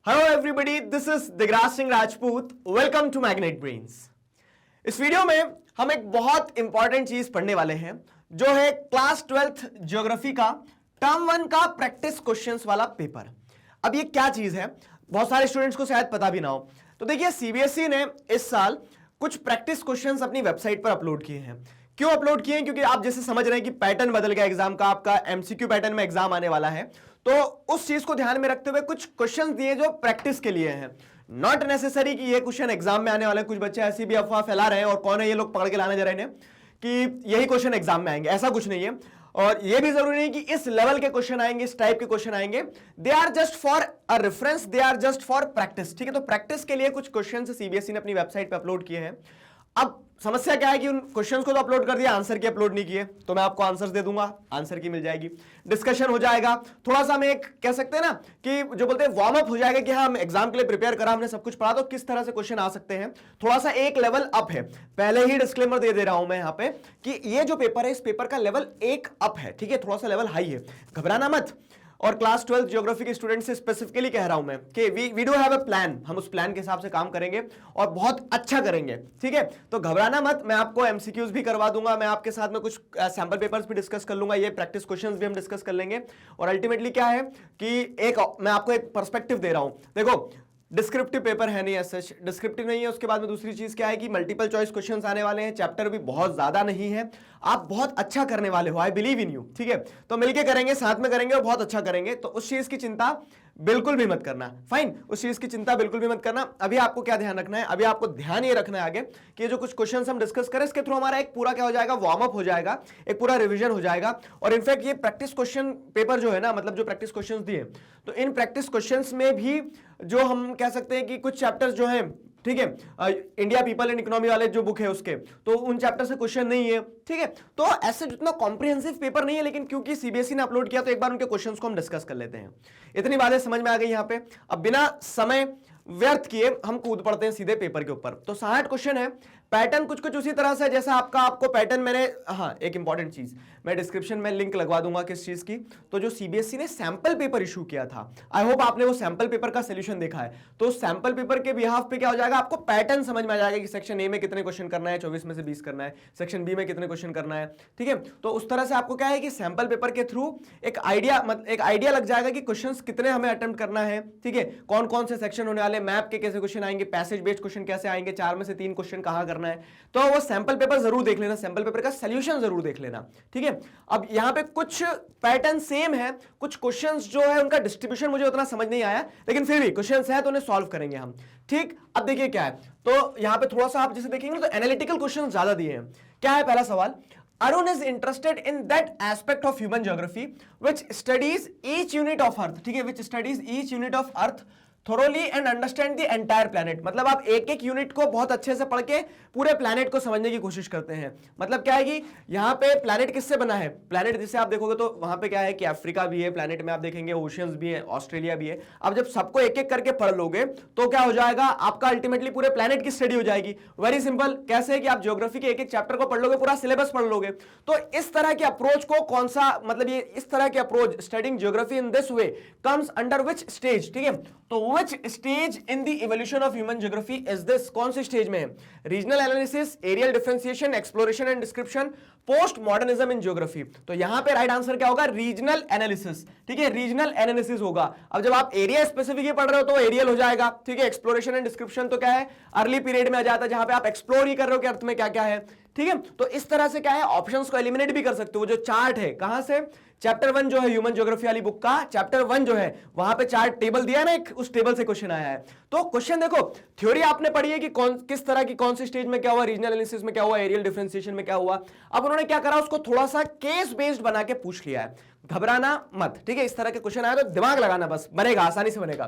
Hello everybody, this is Digraj Singh Rajput. Welcome to magnet brains. इस video में हम एक बहुत इंपॉर्टेंट चीज पढ़ने वाले हैं जो है क्लास 12th ज्योग्राफी का टर्म 1 का प्रैक्टिस क्वेश्चंस वाला पेपर। अब ये क्या चीज है, बहुत सारे स्टूडेंट्स को शायद पता भी ना हो। तो देखिए, सीबीएसई ने इस साल कुछ प्रैक्टिस क्वेश्चंस अपनी वेबसाइट पर अपलोड किए हैं। क्यों अपलोड किए हैं? क्योंकि आप जैसे समझ रहे हैं कि पैटर्न बदल गया एग्जाम का, आपका एमसीक्यू पैटर्न में एग्जाम आने वाला है। तो उस चीज को ध्यान में रखते हुए कुछ क्वेश्चंस दिए जो प्रैक्टिस के लिए हैं। नॉट नेसेसरी कि ये क्वेश्चन एग्जाम में आने वाले। कुछ बच्चे ऐसी भी अफवाह फैला रहे हैं, और कौन है ये लोग पकड़ के लाने जा रहे हैं कि यही क्वेश्चन एग्जाम में आएंगे, ऐसा कुछ नहीं है। और ये भी जरूरी नहीं कि इस लेवल के क्वेश्चन आएंगे, इस टाइप के क्वेश्चन आएंगे। They are just for a reference, they are just for practice. ठीक है, तो प्रैक्टिस के लिए कुछ क्वेश्चन सीबीएसई ने अपनी वेबसाइट पे अपलोड किए हैं। अब समस्या क्या है कि उन क्वेश्चंस को तो अपलोड कर दिया, आंसर की अपलोड नहीं किए। तो मैं आपको आंसर्स दे दूंगा, आंसर की मिल जाएगी, डिस्कशन हो जाएगा। थोड़ा सा मैं एक कह सकते हैं ना कि जो बोलते हैं वार्म अप हो जाएगा कि हाँ, हम एग्जाम के लिए प्रिपेयर करा, हमने सब कुछ पढ़ा, तो किस तरह से क्वेश्चन आ सकते हैं। थोड़ा सा एक लेवल अप है। पहले ही डिस्क्लेमर दे रहा हूं मैं यहाँ पे कि ये जो पेपर है, इस पेपर का लेवल एक अप है। ठीक है, थोड़ा सा लेवल हाई है, घबराना मत। और क्लास 12 ज्योग्राफी के स्टूडेंट से स्पेसिफिकली कह रहा हूं मैं कि we do have a plan. हम उस प्लान के हिसाब से काम करेंगे और बहुत अच्छा करेंगे। ठीक है, तो घबराना मत। मैं आपको एमसीक्यूज भी करवा दूंगा, मैं आपके साथ में कुछ सैंपल पेपर्स भी डिस्कस कर लूंगा, ये प्रैक्टिस क्वेश्चंस भी हम डिस्कस कर लेंगे। और अल्टीमेटली क्या है कि मैं आपको एक पर्सपेक्टिव दे रहा हूं। देखो, डिस्क्रिप्टिव पेपर है नहीं, ऐसे डिस्क्रिप्टिव नहीं है। उसके बाद में दूसरी चीज क्या है कि मल्टीपल चॉइस क्वेश्चंस आने वाले हैं, चैप्टर भी बहुत ज्यादा नहीं है। आप बहुत अच्छा करने वाले हो, आई बिलीव इन यू। ठीक है, तो मिलके करेंगे, साथ में करेंगे और बहुत अच्छा करेंगे। तो उस चीज की चिंता बिल्कुल भी मत करना। फाइन, उस चीज की चिंता बिल्कुल भी मत करना। अभी आपको क्या ध्यान रखना है? अभी आपको ध्यान ये रखना है आगे कि जो कुछ क्वेश्चंस हम डिस्कस करें, इसके थ्रू हमारा एक पूरा क्या हो जाएगा, वार्म अप हो जाएगा, एक पूरा रिवीजन हो जाएगा। और इनफैक्ट ये प्रैक्टिस क्वेश्चन पेपर जो है ना, मतलब जो प्रैक्टिस क्वेश्चंस दिए, तो इन प्रैक्टिस क्वेश्चंस में भी जो हम कह सकते हैं कि कुछ चैप्टर्स जो हैं, ठीक है, इंडिया पीपल एंड इकोनॉमी वाले जो बुक है उसके, तो उन चैप्टर से क्वेश्चन नहीं है। ठीक है, तो ऐसे जितना कॉम्प्रिहेंसिव पेपर नहीं है, लेकिन क्योंकि सीबीएसई ने अपलोड किया तो एक बार उनके क्वेश्चंस को हम डिस्कस कर लेते हैं। इतनी बातें समझ में आ गई यहाँ पे। अब बिना समय व्यर्थ किए हम कूद पड़ते हैं सीधे पेपर के ऊपर। तो 60 क्वेश्चन है। पैटर्न कुछ कुछ उसी तरह से जैसा आपको पैटर्न मैंने, हाँ एक इंपॉर्टेंट चीज, मैं डिस्क्रिप्शन में लिंक लगवा दूंगा किस चीज की। तो जो सीबीएसई ने सैंपल पेपर इशू किया था, आई होप आपने वो सैंपल पेपर का सोल्यूशन देखा है। तो सैंपल पेपर के बिहाफ पे क्या हो जाएगा, आपको पैटर्न समझ में आ जाएगा कि सेक्शन ए में कितने क्वेश्चन करना है, 24 में से 20 करना है, सेक्शन बी में कितने क्वेश्चन करना है। ठीक है, तो उस तरह से आपको क्या है कि सैंपल पेपर के थ्रू एक आइडिया लग जाएगा कि क्वेश्चन कितने हमें अटेम्प्ट करना है। ठीक है, कौन कौन से सेक्शन होने वाले, मैप के कैसे क्वेश्चन आएंगे, पैसेज बेस्ड क्वेश्चन कैसे आएंगे, 4 में से 3 क्वेश्चन कहां करना है। तो वो सैंपल पेपर जरूर देख लेना, सैंपल पेपर का सॉल्यूशन जरूर देख लेना। ठीक है, अब यहां पे कुछ पैटर्न सेम है, कुछ क्वेश्चंस जो है उनका डिस्ट्रीब्यूशन मुझे उतना समझ नहीं आया, लेकिन फिर भी क्वेश्चंस है तो उन्हें सॉल्व करेंगे हम। ठीक, अब देखिए क्या है, तो यहां पे थोड़ा सा आप जैसे देखेंगे तो एनालिटिकल क्वेश्चंस ज्यादा दिए हैं। क्या है पहला सवाल, Arun is interested in that aspect of human geography which studies each unit of Earth. ठीक है, which studies each unit of Earth thoroughly and understand the entire planet। मतलब आप एक एक यूनिट को बहुत अच्छे से पढ़ के पूरे प्लैनेट को समझने की कोशिश करते हैं। मतलब क्या है कि यहाँ पे प्लैनेट किससे बना है, प्लैनेट जिसे आप देखोगे तो वहां पे क्या है कि अफ्रीका भी है प्लैनेट में, आप देखेंगे ओशियंस भी है, ऑस्ट्रेलिया भी है। अब जब सबको एक एक करके पढ़ लोगे तो क्या हो जाएगा, आपका अल्टीमेटली पूरे प्लैनेट की स्टडी हो जाएगी। वेरी सिंपल, कैसे है कि आप ज्योग्राफी के एक एक चैप्टर को पढ़ लोगे, पूरा सिलेबस पढ़ लोगे। तो इस तरह की अप्रोच को कौन सा, मतलब ये इस तरह की approach, studying geography in this way comes under which stage. ठीक है, तो which stage in the evolution of human geography is this? कौन से स्टेज में है? Regional analysis, areal differentiation, exploration and description, post modernism in geography. तो यहां पे राइट आंसर क्या होगा, रीजनल एनालिसिस। ठीक है, रीजनल एनालिसिस होगा। अब जब आप एरिया स्पेसिफिक ही पढ़ रहे हो तो एरियल हो जाएगा। ठीक है, एक्सप्लोरेशन एंड डिस्क्रिप्शन तो क्या है, अर्ली पीरियड में आ जाता है, जहां पे आप एक्सप्लोर ही कर रहे हो कि अर्थ में क्या क्या है। ठीक है, तो इस तरह से क्या है, ऑप्शंस को एलिमिनेट भी कर सकते हो। जो चार्ट है कहां से, चैप्टर 1 जो है ह्यूमन ज्योग्राफी वाली बुक का चैप्टर 1 जो है, वहां पे चार्ट टेबल दिया है ना, एक उस टेबल से क्वेश्चन आया है। तो क्वेश्चन देखो, थ्योरी आपने पढ़ी है कि किस तरह की कौन सी स्टेज में क्या हुआ, रीजनल एनालिसिस में क्या हुआ, एरियल डिफरेंशिएशन में क्या हुआ। अब उन्होंने क्या करा, उसको थोड़ा सा केस बेस्ड बना के पूछ लिया है। घबराना मत। ठीक है, इस तरह के क्वेश्चन आया तो दिमाग लगाना, बस बनेगा, आसानी से बनेगा।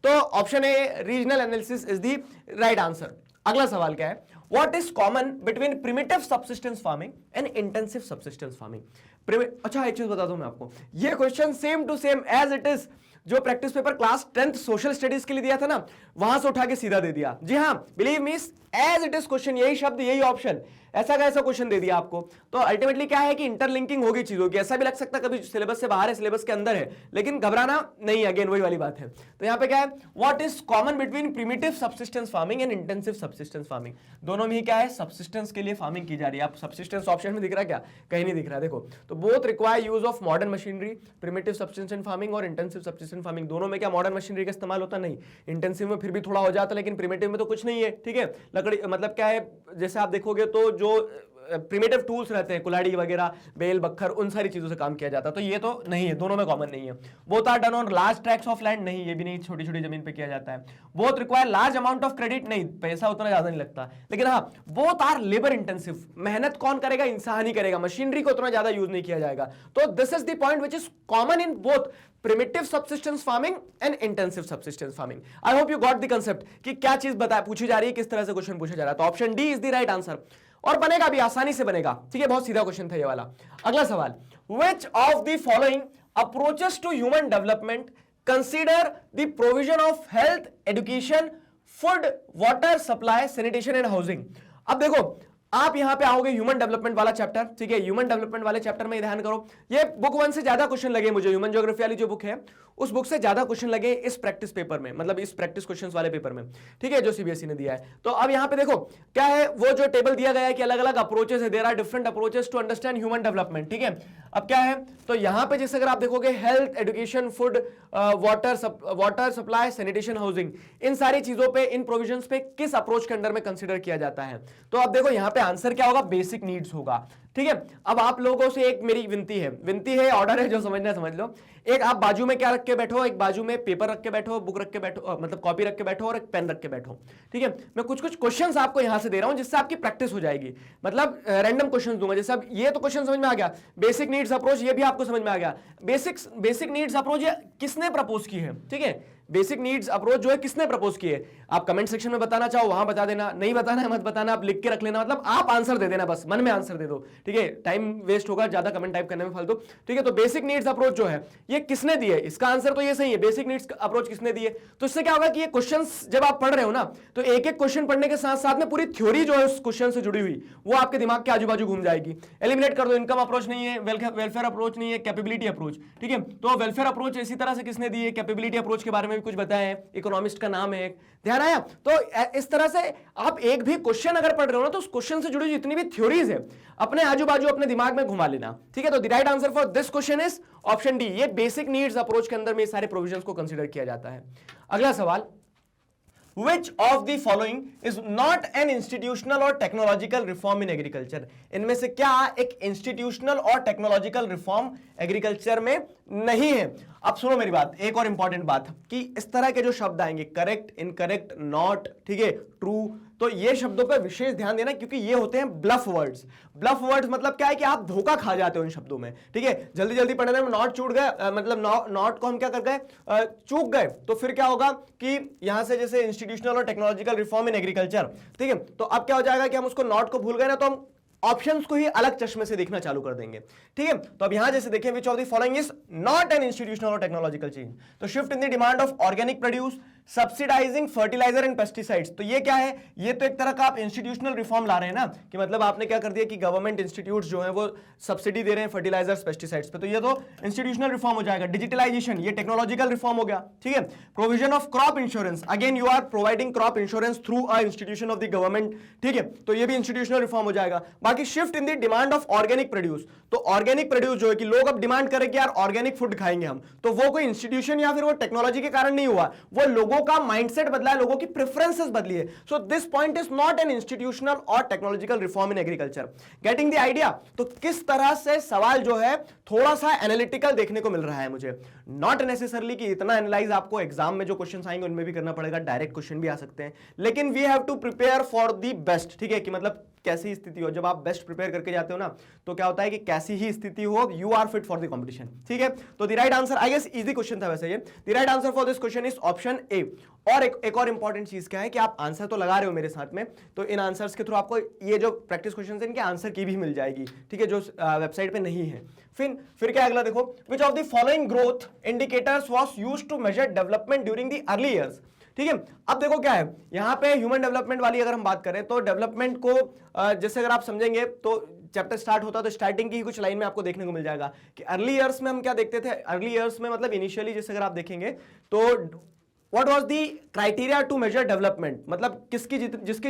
तो option A regional analysis is the right answer. अगला सवाल क्या है, what is common between primitive subsistence farming and intensive subsistence farming. अच्छा, एक चीज बता दूं मैं आपको, ये question same to same as it is जो practice paper class 10th social studies के लिए दिया था ना, वहां से उठा के सीधा दे दिया। जी हाँ, believe me, as it is question, यही शब्द, यही ऑप्शन ऐसा का ऐसा क्वेश्चन दे दिया आपको। तो अल्टीमेटली क्या है कि इंटरलिंकिंग होगी चीजों की, ऐसा भी लग सकता है कभी सिलेबस से बाहर है सिलेबस के अंदर है, लेकिन घबराना नहीं, अगेन वही वाली बात है। तो यहाँ पे क्या है, what is common between primitive subsistence farming and intensive subsistence farming. दोनों में ही क्या है, सब्सिस्टेंस के लिए फार्मिंग की जा रही है। आप सब्सिस्टेंस ऑप्शन में दिख रहा है क्या, कहीं नहीं दिख रहा है, देखो। तो both require use of modern machinery, primitive subsistence farming और इंटेंसिव सब्सिस्टेंस फार्मिंग, दोनों में क्या मॉडर्न मशीनरी का इस्तेमाल होता नहीं। इंटेंसिव में फिर भी थोड़ा हो जाता है, लेकिन प्रिमिटिव में तो कुछ नहीं है, ठीक है। लकड़ी मतलब क्या है, जैसे आप देखोगे तो जो प्रिमिटिव टूल्स रहते हैं, कुल्हाड़ी वगैरह, बेल, बक्खर, उन सारी चीजों से काम किया जाता है। तो ये तो नहीं है, दोनों में कॉमन नहीं है। Both are done on large tracts of land, नहीं, ये भी नहीं, छोटी छोटी जमीन पे किया जाता है। Both require large amount of credit, नहीं, पैसा उतना ज्यादा नहीं लगता। लेकिन हाँ, बोथ आर लेबर इंटेंसिव, मेहनत कौन करेगा, इंसान ही करेगा, मशीनरी को उतना ज्यादा यूज नहीं किया जाएगा। तो this is the point which is common in both primitive subsistence farming and intensive subsistence farming. I hope you got the concept कि क्या चीज पूछी जा रही है, किस तरह से क्वेश्चन पूछा जा रहा है। तो option D is the right answer, और बनेगा भी, आसानी से बनेगा, ठीक है। बहुत सीधा क्वेश्चन था ये वाला। अगला सवाल, which of the following approaches to human development consider the provision of health, education, food, water supply, sanitation and housing। अब देखो, आप यहां पे आओगे ह्यूमन डेवलपमेंट वाला चैप्टर, ठीक है। ह्यूमन डेवलपमेंट वाले चैप्टर में ध्यान करो, ये बुक 1 से ज्यादा क्वेश्चन लगे मुझे, ह्यूमन ज्योग्राफी वाली जो बुक है उस बुक से ज्यादा क्वेश्चन लगे इस प्रैक्टिस पेपर में, मतलब इस प्रैक्टिस क्वेश्चंस वाले पेपर में, ठीक है, जो सीबीएसई ने दिया है। तो अब यहां पे देखो क्या है, वो जो टेबल दिया गया है कि अलग अलग अप्रोचेस है, there are different approaches to understand human development, ठीक है। अब क्या है, तो यहां पे जैसे अगर आप देखोगे health, education, food, water supply, sanitation, housing, इन सारी चीजों पे, इन प्रोविजंस पे किस अप्रोच के अंडर में कंसिडर किया जाता है। तो अब देखो यहां पे आंसर क्या होगा, बेसिक नीड्स होगा, ठीक है। अब आप लोगों से एक मेरी विनती है, ऑर्डर है, जो समझना समझ लो। एक आप बाजू में क्या रख के बैठो, एक बाजू में पेपर रख के बैठो, बुक रख के बैठो, मतलब कॉपी रख के बैठो, और एक पेन रख के बैठो, ठीक है। मैं कुछ कुछ क्वेश्चंस आपको यहां से दे रहा हूं जिससे आपकी प्रैक्टिस हो जाएगी, मतलब रैंडम क्वेश्चंस दूंगा। जैसे अब ये तो क्वेश्चन समझ में आ गया, बेसिक नीड्स अप्रोच ये भी आपको समझ में आ गया। बेसिक नीड्स अप्रोच किसने प्रपोज की है, ठीक है। बेसिक नीड्स अप्रोच जो है किसने प्रपोज की है, आप कमेंट सेक्शन में बताना चाहो वहां बता देना, नहीं बताना है मत बताना, आप लिख के रख लेना, मतलब आप आंसर दे देना, बस मन में आंसर दे दो, ठीक है। टाइम वेस्ट होगा ज्यादा कमेंट टाइप करने में फालतू, ठीक है। तो बेसिक नीड्स अप्रोच जो है ये किसने दी है, इसका आंसर तो ये सही है, बेसिक नीड्स अप्रोच किसने दी है। तो इससे क्या होगा कि ये क्वेश्चंस जब आप पढ़ रहे हो ना, तो एक एक क्वेश्चन पढ़ने के साथ साथ में पूरी थ्योरी जो है उस क्वेश्चन से जुड़ी हुई वो आपके दिमाग के आजू बाजू घूम जाएगी। एलिमिनेट कर दो, इनकम अप्रोच नहीं है, वेलफेयर अप्रोच नहीं है, कैपेबिलिटी अप्रोच, ठीक है। तो वेलफेयर अप्रोच इसी तरह से किसने दी है, कैपेबिलिटी अप्रोच के बारे में भी कुछ बताया है, इकोनॉमिस्ट का नाम है, ध्यान आया। तो इस तरह से आप एक भी क्वेश्चन अगर पढ़ रहे हो ना, तो उस क्वेश्चन से जुड़ी जितनी भी थ्योरीज है अपने आजू बाजू अपने दिमाग में घुमा लेना, ठीक है। तो the right answer for this question is option D, ये बेसिक नीड्स अप्रोच के अंदर में सारे प्रोविजंस को कंसीडर किया जाता है। अगला सवाल, Which of the following is not an institutional or technological reform in agriculture? इनमें से क्या एक इंस्टीट्यूशनल और टेक्नोलॉजिकल रिफॉर्म एग्रीकल्चर में नहीं है। अब सुनो मेरी बात, एक और इंपॉर्टेंट बात कि इस तरह के जो शब्द आएंगे करेक्ट, इनकरेक्ट, नॉट, ठीक है, ट्रू, तो ये शब्दों पर विशेष ध्यान देना क्योंकि ये होते हैं ब्लफ वर्ड्स। ब्लफ वर्ड्स मतलब क्या है कि आप धोखा खा जाते हो इन शब्दों में, ठीक है। जल्दी जल्दी पढ़ने में नॉट छूट गए, मतलब नॉट को हम क्या कर गए, चूक गए, तो फिर क्या होगा कि यहां से जैसे इंस्टीट्यूशनल और टेक्नोलॉजिकल रिफॉर्म इन एग्रीकल्चर, ठीक है। तो अब क्या हो जाएगा कि हम उसको नॉट को भूल गए ना, तो हम ऑप्शंस को ही अलग चश्मे से देखना चालू कर देंगे, ठीक है। तो अब यहां जैसे देखें, which of the following is not an institutional और टेक्नोलॉजिकल चेंज। तो shift in the demand of organic produce, subsidising fertiliser and pesticides, तो ये क्या है, ये तो एक तरह का आप इंस्टीट्यूशनल रिफॉर्म ला रहे हैं ना, कि मतलब आपने क्या कर दिया कि गवर्नमेंट इंस्टीट्यूट्स जो है वो सब्सिडी दे रहे हैं फर्टिलाइजर्स, पेस्टिसाइड्स पे, तो ये तो इंस्टीट्यूशनल रिफॉर्म हो जाएगा। डिजिटलाइजेशन, ये टेक्नोलॉजिकल रिफॉर्म हो गया, ठीक है। Provision of crop insurance, again you are providing crop insurance through a institution of the government, ठीक है, तो ये भी इंस्टीट्यूशनल रिफॉर्म हो जाएगा। बाकी shift in the demand of organic produce, तो ऑर्गेनिक प्रोड्यूस जो है कि लोग अब डिमांड करें कि यार ऑर्गेनिक फूड खाएंगे हम, तो वो कोई इंस्टीट्यूशन या फिर वो टेक्नोलॉजी के कारण नहीं हुआ, वो लोगों का माइंडसेट बदला है, लोगों की प्रेफरेंसेस बदली है। So this point is not an institutional और technological reform in agriculture. Getting the idea. तो किस तरह से सवाल जो है थोड़ा सा एनालिटिकल देखने को मिल रहा है मुझे, नॉट नेसेसरली कि इतना एनालाइज आपको एग्जाम में जो क्वेश्चन आएंगे उनमें भी करना पड़ेगा, डायरेक्ट क्वेश्चन भी आ सकते हैं, लेकिन we have to prepare for the best, ठीक है, कि मतलब कैसी स्थिति हो, जब आप बेस्ट प्रिपेयर करके जाते हो ना, तो क्या होता है कि कैसी ही स्थिति हो, you are fit for the competition, ठीक है। तो the right answer, I guess easy question था वैसे ये, the right answer for this question is option A. और एक और इंपॉर्टेंट चीज क्या है कि आप आंसर तो लगा रहे हो मेरे साथ में, तो इन आंसर्स के थ्रू आपको ये जो प्रैक्टिस क्वेश्चन है इनके आंसर की भी मिल जाएगी, ठीक है, जो वेबसाइट पे नहीं है। फिर क्या अगला देखो, which of the following growth indicators was used to measure development during the early years, ठीक है। अब देखो क्या है यहां पे ह्यूमन डेवलपमेंट वाली अगर हम बात करें तो डेवलपमेंट को जैसे अगर आप समझेंगे तो चैप्टर स्टार्ट होता है तो स्टार्टिंग की ही कुछ लाइन में आपको देखने को मिल जाएगा कि अर्ली ईयर्स में हम क्या देखते थे। अर्ली ईयर्स में मतलब इनिशियली जैसे अगर आप देखेंगे तो What was the criteria to measure development? मतलब जिसकी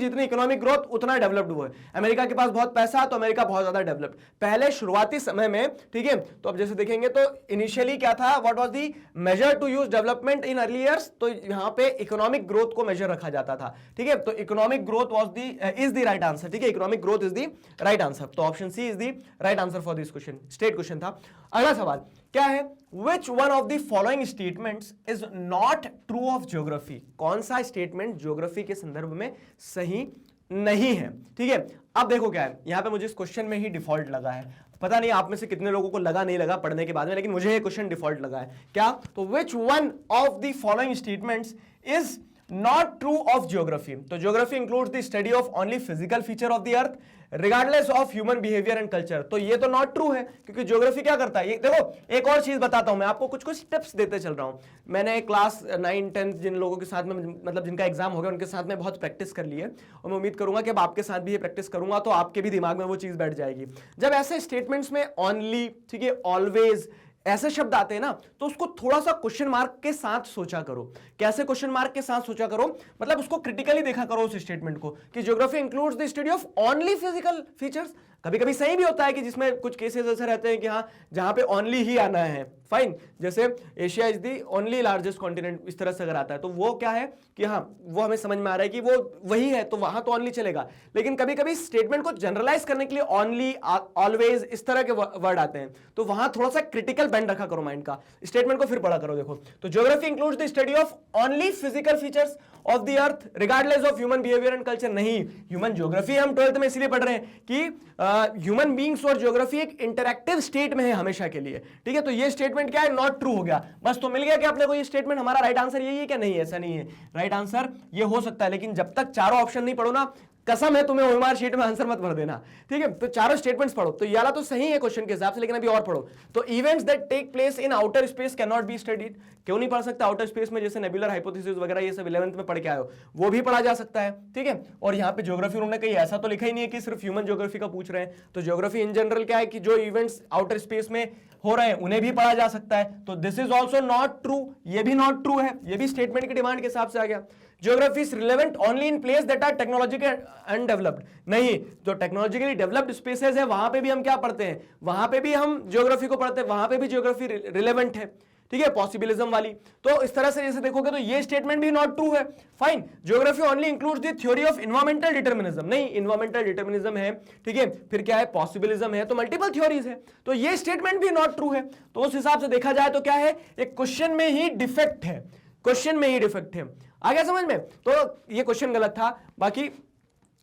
जितनी इकोनॉमिक ग्रोथ उतना डेवलप्ड हुआ है। अमेरिका के पास बहुत पैसा तो अमेरिका बहुत ज्यादा डेवलप्ड पहले शुरुआती समय में, ठीक है। तो अब जैसे देखेंगे तो इनिशियली क्या था, what was the measure to use development in early years, तो यहां पे इकोनॉमिक ग्रोथ को मेजर रखा जाता था, ठीक है। तो economic growth was is the right answer, ठीक है। Economic growth is the right answer, तो option C is the right answer for this question. State question था। अगला सवाल क्या है, Which one of the following statements is not true of geography? कौन सा स्टेटमेंट ज्योग्राफी के संदर्भ में सही नहीं है, ठीक है। अब देखो क्या है यहां पे मुझे इस क्वेश्चन में ही डिफॉल्ट लगा है, पता नहीं आप में से कितने लोगों को लगा नहीं लगा पढ़ने के बाद में, लेकिन मुझे ये क्वेश्चन डिफॉल्ट लगा है। क्या, तो which one of the following statements is not true of geography? तो geography includes the study of only physical feature of the earth regardless of human behavior and culture। तो ये तो नॉट ट्रू है क्योंकि ज्योग्राफी क्या करता है, ये देखो एक और चीज बताता हूं मैं आपको, कुछ कुछ टिप्स देते चल रहा हूं। मैंने क्लास 9 10 जिन लोगों के साथ में मतलब जिनका एग्जाम हो गया उनके साथ में बहुत प्रैक्टिस कर ली है और मैं उम्मीद करूंगा कि अब आपके साथ भी ये प्रैक्टिस करूंगा तो आपके भी दिमाग में वो चीज बैठ जाएगी। जब ऐसे स्टेटमेंट्स में ओनली, ठीक है, ऑलवेज ऐसे शब्द आते हैं ना तो उसको थोड़ा सा क्वेश्चन मार्क के साथ सोचा करो। कैसे क्वेश्चन मार्क के साथ सोचा करो, मतलब उसको क्रिटिकली देखा करो उस स्टेटमेंट को कि geography includes the study of only physical features. कभी कभी सही भी होता है कि जिसमें कुछ केसेस ऐसे रहते हैं कि हाँ जहां पे ओनली ही आना है, फाइन, जैसे Asia is the only largest continent, इस तरह से अगर आता है तो वो क्या है कि हाँ वो हमें समझ में आ रहा है कि वो वही है तो वहां तो ओनली चलेगा। लेकिन कभी कभी स्टेटमेंट को जनरलाइज करने के लिए ओनली, ऑलवेज इस तरह के वर्ड आते हैं तो वहां थोड़ा सा क्रिटिकल बैंड रखा करो माइंड का, स्टेटमेंट को फिर पढ़ा करो। देखो तो geography includes the study of only physical features of the earth regardless of human behaviour and culture. नहीं, ह्यूमन ज्योग्राफी हम 12th में इसलिए पढ़ रहे हैं कि ह्यूमन बीइंग्स और ज्योग्राफी एक इंटरैक्टिव स्टेट में है हमेशा के लिए, ठीक है। तो ये स्टेटमेंट क्या है, नॉट ट्रू हो गया, बस तो मिल गया कि अपने को ये स्टेटमेंट हमारा राइट आंसर यही है क्या, नहीं ऐसा नहीं है, राइट आंसर ये हो सकता है, लेकिन जब तक चारों ऑप्शन नहीं पढ़ो ना, कसम है तुम्हें ओएमआर शीट में आंसर मत भर देना, ठीक है। तो चारों स्टेटमेंट्स पढ़ो, तो ये वाला तो सही है क्वेश्चन के हिसाब से, लेकिन अभी और पढ़ो। तो events that take place in outer space can not be studied, क्यों नहीं पढ़ सकते आउटर स्पेस में, जैसे नेबुलर हाइपोथेसिस वगैरह ये सब 11th में पढ़ के आए हो, वो भी पढ़ा जा सकता है, ठीक है। और यहाँ पे ज्योग्राफी उन्होंने कहीं ऐसा तो लिखा ही नहीं है कि सिर्फ ह्यूमन ज्योग्राफी का पूछ रहे हैं, तो ज्योग्राफी इन जनरल क्या है कि जो इवेंट्स आउटर स्पेस में हो रहे हैं उन्हें भी पढ़ा जा सकता है, तो this is also not true, ये भी नॉट ट्रू है, ये भी स्टेटमेंट की डिमांड के हिसाब से आ गया। Geography is relevant only in place that are technologically undeveloped, नहीं, जो टेक्नोलॉजिकली डेवलप्ड स्पेसेस है वहां पे भी हम क्या पढ़ते हैं, वहां पे भी हम ज्योग्राफी को पढ़ते हैं, वहां पे भी ज्योग्राफी रिलेवेंट है, ठीक है, पॉसिबिलिज्म वाली। तो इस तरह से जैसे देखोगे तो ये स्टेटमेंट भी नॉट ट्रू है, fine. Geography only includes the theory of environmental determinism, नहीं, एनवायरमेंटल डिटरमिनिज्म है, ठीक है, फिर क्या है, पॉसिबिलिज्म है, तो मल्टीपल थ्योरीज है, तो ये स्टेटमेंट भी नॉट ट्रू है। तो उस हिसाब से देखा जाए तो क्या है, एक क्वेश्चन में ही डिफेक्ट है, क्वेश्चन में ही डिफेक्ट है। आ गया समझ में? तो ये क्वेश्चन गलत था, बाकी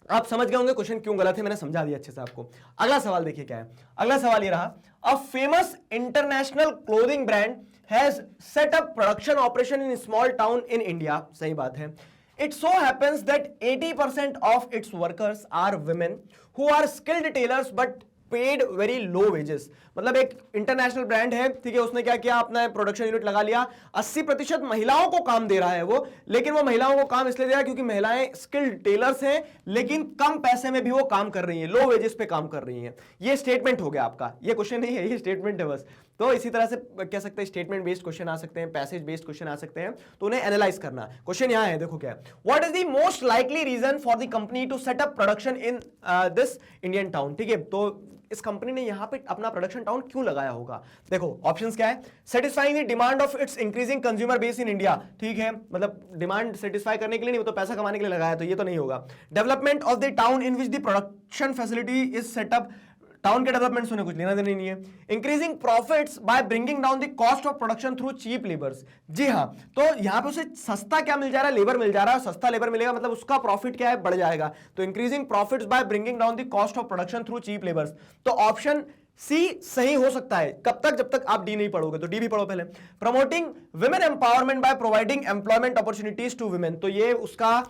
आप समझ गए होंगे क्वेश्चन क्यों गलत है, मैंने समझा दिया अच्छे से आपको। अगला सवाल देखिए क्या है, अगला सवाल ये रहा, a famous international clothing brand has set up production operation in small town in India, सही बात है। It so happens that 80% of its workers are women who are skilled tailors but paid very low wages. मतलब एक international brand है, ठीक है, उसने क्या किया, अपना प्रोडक्शन यूनिट लगा लिया, 80% महिलाओं को काम दे रहा है वो, लेकिन वो महिलाओं को काम इसलिए दे रहा है क्योंकि महिलाएं स्किल्ड टेलर्स हैं, लेकिन कम पैसे में भी वो काम कर रही हैं, लो वेजेस पे काम कर रही हैं। ये स्टेटमेंट हो गया आपका, ये क्वेश्चन नहीं है, ये स्टेटमेंट है बस। तो इसी तरह से कह सकते हैं स्टेटमेंट बेस्ड क्वेश्चन आ सकते हैं, पैसेज बेस्ड क्वेश्चन आ सकते हैं, तो उन्हें एनालाइज करना। क्वेश्चन यहां है, देखो क्या है, what is the most likely reason for the company to set up production in this Indian town, ठीक है। तो इस कंपनी ने यहां पे अपना प्रोडक्शन टाउन क्यों लगाया होगा, देखो ऑप्शंस क्या है, satisfying the demand of its increasing consumer base in India, ठीक है, मतलब डिमांड सेटिस्फाई करने के लिए नहीं, वो तो पैसा कमाने के लिए लगाया, तो ये तो नहीं होगा। Development of the town in which the production facility is set up, town के डेवलपमेंट से कुछ लेना देना नहीं है। Increasing profits by bringing down the cost of production through cheap labours, जी हाँ, तो यहां पे उसे सस्ता क्या मिल जा रहा है, लेबर मिल जा रहा है, सस्ता लेबर मिलेगा मतलब उसका प्रॉफिट क्या है, बढ़ जाएगा। तो increasing profits by bringing down the cost of production through cheap labours, तो ऑप्शन सी सही हो सकता है, कब तक, जब तक आप डी नहीं पढ़ोगे। तो डी भी पढ़ो पहले। Promoting women empowerment by providing employment opportunities to women, तो ये उसका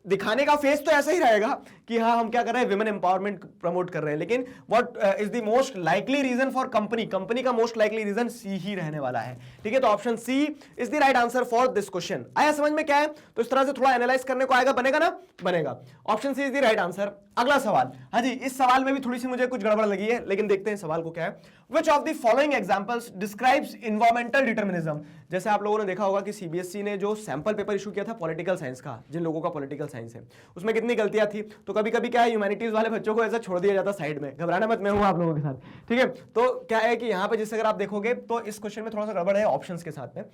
दिखाने का फेस तो ऐसा ही रहेगा कि हाँ हम क्या कर रहे हैं, विमेन एम्पावरमेंट प्रमोट कर रहे हैं, लेकिन what is the most likely reason for company का मोस्ट लाइकली रीजन सी ही रहने वाला है। ठीक है, तो option C is the right answer for this question. आया समझ में क्या है? तो इस तरह से थोड़ा एनालाइज करने को आएगा, बनेगा ना, बनेगा। Option C is the right answer. अगला सवाल, हाँ जी, इस सवाल में भी थोड़ी सी मुझे कुछ गड़बड़ लगी है, लेकिन देखते हैं सवाल को क्या है। Which of the following examples describes environmental determinism? जैसे आप लोगों ने देखा होगा कि सीबीएसई ने जो सैंपल पेपर इशू किया था पॉलिटिकल साइंस का, जिन लोगों का पॉलिटिकल साइंस है, उसमें कितनी गलतियां थी। तो कभी कभी क्या है, ह्यूमैनिटीज वाले बच्चों को ऐसा छोड़ दिया जाता साइड में, घबराना मत, मैं हूं आप लोगों के साथ। ठीक है, तो क्या है कि यहाँ पे जिससे अगर आप देखोगे तो इस क्वेश्चन में थोड़ा सा गड़बड़ है ऑप्शंस के साथ में।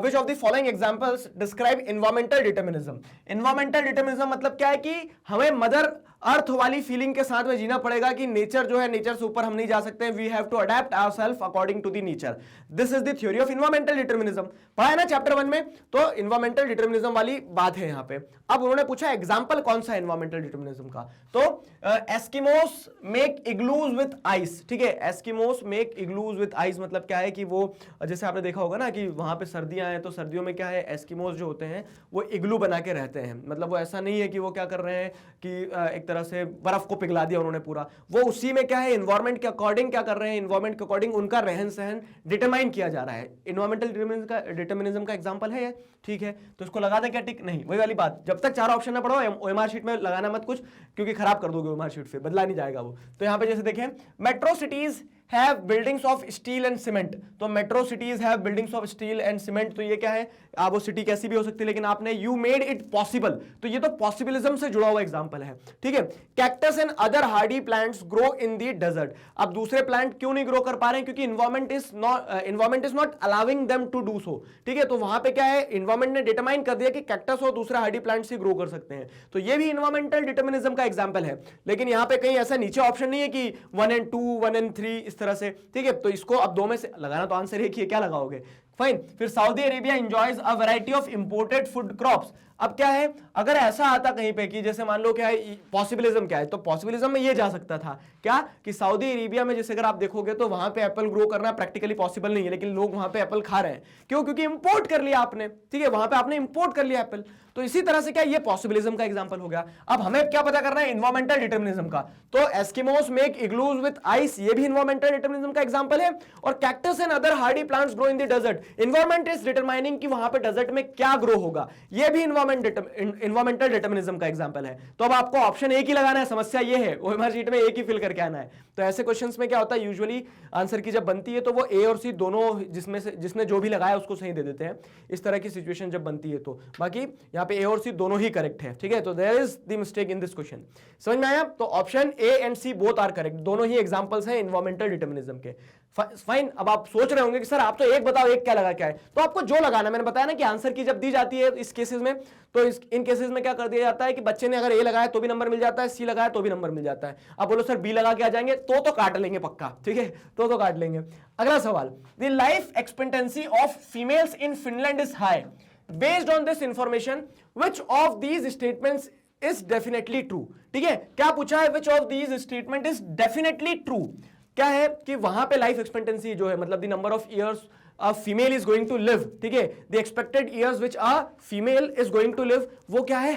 Which of the following examples describe environmental determinism? Environmental determinism मतलब क्या है कि हमें मदर अर्थ वाली फीलिंग के साथ में जीना पड़ेगा कि नेचर जो है, नेचर से ऊपर हम नहीं जा सकते, we have to adapt ourselves according to the nature. This is the theory of environmental determinism. पढ़ा है ना चैप्टर 1 में, तो एनवायरमेंटल डिटरमिनिज्म वाली बात है यहाँ पे। अब उन्होंने पूछा एग्जांपल कौन सा एनवायरमेंटल डिटरमिनिज्म का, तो Eskimos make igloos with ice. ठीक है, Eskimos make igloos with ice मतलब क्या है कि वो, जैसे आपने देखा होगा ना कि वहां पे सर्दियां हैं, तो सर्दियों में क्या है, एस्किमोस जो होते हैं वो इग्लू बना के रहते हैं। मतलब वो ऐसा नहीं है कि वो क्या कर रहे हैं कि एक तरह से बर्फ को पिघला दिया उन्होंने पूरा, वो उसी में क्या है, एनवायरमेंट के अकॉर्डिंग क्या कर रहे हैं, एनवायरमेंट के अकॉर्डिंग उनका रहन सहन डिटरमाइन किया जा रहा है। एनवायरमेंटल डिटरमिनिज्म का एग्जांपल है ये। ठीक है, तो इसको लगा दे क्या टिक? नहीं, वही वाली बात, जब तक 4 ऑप्शन ना पढ़ो ओएमआर शीट में लगाना मत कुछ, क्योंकि खराब कर दोगे ओएमआर शीट, फिर बदला नहीं जाएगा वो। तो यहाँ पे जैसे देखें, metro cities have buildings of steel and cement, तो metro cities have buildings of steel and cement, तो ये क्या है, आप वो सिटी कैसी भी हो सकती है, लेकिन आपने यू मेड इट पॉसिबल, तो ये तो पॉसिबिलिज्म से जुड़ा हुआ एग्जांपल है। ठीक है, cactus and other hardy plants grow in the desert, अब दूसरे प्लांट क्यों नहीं ग्रो कर पा रहे हैं, क्योंकि environment is not allowing them to do so. ठीक है, तो वहां पे क्या है, एनवायरमेंट ने डिटरमाइन कर दिया कि कैक्टस और दूसरे हार्डी प्लांट्स ही ग्रो कर सकते हैं, तो ये भी एनवायरमेंटल डिटरमिनिज्म का एग्जांपल है। लेकिन यहाँ पे कहीं ऐसा नीचे ऑप्शन नहीं है कि 1 and 2, 1 and 3 इस तरह से। ठीक है, तो इसको अब 2 में से लगाना, तो आंसर एक ही है, क्या लगाओगे? फाइन। फिर Saudi Arabia enjoys a variety of imported food crops, अब क्या है, अगर ऐसा आता कहीं पे कि जैसे मान लो क्या है, पॉसिबिलिज्म क्या है, तो पॉसिबिलिज्म में ये जा सकता था क्या कि सऊदी अरेबिया में जैसे अगर आप देखोगे तो वहां पे एप्पल ग्रो करना प्रैक्टिकली पॉसिबल नहीं है, लेकिन लोग वहां पे एप्पल खा रहे हैं, क्यों? क्योंकि इंपोर्ट कर लिया आपने। ठीक है, वहां पे आपने इंपोर्ट कर लिया एप्पल, तो इसी तरह से क्या ये पॉसिबिलिज्म का एग्जांपल हो गया। अब हमें क्या पता करना है, एनवायरमेंटल डिटरमिनिज्म का, तो Eskimos make igloos with ice, ये भी एनवायरमेंटल डिटरमिनिज्म का एग्जांपल है। और cactus and other hardy plants grow in the desert, environment is determining कि वहां पे डेजर्ट में क्या ग्रो होगा, ये भी एनवायरमेंटल डिटरमिनिज्म का एग्जांपल है। तो अब आपको ऑप्शन एक ही लगाना है, समस्या ये है ओएमआर शीट में एक ही फिल करके आना है। तो ऐसे क्वेश्चंस में क्या होता है, यूजुअली आंसर की जब बनती है तो वो ए और सी दोनों, जिसमें से जिसने जो भी लगाया उसको सही दे देते हैं, इस तरह की सिचुएशन जब बनती है तो। बाकी यहाँ पे ए और सी दोनों ही करेक्ट है। ठीक है, तो there is the mistake in this question. समझ में आया? तो option A and C both are correct, दोनों ही एग्जांपल्स हैं एनवायरमेंटल डिटरमिनिज्म के। फाइन। अब आप सोच रहे होंगे कि सर आप तो एक बताओ, एक क्या लगा क्या है, तो आपको जो लगाना, मैंने बताया ना कि आंसर की जब दी जाती है इस केसेस में, तो इन केसेस में क्या कर दिया जाता है कि बच्चे ने अगर ए लगाया तो भी नंबर मिल जाता है, सी लगाया तो भी नंबर मिल जाता है। अब बोलो सर बी लगा के आ जाएंगे तो काट लेंगे पक्का। ठीक है, तो काट लेंगे। अगला सवाल, the life expectancy of females in Finland is high, based on this information which of these statements is definitely true. ठीक है, क्या पूछा है, which of these statement is definitely true. क्या है कि वहां पे लाइफ एक्सपेक्टेंसी जो है, मतलब the number of years a female is going to live, ठीक है, the expected years which a female is going to live, वो क्या है,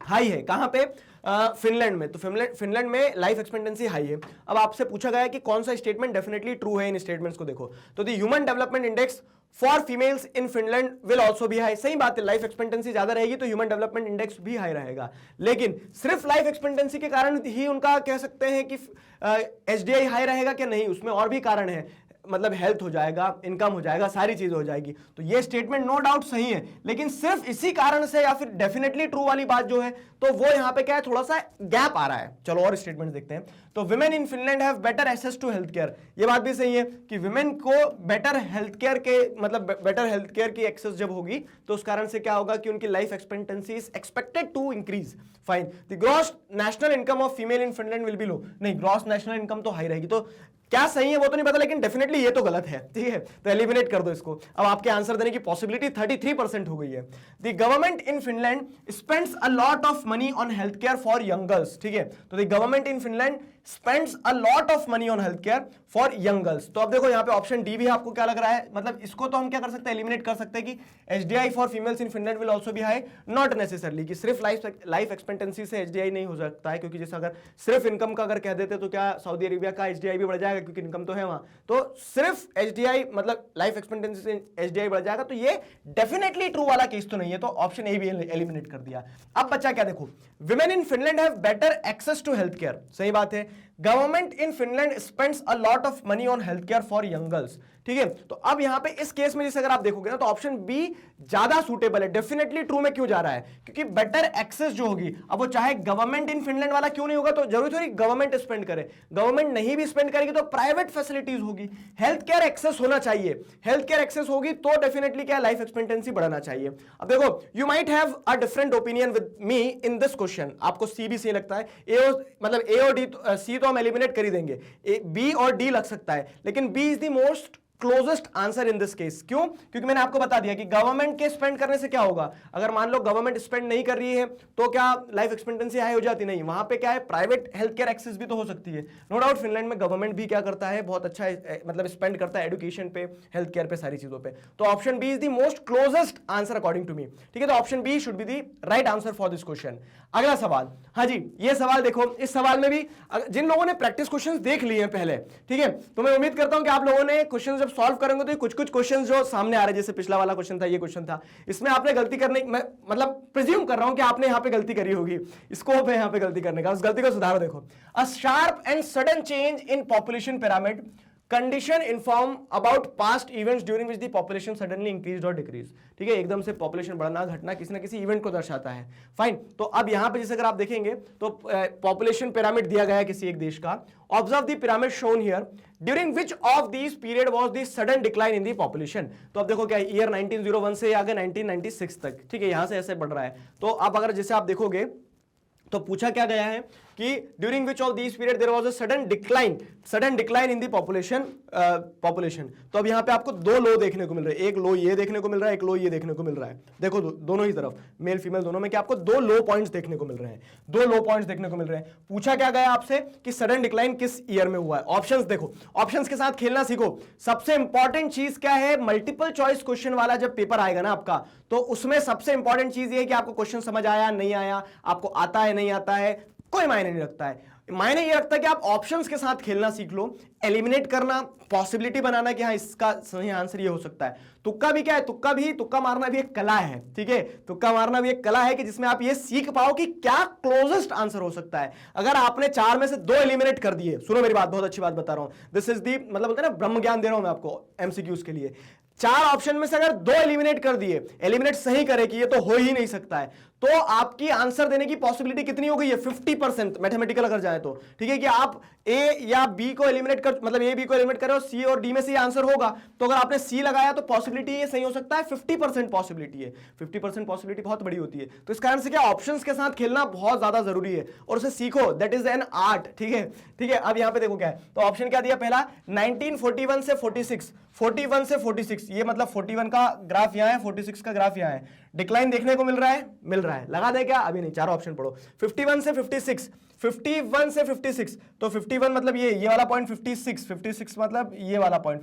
हाई है। कहां पे? फिनलैंड में। तो फिनलैंड में लाइफ एक्सपेक्टेंसी हाई है। अब आपसे पूछा गया है कि कौन सा स्टेटमेंट डेफिनेटली ट्रू है, इन स्टेटमेंट्स को देखो। तो the human development index for females in Finland will also भी हाई, सही बात है, लाइफ एक्सपेक्टेंसी ज्यादा रहेगी तो ह्यूमन डेवलपमेंट इंडेक्स भी हाई रहेगा। लेकिन सिर्फ लाइफ एक्सपेक्टेंसी के कारण ही उनका कह सकते हैं कि एचडीआई हाई रहेगा क्या? नहीं, उसमें और भी कारण है, मतलब हेल्थ हो जाएगा, इनकम हो जाएगा, सारी चीजें हो जाएगी। तो ये स्टेटमेंट नो डाउट सही है, लेकिन सिर्फ इसी कारण से या फिर डेफिनेटली ट्रू वाली बात जो है, तो वो यहां पे क्या है, थोड़ा सा गैप आ रहा है। चलो और स्टेटमेंट देखते हैं। तो women in Finland have better access to health care, ये बात भी सही है कि विमेन को बेटर हेल्थ केयर के, मतलब बेटर हेल्थ केयर की एक्सेस जब होगी तो उस कारण से क्या होगा कि उनकी life expectancy is expected to increase. Fine. The gross national income of female in Finland will be low, नहीं, ग्रॉस नेशनल इनकम तो हाई रहेगी। तो क्या सही है वो तो नहीं पता, लेकिन डेफिनेटली ये तो गलत है। ठीक है, तो एलिमिनेट कर दो इसको। अब आपके आंसर देने की पॉसिबिलिटी 33% हो गई है। The government in Finland spends a lot of money on health care for young girls, ठीक है, तो the government in Finland spends a lot of money on health care for young girls. तो अब देखो यहाँ पे ऑप्शन डी भी है, आपको क्या लग रहा है? मतलब इसको तो हम क्या कर सकते हैं, एलिमिनेट कर सकते हैं कि HDI for females in Finland will also be high, not necessarily कि सिर्फ लाइफ एक्सपेक्टेंसी से एचडीआई नहीं हो सकता है, क्योंकि जैसे अगर सिर्फ इनकम का अगर कह देते तो क्या सऊदी अरेबिया का एचडीआई भी बढ़ जाएगा, क्योंकि इनकम तो है वहां, तो सिर्फ एचडीआई मतलब लाइफ एक्सपेक्टेंसी से एचडीआई बढ़ जाएगा, तो ये डेफिनेटली ट्रू वाला केस तो नहीं है, तो ऑप्शन ए भी एलिमिनेट कर दिया। अब बच्चा क्या, देखो women in Finland have better access to health care, सही बात है। Government in Finland spends a lot of money on health care for young girls, ठीक है। तो अब यहां पे इस केस में जैसे अगर आप देखोगे ना, तो ऑप्शन बी ज्यादा सूटेबल है। डेफिनेटली ट्रू में क्यों जा रहा है? क्योंकि बेटर एक्सेस जो होगी, अब वो चाहे गवर्नमेंट इन फिनलैंड वाला क्यों नहीं होगा, तो जरूरी थोड़ी गवर्नमेंट स्पेंड करे, गवर्नमेंट नहीं भी स्पेंड करेगी तो प्राइवेट फैसिलिटीज होगी, हेल्थ केयर एक्सेस होना चाहिए, हेल्थ केयर एक्सेस होगी तो डेफिनेटली क्या लाइफ एक्सपेक्टेंसी बढ़ाना चाहिए। अब देखो, you might have a different opinion with me in this question, आपको सी भी सही लगता है, मतलब ए और डी, सी तो हम एलिमिनेट कर ही देंगे, बी और डी लग सकता है, लेकिन B is the most closest answer in this case. क्यों? क्योंकि मैंने आपको बता दिया कि गवर्नमेंट के स्पेंड करने से क्या होगा, अगर मान लो गवर्नमेंट स्पेंड नहीं कर रही है तो क्या लाइफ एक्सपेक्टेंसी हाई हो जाती? नहीं, वहां पे क्या है, प्राइवेट हेल्थ केयर एक्सेस भी तो हो सकती है। नो डाउट फिनलैंड में गवर्नमेंट भी क्या करता है, बहुत अच्छा मतलब स्पेंड करता है एजुकेशन पे, हेल्थ केयर पे, सारी चीजों पे। तो option B is the most closest answer according to me, ठीक है। तो option B should be the right answer for this question. अगला सवाल, हाँ जी, ये सवाल देखो, इस सवाल में भी जिन लोगों ने प्रैक्टिस क्वेश्चंस देख लिए हैं पहले, ठीक है, तो मैं उम्मीद करता हूं कि आप लोगों ने क्वेश्चन जब सॉल्व करेंगे तो कुछ क्वेश्चंस जो सामने आ रहे हैं, जैसे पिछला वाला क्वेश्चन था, ये क्वेश्चन था, इसमें आपने गलती करने, मैं मतलब प्रिज्यूम कर रहा हूं कि आपने यहां पे गलती करी होगी, स्कोप है यहां पे गलती करने का, उस गलती को सुधारो। देखो, a sharp and sudden change in population pyramid condition inform about past events during which the population suddenly increase और डिक्रीज, ठीक है, एकदम से पॉपुलेशन बढ़ना घटना किसी ना किसी इवेंट को दर्शाता है। फाइन, तो अब यहां पे जैसे अगर आप देखेंगे तो पॉपुलेशन पिरामिड दिया गया है किसी एक देश का, observe the pyramid shown here, during which of this period was the sudden decline in the population. तो अब देखो क्या ईयर 1901 से आगे 1996 तक, ठीक है, यहां से ऐसे बढ़ रहा है। तो अब अगर जैसे आप देखोगे तो पूछा क्या गया है कि during which of this period there was a sudden decline in the population. तो अब यहां पे आपको दो लो देखने को मिल रहे हैं, एक लो ये देखने को मिल रहा है, एक लो ये देखने को मिल रहा है। देखो दोनों ही तरफ मेल फीमेल दोनों में क्या आपको दो लो पॉइंट्स देखने को मिल रहे हैं, दो लो पॉइंट्स देखने को मिल रहे हैं। पूछा क्या गया आपसे कि सडन डिक्लाइन किस ईयर में हुआ है। ऑप्शंस देखो, ऑप्शंस के साथ खेलना सीखो। सबसे इंपॉर्टेंट चीज क्या है, मल्टीपल चॉइस क्वेश्चन वाला जब पेपर आएगा ना आपका, तो उसमें सबसे इंपॉर्टेंट चीज ये है कि आपको क्वेश्चन समझ आया नहीं आया, आपको आता है नहीं आता है, कोई मायने नहीं रखता है। मायने ये रखता है कि आप ऑप्शंस के साथ खेलना सीख लो, एलिमिनेट करना, पॉसिबिलिटी बनाना कि हाँ इसका सही आंसर ये हो सकता है। तुक्का भी क्या है, तुक्का मारना भी एक कला है, ठीक है, तुक्का मारना भी एक कला है कि जिसमें आप ये सीख पाओ कि क्या क्लोजेस्ट आंसर हो सकता है। अगर आपने चार में से दो एलिमिनेट कर दिए, सुनो मेरी बात, बहुत अच्छी बात बता रहा हूं, दिस इज दी मतलब बोलते हैं ना ब्रह्म ज्ञान दे रहा हूं मैं आपको एमसीक्यूज के लिए। चार ऑप्शन में से अगर दो एलिमिनेट कर दिए, एलिमिनेट सही करे कि ये तो हो ही नहीं सकता है, तो आपकी आंसर देने की पॉसिबिलिटी कितनी हो गई है, 50% मैथमेटिकल अगर जाए तो, ठीक है, कि आप ए या बी को एलिमिनेट कर, मतलब ए बी को एलिमिनेट करें और सी और डी में से आंसर होगा, तो अगर आपने सी लगाया तो पॉसिबिलिटी ये सही हो सकता है, 50% पॉसिबिलिटी है। 50% पॉसिबिलिटी बहुत बड़ी होती है, तो इस कारण से क्या ऑप्शंस के साथ खेलना बहुत ज्यादा जरूरी है और उसे सीखो, दैट इज एन आर्ट, ठीक है, ठीक है। अब यहां पे देखो क्या है, तो ऑप्शन क्या दिया पहला, 1941 से 46, 41 से 46, ये मतलब 41 का ग्राफ यहां है, 46 का ग्राफ यहां है, डिक्लाइन देखने को मिल रहा है, लगा दे क्या, अभी नहीं, चार ऑप्शन पढ़ो। 51 से 56, 51 से 56, तो 51 मतलब ये वाला पॉइंट, 56 मतलब ये वाला पॉइंट,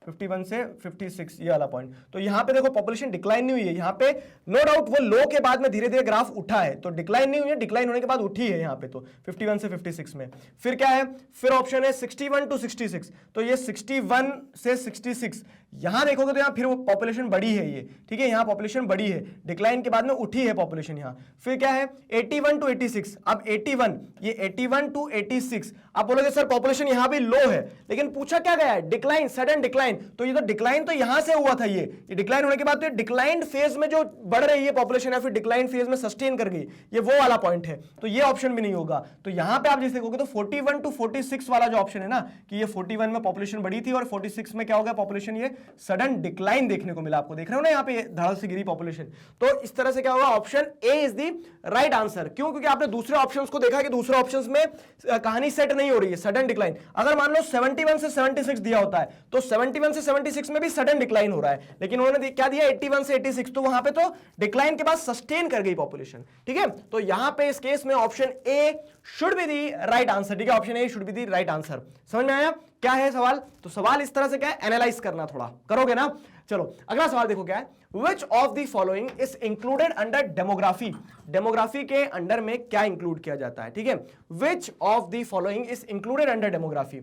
51 से 56 ये वाला पॉइंट। तो यहां पे देखो पॉपुलेशन डिक्लाइन नहीं हुई है, यहां पे नो डाउट वो लो के बाद में धीरे धीरे ग्राफ उठा है, तो डिक्लाइन नहीं हुई है, डिक्लाइन होने के बाद उठी है यहां पे, तो 51 से 56 में। फिर क्या है, फिर ऑप्शन है 61 टू 66, तो ये 61 से 66, यहां देखोगे तो यहां फिर वो पॉपुलेशन बड़ी है, ये ठीक है, यहां पॉपुलेशन बड़ी है, डिक्लाइन के बाद में उठी है पॉपुलेशन यहां। फिर क्या है 81 टू 86, अब 81, ये 81 टू 86, आप बोलोगे सर पॉपुलेशन यहां भी लो है, लेकिन पूछा क्या गया है, डिक्लाइन, सडन डिक्लाइन, तो ये तो डिक्लाइन तो यहां से हुआ था, ये डिक्लाइन होने के बाद तो डिक्लाइन फेज में जो बढ़ रही है पॉपुलेशन या फिर डिक्लाइन फेज में सस्टेन कर गई, ये वो वाला पॉइंट है, तो ये ऑप्शन भी नहीं होगा। तो यहां पे आप जैसे देखोगे तो 41 टू 46 वाला जो ऑप्शन है ना, कि ये 41 में पॉपुलेशन बढ़ी थी और 46 में क्या हो गया पॉपुलेशन, ये सडन डिक्लाइन देखने को मिला, आपको देख रहे हो ना यहाँ पे धड़ से गिरी पॉपुलेशन। तो इस तरह से क्या होगा, option A is the right answer. क्यों? क्योंकि आपने दूसरे ऑप्शंस को देखा कि दूसरे ऑप्शंस में कहानी सेट नहीं हो रही है, सडन डिक्लाइन। अगर मान लो 71 से 76 दिया होता है, तो 71 81 से 76 में भी सडन डिक्लाइन हो रहा है, लेकिन उन्होंने क्या दिया 81 से 86, तो वहां पे तो डिक्लाइन के बाद सस्टेन कर गई पॉपुलेशन, ठीक है। तो यहां पे इस केस में option A should be the right answer, ठीक है, option A should be the right answer. समझ में आया क्या है सवाल? तो सवाल इस तरह से क्या है, एनालाइज करना थोड़ा करोगे ना। चलो अगला सवाल देखो क्या है, which of the following is included under demography, demography के अंडर में क्या इंक्लूड किया जाता है, ठीक है। Which of the following is included under demography,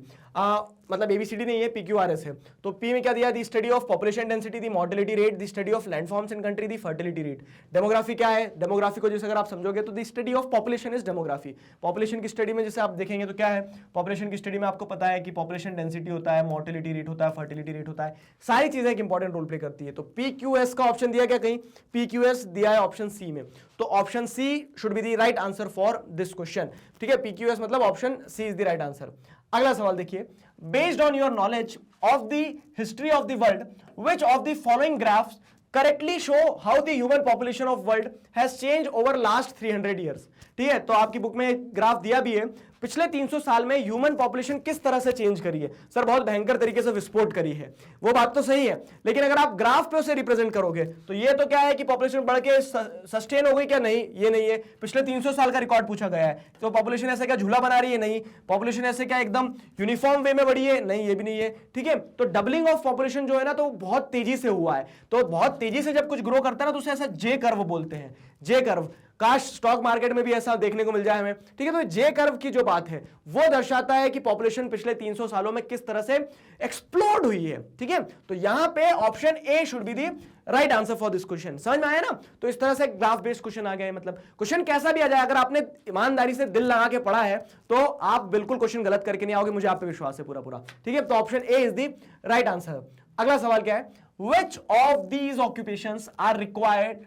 मतलब एबीसीडी नहीं है, पीक्यूआरएस है। तो पी में क्या दिया, the study of population density, the mortality rate, the study of landforms in country, the fertility rate. Demography क्या है, डेमोग्राफी को जैसे अगर आप समझोगे तो दी study of population is demography. Population की स्टडी में जैसे आप देखेंगे तो क्या है, पॉपुलेशन की स्टडी में आपको पता है कि पॉपुलेशन डेंसिटी होता है, मॉर्टेलिटी रेट होता है, फर्टिलिटी रेट होता है, सारी चीजें एक इंपॉर्टेंट रोल प्ले करती है। तो पीक्यूएस का ऑप्शन दिया क्या कहीं, पीक्यूएस दिया है ऑप्शन सी में, तो option C should be the right answer for this question, ठीक है। पीक्यूएस मतलब option C is the right answer. अगला सवाल देखिए, based on your knowledge of the history of the world, which of the following graphs correctly show how the human population of world has change over last 300 years, ठीक है। तो आपकी book में graph दिया भी है, पिछले 300 साल में ह्यूमन पॉपुलेशन किस तरह से चेंज करी है। सर बहुत भयंकर तरीके से विस्फोट करी है, वो बात तो सही है, लेकिन अगर आप ग्राफ पे उसे रिप्रेजेंट करोगे तो ये तो क्या है कि पॉपुलेशन बढ़ के सस्टेन हो गई क्या, नहीं ये नहीं है। पिछले 300 साल का रिकॉर्ड पूछा गया है, तो पॉपुलेशन ऐसे क्या झूला बना रही है, नहीं। पॉपुलेशन ऐसे क्या एकदम यूनिफॉर्म वे में बढ़ी है, नहीं ये भी नहीं है, ठीक है। तो डबलिंग ऑफ पॉपुलेशन जो है ना, तो बहुत तेजी से हुआ है। तो बहुत तेजी से जब कुछ ग्रो करता है ना, तो उसे ऐसा जे कर्व बोलते हैं, जे कर्व। काश स्टॉक मार्केट में भी ऐसा देखने को मिल जाए हमें, ठीक है। तो जे कर्व की जो बात है वो दर्शाता है कि पॉपुलेशन पिछले 300 सालों में किस तरह से एक्सप्लोड हुई है, ठीक है। तो यहां पे option A should be the right answer for this question. समझ में आया ना? तो इस तरह से ग्राफ बेस्ड क्वेश्चन आ गए, मतलब क्वेश्चन कैसा भी आ जाए, अगर आपने ईमानदारी से दिल लगा के पढ़ा है तो आप बिल्कुल क्वेश्चन गलत करके नहीं आओगे, मुझे आप पे विश्वास है पूरा पूरा, ठीक है। तो option A is the right answer. अगला सवाल क्या है, which of these occupations are required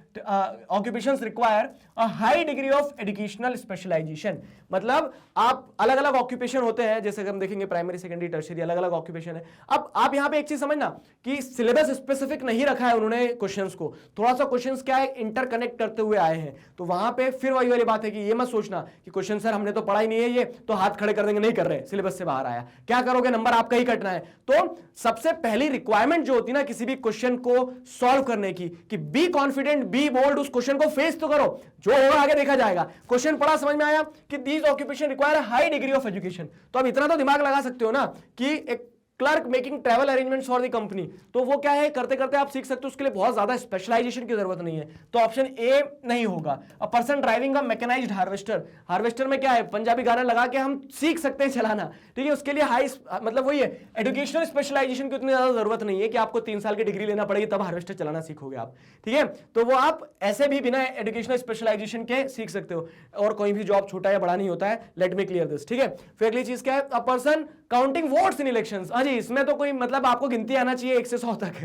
occupations require a high degree of educational specialization, मतलब आप अलग अलग ऑक्यूपेशन होते हैं, जैसे हम देखेंगे प्राइमरी सेकेंडरी टर्शियरी अलग अलग ऑक्यूपेशन है। अब आप यहां पे एक चीज समझना कि सिलेबस स्पेसिफिक नहीं रखा है उन्होंने क्वेश्चंस को, थोड़ा सा क्वेश्चंस क्या है इंटरकनेक्ट करते हुए आए हैं। तो वहां पे फिर वही वाली बात है कि ये मत सोचना कि क्वेश्चन सर हमने तो पढ़ा ही नहीं है ये तो हाथ खड़े कर देंगे, नहीं कर रहे, सिलेबस से बाहर आया, क्या करोगे, नंबर आपका ही कटना है। तो सबसे पहली रिक्वायरमेंट जो होती है ना किसी भी क्वेश्चन को सॉल्व करने की, कि बी कॉन्फिडेंट, बी बोल्ड, उस क्वेश्चन को फेस तो करो, जो होगा आगे देखा जाएगा। क्वेश्चन पढ़ा, समझ में आया कि these occupation require high degree of education, तो अब इतना तो दिमाग लगा सकते हो ना कि एक clerk making travel arrangements for the company, तो वो क्या है करते करते आप सीख सकते हो, उसके लिए बहुत ज्यादा स्पेशलाइजेशन की जरूरत नहीं है। तो ऑप्शन ए नहीं होगा। A person driving a mechanized harvester, harvester में क्या है पंजाबी गाना लगा के हम सीख सकते हैं चलाना, ठीक है। उसके लिए हाई मतलब वही है, एजुकेशनल स्पेशलाइजेशन की उतनी ज्यादा जरूरत नहीं है कि आपको 3 साल की डिग्री लेना पड़ेगी तब हार्वेस्टर चलाना सीखोगे आप, ठीक है। तो वो आप ऐसे भी बिना एजुकेशनल स्पेशलाइजेशन के सीख सकते हो, और कोई भी जॉब छोटा या बड़ा नहीं होता है, लेट मी क्लियर दिस, ठीक है। फिर अगली चीज क्या है, a person counting votes in elections, हाँ जी, इसमें तो कोई मतलब आपको गिनती आना चाहिए 1 से 100 तक,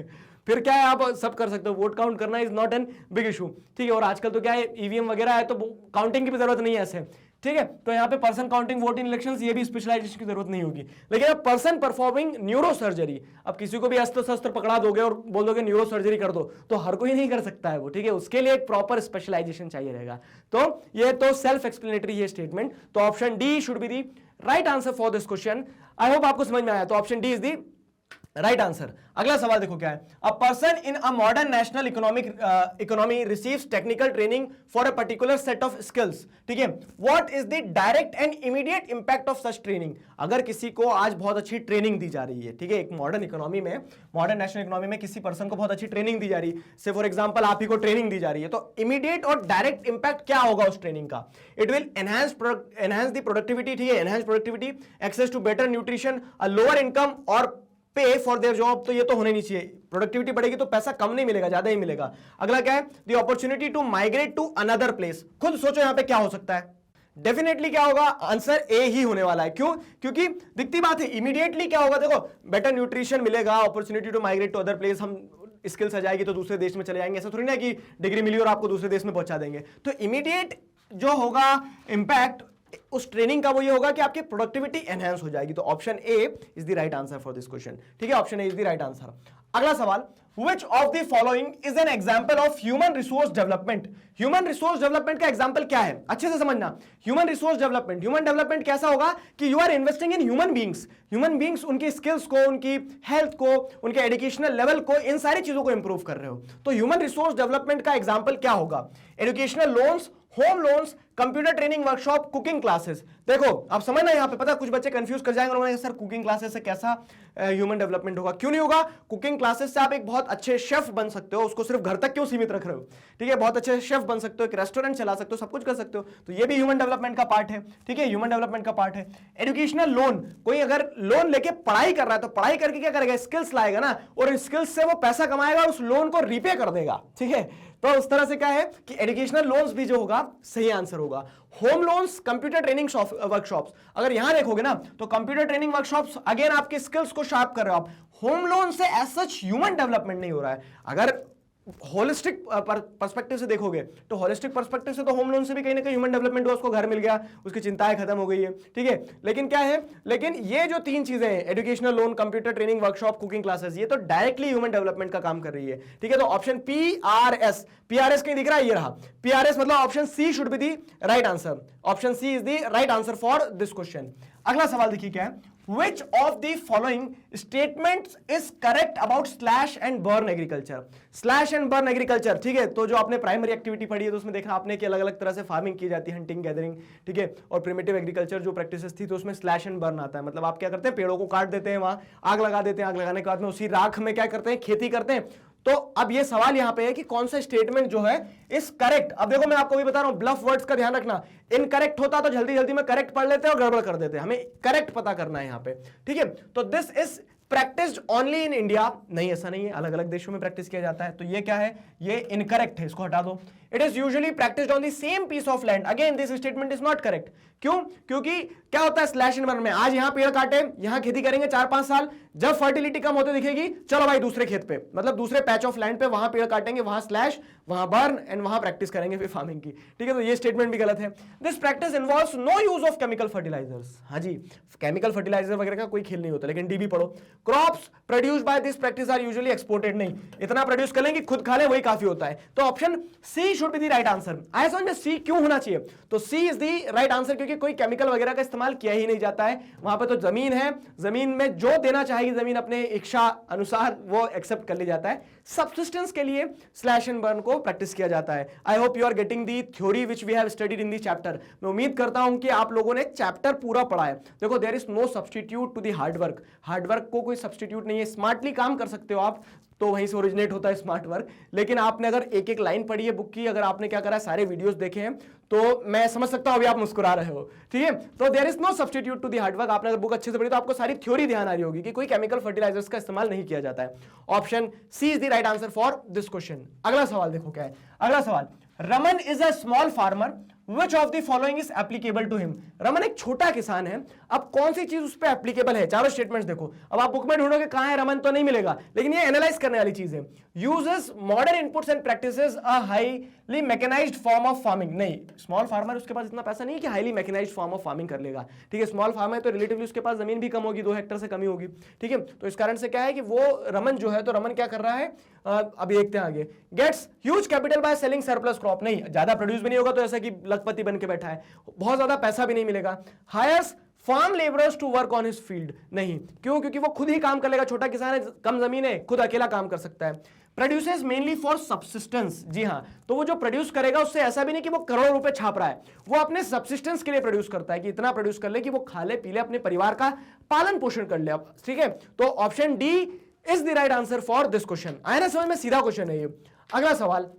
फिर क्या है आप सब कर सकते हो, वोट काउंट करना is not N big issue, ठीक है। और आजकल तो क्या है ईवीएम वगैरह है तो काउंटिंग की भी जरूरत नहीं है ऐसे, ठीक है। तो यहाँ पे person counting vote in elections, ये भी स्पेशलाइजेशन की जरूरत नहीं होगी। लेकिन अब पर्सन परफॉर्मिंग न्यूरो सर्जरी, अब किसी को भी अस्त्र शस्त्र पकड़ा दोगे और बोल दोगे न्यूरो सर्जरी कर दो, तो हर कोई नहीं कर सकता है वो, ठीक है। उसके लिए एक प्रॉपर स्पेशलाइजेशन चाहिए रहेगा। तो ये तो सेल्फ एक्सप्लेनेटरी है स्टेटमेंट। तो option D should be the right answer for this question. I hope आपको समझ में आया, तो option D is the right answer. अगला सवाल देखो क्या है, a person in a modern national economy receives technical training for a particular set of skills, ठीक है। What is the direct and immediate impact of such training, अगर किसी को आज बहुत अच्छी ट्रेनिंग दी जा रही है, ठीक है, एक मॉडर्न इकोनॉमी में, मॉडर्न नेशनल इकोनॉमी में किसी पर्सन को बहुत अच्छी ट्रेनिंग दी जा रही है, से फॉर एग्जांपल आप ही को ट्रेनिंग दी जा रही है, तो इमीडिएट और डायरेक्ट इंपैक्ट क्या होगा उस ट्रेनिंग का, it will enhance the productivity, ठीक है, enhance productivity, access to better nutrition, a lower income और पे फॉर देयर जॉब, तो ये तो होने नहीं चाहिए। प्रोडक्टिविटी बढ़ेगी तो पैसा कम नहीं मिलेगा, ज्यादा ही मिलेगा। अगला क्या है, the opportunity to migrate to another place, खुद सोचो यहां पे क्या हो सकता है, डेफिनेटली क्या होगा, आंसर ए ही होने वाला है। क्यों? क्योंकि दिखती बात है, इमीडिएटली क्या होगा, देखो बेटर न्यूट्रिशन मिलेगा, opportunity to migrate to other place, हम स्किल्स आ जाएगी तो दूसरे देश में चले जाएंगे, ऐसा थोड़ी ना कि डिग्री मिली और आपको दूसरे देश में पहुंचा देंगे। तो इमीडिएट जो होगा इंपैक्ट उस ट्रेनिंग का वो ये होगा कि आपकी प्रोडक्टिविटी एनहांस हो जाएगी। तो option A is the right answer for this question, ठीक है, option A is the right answer. अगला सवाल, which of the following is an example of human resource development? Human resource development का example क्या है, अच्छे से समझना। Human resource development, human development कैसा होगा कि you are investing in human beings, उनकी स्किल्स को, उनकी हेल्थ को, उनके एजुकेशनल लेवल को, इन सारी चीजों को इंप्रूव कर रहे हो। तो ह्यूमन रिसोर्स डेवलपमेंट का एग्जांपल क्या होगा? Educational loans, home loans, computer training workshop, cooking classes. देखो आप समझना, यहां पे पता कुछ बच्चे कंफ्यूज कर जाएंगे और सर कुकिंग क्लासेस से कैसा ह्यूमन डेवलपमेंट होगा? क्यों नहीं होगा? कुकिंग क्लासेस से आप एक बहुत अच्छे शेफ बन सकते हो, उसको सिर्फ घर तक क्यों सीमित रख रहे हो? ठीक है, बहुत अच्छे शेफ बन सकते हो, एक रेस्टोरेंट चला सकते हो, सब कुछ कर सकते हो। तो ये भी ह्यूमन डेवलपमेंट का पार्ट है। ठीक है, ह्यूमन डेवलपमेंट का पार्ट है। एजुकेशनल लोन, कोई अगर लोन लेके पढ़ाई कर रहा है तो पढ़ाई करके क्या करेगा? स्किल्स लाएगा ना, और स्किल्स से वो पैसा कमाएगा और उस लोन को रीपे कर देगा। ठीक है, तो उस तरह से क्या है कि एजुकेशनल लोन्स भी जो होगा सही आंसर होगा। Home loans, computer training workshops, अगर यहां देखोगे ना तो कंप्यूटर ट्रेनिंग वर्कशॉप्स अगेन आपके स्किल्स को शार्प कर रहे हो आप। होम लोन से एज सच ह्यूमन डेवलपमेंट नहीं हो रहा है। अगर होलिस्टिक पर्सपेक्टिव से देखोगे तो होलिस्टिक पर्सपेक्टिव से तो होम लोन से भी कहीं ना कहीं ह्यूमन डेवलपमेंट हुआ, उसको घर मिल गया, उसकी चिंताएं खत्म हो गई है। ठीक है, लेकिन क्या है, लेकिन ये जो तीन चीजें हैं, educational loan, computer training workshop, cooking classes, ये तो डायरेक्टली ह्यूमन डेवलपमेंट का काम कर रही है। ठीक है, तो ऑप्शन PRS कहीं दिख रहा है? ये रहा PRS, मतलब option C should be the right answer. Option C is the right answer for this question. अगला सवाल देखिए क्या है, Which of the following statements is correct about slash and burn agriculture? Slash and burn agriculture, ठीक है, तो जो आपने प्राइमरी एक्टिविटी पढ़ी है तो उसमें देखा आपने कि अलग अलग तरह से फार्मिंग की जाती है, हंटिंग, गैदरिंग, ठीक है, और प्रिमिटिव एग्रीकल्चर जो प्रैक्टिसेस थी तो उसमें स्लैश एंड बर्न आता है। मतलब आप क्या करते हैं, पेड़ों को काट देते हैं, वहां आग लगा देते हैं, आग लगाने के बाद में उसी राख में क्या करते हैं, खेती करते हैं। तो अब ये सवाल यहां पे है कि कौन सा स्टेटमेंट जो है इस करेक्ट। अब देखो मैं आपको भी बता रहा हूं, ब्लफ वर्ड्स का ध्यान रखना। इनकरेक्ट होता तो जल्दी जल्दी में करेक्ट पढ़ लेते हैं और गड़बड़ कर देते हैं, हमें करेक्ट पता करना है यहां पे। ठीक है, तो this is practised only in India, नहीं ऐसा नहीं है, अलग अलग देशों में प्रैक्टिस किया जाता है। तो ये क्या है, ये इनकरेक्ट है, इसको हटा दो। It is usually practised on the same piece of land, again this statement is not correct. क्यों? क्योंकि क्या होता है स्लैश एंड बर्न में, आज यहां पेड़ काटे, यहां खेती करेंगे 4-5 साल, जब फर्टिलिटी कम होते दिखेगी, चलो भाई दूसरे खेत पे, मतलब दूसरे पैच ऑफ लैंड पे वहां पेड़ काटेंगे, वहां स्लैश, वहां बर्न, एंड वहां प्रैक्टिस करेंगे फिर फार्मिंग की। ठीक है, तो ये स्टेटमेंट भी गलत है। This practice involves no use of chemical fertilizers. हाँ जी, केमिकल फर्टिलाइजर वगैरह का कोई खेल नहीं होता, लेकिन डीबी पढ़ो। Crops produced by this practice are usually exported, नहीं इतना प्रोड्यूस कर लेंगे खुद खा ले वही काफी होता है। तो option C should be the right answer. आई समझ सी क्यों होना चाहिए, तो C is the right answer, क्योंकि कोई केमिकल वगैरह का इस्तेमाल किया ही नहीं जाता है। वहां पे तो जमीन है, जमीन में जो देना चाहेगी जमीन अपने इच्छा अनुसार वो एक्सेप्ट कर लिया जाता है। सब्सिस्टेंस के लिए स्लैश एंड बर्न को प्रैक्टिस किया जाता है। I hope you are getting the theory which we have studied in the chapter. मैं उम्मीद करता हूं कि आप लोगों ने चैप्टर पूरा पढ़ा है। देखो there is no substitute to the hard work, hard work को कोई सब्स्टिट्यूट नहीं है। स्मार्टली काम कर सकते हो आप, तो वहीं से ओरिजिनेट होता है स्मार्ट वर्क। लेकिन आपने अगर एक एक लाइन पढ़ी है बुक की, अगर आपने क्या करा है सारे वीडियोस देखे हैं, तो मैं समझ सकता हूं अभी आप मुस्कुरा रहे हो। ठीक है, तो there is no substitute to the hard work. आपने अगर बुक अच्छे से पढ़ी तो आपको सारी थ्योरी ध्यान आ रही होगी कि कोई केमिकल फर्टिलाइजर्स का इस्तेमाल नहीं किया जाता है। Option C is the right answer for this question. अगला सवाल देखो क्या है। अगला सवाल, Raman is a small farmer, Which of the following is applicable to him? Raman एक छोटा किसान है, अब कौन सी चीज उस पर एप्लीकेबल है? चारों स्टेटमेंट्स देखो। अब आप बुक में ढूंढोगे कहां है रमन, तो नहीं मिलेगा, लेकिन ये एनालाइज करने वाली चीज है। Uses modern inputs and practices a highly mechanized form of farming, नहीं स्मॉल फार्मर उसके पास इतना पैसा नहीं है कि highly mechanized form of farming कर लेगा। ठीक है, स्मॉल फार्मर है तो रिलेटिवली उसके पास जमीन भी कम होगी, 2 हेक्टेयर से कमी होगी। ठीक है, तो इस कारण से क्या है कि वो रमन जो है, तो रमन क्या कर रहा है, अभी देखते हैं आगे। Gets huge capital by selling surplus crop, नहीं ज्यादा प्रोड्यूस भी नहीं होगा तो ऐसा कि लखपति बन के बैठा है, बहुत ज्यादा पैसा भी नहीं मिलेगा। Hires farm labourers to work on his field, नहीं क्यों, क्योंकि वो खुद ही काम कर लेगा, छोटा किसान है, कम जमीन है, खुद अकेला काम कर सकता है। प्रोड्यूसेस मेनली फॉर सब्सिस्टेंस, जी हाँ, तो वो जो प्रोड्यूस करेगा उससे ऐसा भी नहीं कि वो करोड़ों रुपए छाप रहा है, वो अपने सब्सिस्टेंस के लिए प्रोड्यूस करता है कि इतना प्रोड्यूस कर ले कि वो खा ले पी ले, अपने परिवार का पालन पोषण कर ले। ठीक है, तो option D is the right answer for this question. आया ना समझ में, सीधा क्वेश्चन है ये। अगला सवाल,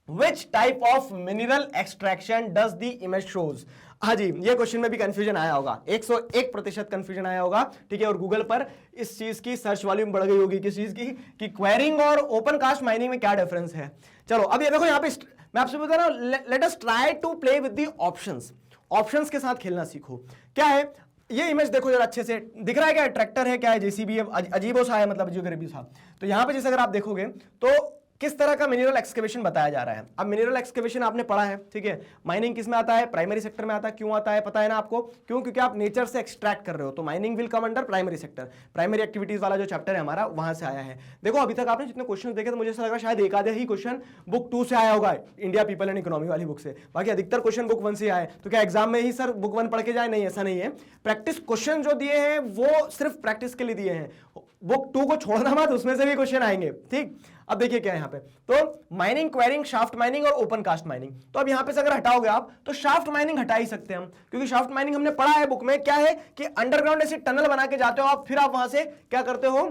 Which type of mineral extraction does the image shows? हाँ जी, ये क्वेश्चन में भी कंफ्यूजन आया होगा, 101% कंफ्यूजन आया होगा। ठीक है, और गूगल पर इस चीज की सर्च वॉल्यूम बढ़ गई होगी, किस चीज की, कि क्वेरिंग और ओपन कास्ट माइनिंग में क्या डिफरेंस है। चलो अब ये देखो, यहाँ पे मैं आपसे बता रहा हूँ, let us try to play with the options. Options के साथ खेलना सीखो। क्या है ये इमेज देखो जरा अच्छे से, दिख रहा है क्या, ट्रैक्टर है, क्या है, जेसीबी है, अजीबो सा है, मतलब अजीब गरीबी सा। तो यहाँ पे जैसे अगर आप देखोगे तो किस तरह का मिनरल एक्सकेवेशन बताया जा रहा है। अब मिनरल एक्सकेवेशन आपने पढ़ा है, ठीक है। माइनिंग किस में आता है, प्राइमरी सेक्टर में आता है। क्यों आता है पता है ना आपको, क्यों, क्योंकि आप नेचर से एक्सट्रैक्ट कर रहे हो, तो mining will come under primary sector. Primary activities वाला जो चैप्टर है हमारा वहां से आया है। देखो अभी तक आपने जितने क्वेश्चन देखे तो मुझे ऐसा लग रहा है शायद एक आधे ही क्वेश्चन बुक 2 से आया होगा, इंडिया पीपल एंड इकोनॉमी वाली बुक से, बाकी अधिकतर क्वेश्चन बुक 1 से आए। तो क्या एग्जाम में ही सर बुक 1 पढ़ के जाए, नहीं ऐसा नहीं है। प्रैक्टिस क्वेश्चन जो दिए हैं वो सिर्फ प्रैक्टिस के लिए दिए हैं, बुक 2 को छोड़ना मत, उसमें से भी क्वेश्चन आएंगे, ठीक। अब देखिए क्या है यहाँ पे, तो माइनिंग, क्वेरिंग, शाफ्ट माइनिंग और ओपन कास्ट माइनिंग। तो अब यहाँ पे से अगर हटाओगे आप तो शाफ्ट माइनिंग हटा ही सकते हैं हम, क्योंकि शाफ्ट माइनिंग हमने पढ़ा है बुक में, क्या है कि अंडरग्राउंड ऐसे टनल बना के जाते हो आप, फिर आप वहां से क्या करते हो,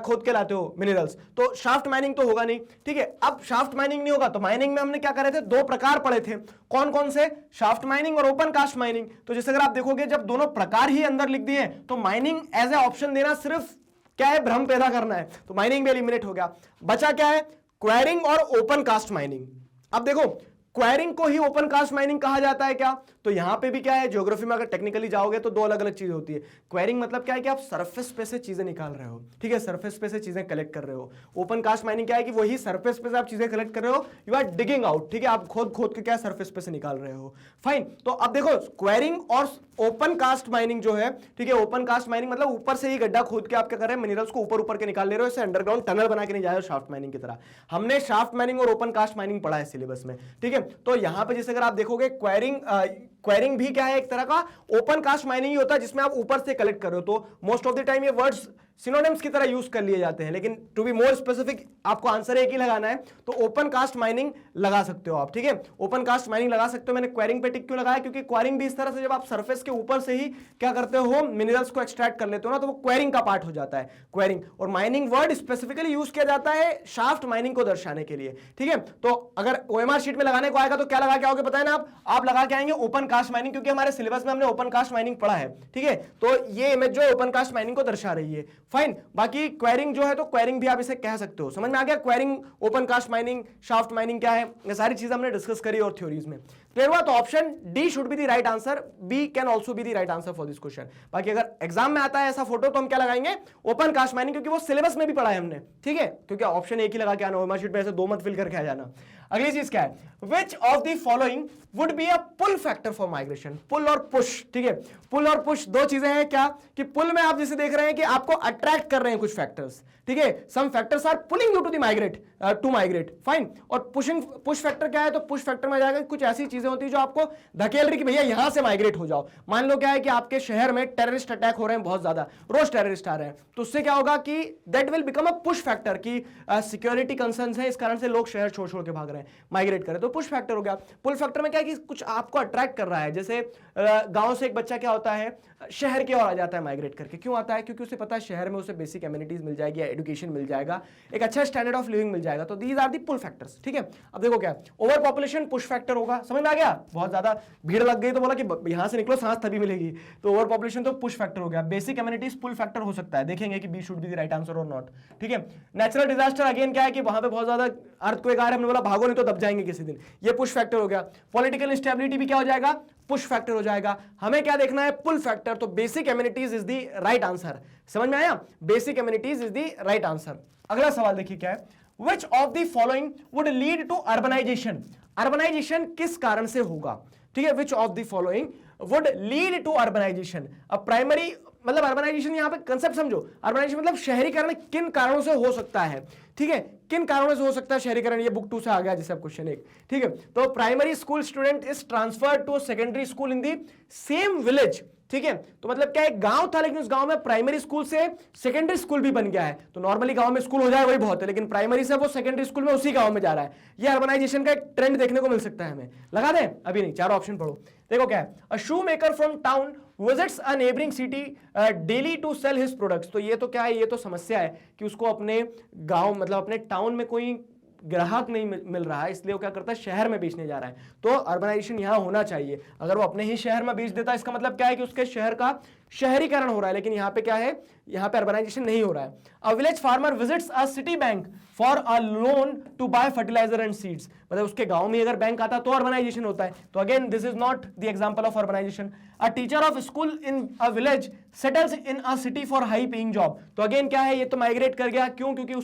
खोद के लाते हो मिनरल्स। तो शाफ्ट माइनिंग तो होगा नहीं, ठीक है। अब शाफ्ट माइनिंग नहीं होगा तो माइनिंग में हमने क्या करे थे, 2 प्रकार पढ़े थे, कौन कौन से, शाफ्ट माइनिंग और ओपन कास्ट माइनिंग। तो जैसे अगर आप देखोगे जब दोनों प्रकार ही अंदर लिख दिए तो माइनिंग एज ए ऑप्शन देना सिर्फ क्या है, भ्रम पैदा करना है, तो माइनिंग भी एलिमिनेट हो गया। बचा क्या है, क्वेरिंग और ओपन कास्ट माइनिंग। अब देखो क्वेरिंग को ही ओपन कास्ट माइनिंग कहा जाता है क्या, तो यहां पे भी क्या है, ज्योग्राफी में अगर टेक्निकली जाओगे तो 2 अलग अलग चीजें होती है। क्वेरिंग मतलब क्या है कि आप सरफेस पे से चीजें निकाल रहे हो, ठीक है, सरफेस पे से चीजें कलेक्ट कर रहे हो। ओपन कास्ट माइनिंग क्या है कि वही सरफेस पे से आप चीजें कलेक्ट कर रहे हो, यू आर डिगिंग आउट, ठीक है, आप खोद खोद के क्या सरफेस पे से निकाल रहे हो, फाइन। तो अब देखो क्वेरिंग और ओपन कास्ट माइनिंग जो है, ठीक है, ओपन कास्ट माइनिंग मतलब ऊपर से ही गड्ढा खोद के आप क्या कर रहे हैं, मिनरल्स को ऊपर ऊपर के निकाल ले रहे हो, इसे अंडरग्राउंड टनल बना के नहीं जा रहे हो शाफ्ट माइनिंग की तरह। हमने शाफ्ट माइनिंग और ओपन कास्ट माइनिंग पढ़ा है सिलेबस में, ठीक है। तो यहां पे जैसे अगर आप देखोगे क्वेरिंग भी क्या है, एक तरह का ओपन कास्ट माइनिंग ही होता है जिसमें आप ऊपर से कलेक्ट कर रहे हो। तो मोस्ट ऑफ द टाइम ये वर्ड्स सिनोनिम्स की तरह यूज कर लिए जाते हैं, लेकिन टू बी मोर स्पेसिफिक आपको आंसर एक ही लगाना है, तो ओपन कास्ट माइनिंग लगा सकते हो आप, ठीक है, ओपन कास्ट माइनिंग लगा सकते हो। मैंने क्वेरिंग पे टिक क्यों लगाया, क्योंकि क्वेरिंग भी इस तरह से जब आप सरफेस के ऊपर से ही क्या करते हो, मिनरल्स को एक्सट्रैक्ट कर लेते हो ना, तो वो क्वेरिंग का पार्ट हो जाता है, क्वेरिंग। और माइनिंग वर्ड स्पेसिफिकली यूज किया जाता है शाफ्ट माइनिंग को दर्शाने के लिए, ठीक है। तो अगर ओएमआर शीट में लगाने को आएगा तो क्या लगा के आओगे पता है ना, आप लगा के आएंगे ओपन कास्ट माइनिंग, क्योंकि हमारे सिलेबस में हमने ओपन कास्ट माइनिंग पढ़ा है, ठीक है। तो ये इमेज जो है ओपन कास्ट माइनिंग को दर्शा रही है, फाइन। बाकी क्वेरिंग जो है तो क्वेरिंग भी आप इसे कह सकते हो, समझ में आ गया। Quarrying, open cast mining, shaft mining क्या है, ये सारी चीजें हमने डिस्कस करी और थ्योरीज में क्लियर हुआ। तो option D should be the right answer, B can also be the right answer for this question. बाकी अगर एग्जाम में आता है ऐसा फोटो तो हम क्या लगाएंगे, ओपन कास्ट माइनिंग, क्योंकि वो सिलेबस में भी पढ़ा है हमने, ठीक है, क्योंकि ऑप्शन एक ही लगा के आना, ओएमआर शीट में ऐसे 2 मत फिल करके आ जाना। अगली चीज क्या है, which of the following would be a pull factor for migration. Pull और पुश, ठीक है, पुल और पुश 2 चीजें हैं क्या, कि पुल में आप जैसे देख रहे हैं कि आपको अट्रैक्ट कर रहे हैं कुछ फैक्टर्स, ठीक है, some factors are pulling you to the migrate, fine. और पुश फैक्टर क्या है, तो पुश फैक्टर में जाएगा कुछ ऐसी चीजें होती है जो आपको धकेल रही कि भैया यहां से माइग्रेट हो जाओ। मान लो क्या है कि आपके शहर में टेररिस्ट अटैक हो रहे हैं बहुत ज्यादा, रोज टेररिस्ट आ रहे हैं, तो उससे क्या होगा कि that will become a push factor, की सिक्योरिटी कंसर्न्स है, इस कारण से लोग शहर छोड़ छोड़ के भाग रहे हैं, माइग्रेट करें, तो पुश फैक्टर हो गया। पुल फैक्टर में क्या है कि कुछ आपको अट्रैक्ट कर रहा है, जैसे गांव से एक बच्चा क्या होता है, शहर की ओर आ जाता है माइग्रेट करके, क्यों आता है, क्योंकि उसे पता है शहर में उसे बेसिक एमिनिटीज मिल जाएगी, एजुकेशन मिल जाएगा, एक अच्छा स्टैंडर्ड ऑफ लिविंग मिल जाएगा, तो these are the pull factors, ठीक है। अब देखो क्या, ओवर पॉपुलेशन पुश फैक्टर होगा, समझ में आ गया, बहुत ज्यादा भीड़ लग गई तो बोला कि यहां से निकलो सांस तभी मिलेगी, तो ओवर पॉपुलेशन तो पुश फैक्टर हो गया। बेसिक एमिनिटीज पुल फैक्टर हो सकता है, देखेंगे कि B should be the right answer और नॉट, ठीक है। नेचुरल डिजास्टर अगेन क्या है कि वहां पे बहुत ज्यादा अर्थक्वेक आ रहा है, हमने बोला भागो नहीं तो दब जाएंगे किसी दिन, ये पुश फैक्टर हो गया। पॉलिटिकल इंस्टेबिलिटी भी क्या हो जाएगा, पुश फैक्टर हो जाएगा। हमें क्या देखना है, पुल फैक्टर, तो basic amenities is the right answer, समझ में आया, basic amenities is the right answer. अगला सवाल देखिए क्या है, which of the following would lead to urbanization। Urbanization किस कारण से होगा, ठीक है, which of the following would lead to urbanization। अब प्राइमरी मतलब अर्बनाइजेशन, यहां पे कंसेप्ट समझो, अर्बनाइजेशन मतलब शहरीकरण किन कारणों से हो सकता है, ठीक है, किन कारणों से हो सकता है शहरीकरण, ये बुक 2 से आ गया जैसे अब क्वेश्चन 1, ठीक है। तो primary school student is transferred to secondary school in the same village, ठीक है, तो मतलब क्या एक गांव था लेकिन उस गांव में प्राइमरी स्कूल से सेकेंडरी स्कूल भी बन गया है, तो नॉर्मली गांव में स्कूल हो जाए वही बहुत है, लेकिन प्राइमरी से वो सेकेंडरी स्कूल में उसी गांव में जा रहा है, ये अर्बनाइजेशन का एक ट्रेंड देखने को मिल सकता है हमें। लगा दें, अभी नहीं, 4 ऑप्शन पढ़ो, देखो क्या है, a shoe maker from town visits a neighbouring city daily to sell his products. तो ये तो क्या है, ये तो समस्या है कि उसको अपने गांव मतलब अपने टाउन में कोई ग्राहक नहीं मिल रहा है, इसलिए वो क्या करता है, शहर में बेचने जा रहा है। तो अर्बनाइजेशन यहां होना चाहिए, अगर वो अपने ही शहर में बेच देता है इसका मतलब क्या है कि उसके शहर का शहरीकरण हो रहा है, लेकिन यहाँ पे क्या है, यहाँ पे अर्बनाइजेशन नहीं हो रहा है। A village farmer visits a city bank for a loan to buy fertilizer and seeds, मतलब उसके गांव में अगर बैंक आता तो अर्बनाइजेशन होता है। तो again this is not the example of urbanization. A teacher of school in a village settles in a city for high paying job, तो अगेन क्या है, ये तो माइग्रेट कर गया, क्यों, क्योंकि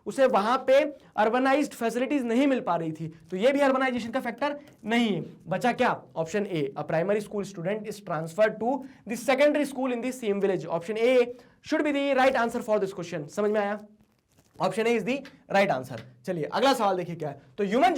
उसे वहां पे अर्बनाइज्ड फैसिलिटीज नहीं मिल पा रही थी, तो ये भी अर्बनाइजेशन का फैक्टर नहीं है। बचा क्या, option A, a primary school student is transferred to the secondary school in the same village. Option A should be the right answer for this question. समझ में आया, option A is the right answer. चलिए अगला सवाल देखिए क्या है। तो human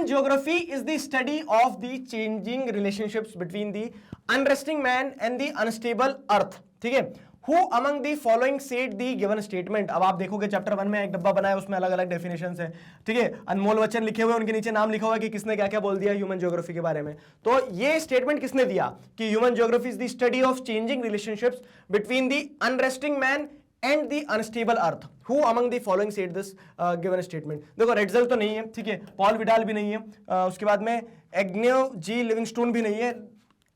geography is the study of the changing relationships between the unresting man and the unstable earth, ठीक है। Who among the following said the given statement? अब आप देखोगे चैप्टर 1 में एक डब्बा बनाया, उसमें अलग अलग डेफिनेशन है, ठीक है, अनमोल वचन लिखे हुए, उनके नीचे नाम लिखा हुआ कि किसने क्या क्या बोल दिया ह्यूमन ज्योग्राफी के बारे में। तो ये स्टेटमेंट किसने दिया कि human geography is the study of changing relationships between the unresting man and the unstable earth. Who among the following said this given statement? देखो रेड्जल तो नहीं है, ठीक है, पॉल विडाल भी नहीं है, उसके बाद में एग्न्यू जी लिविंगस्टोन भी नहीं है,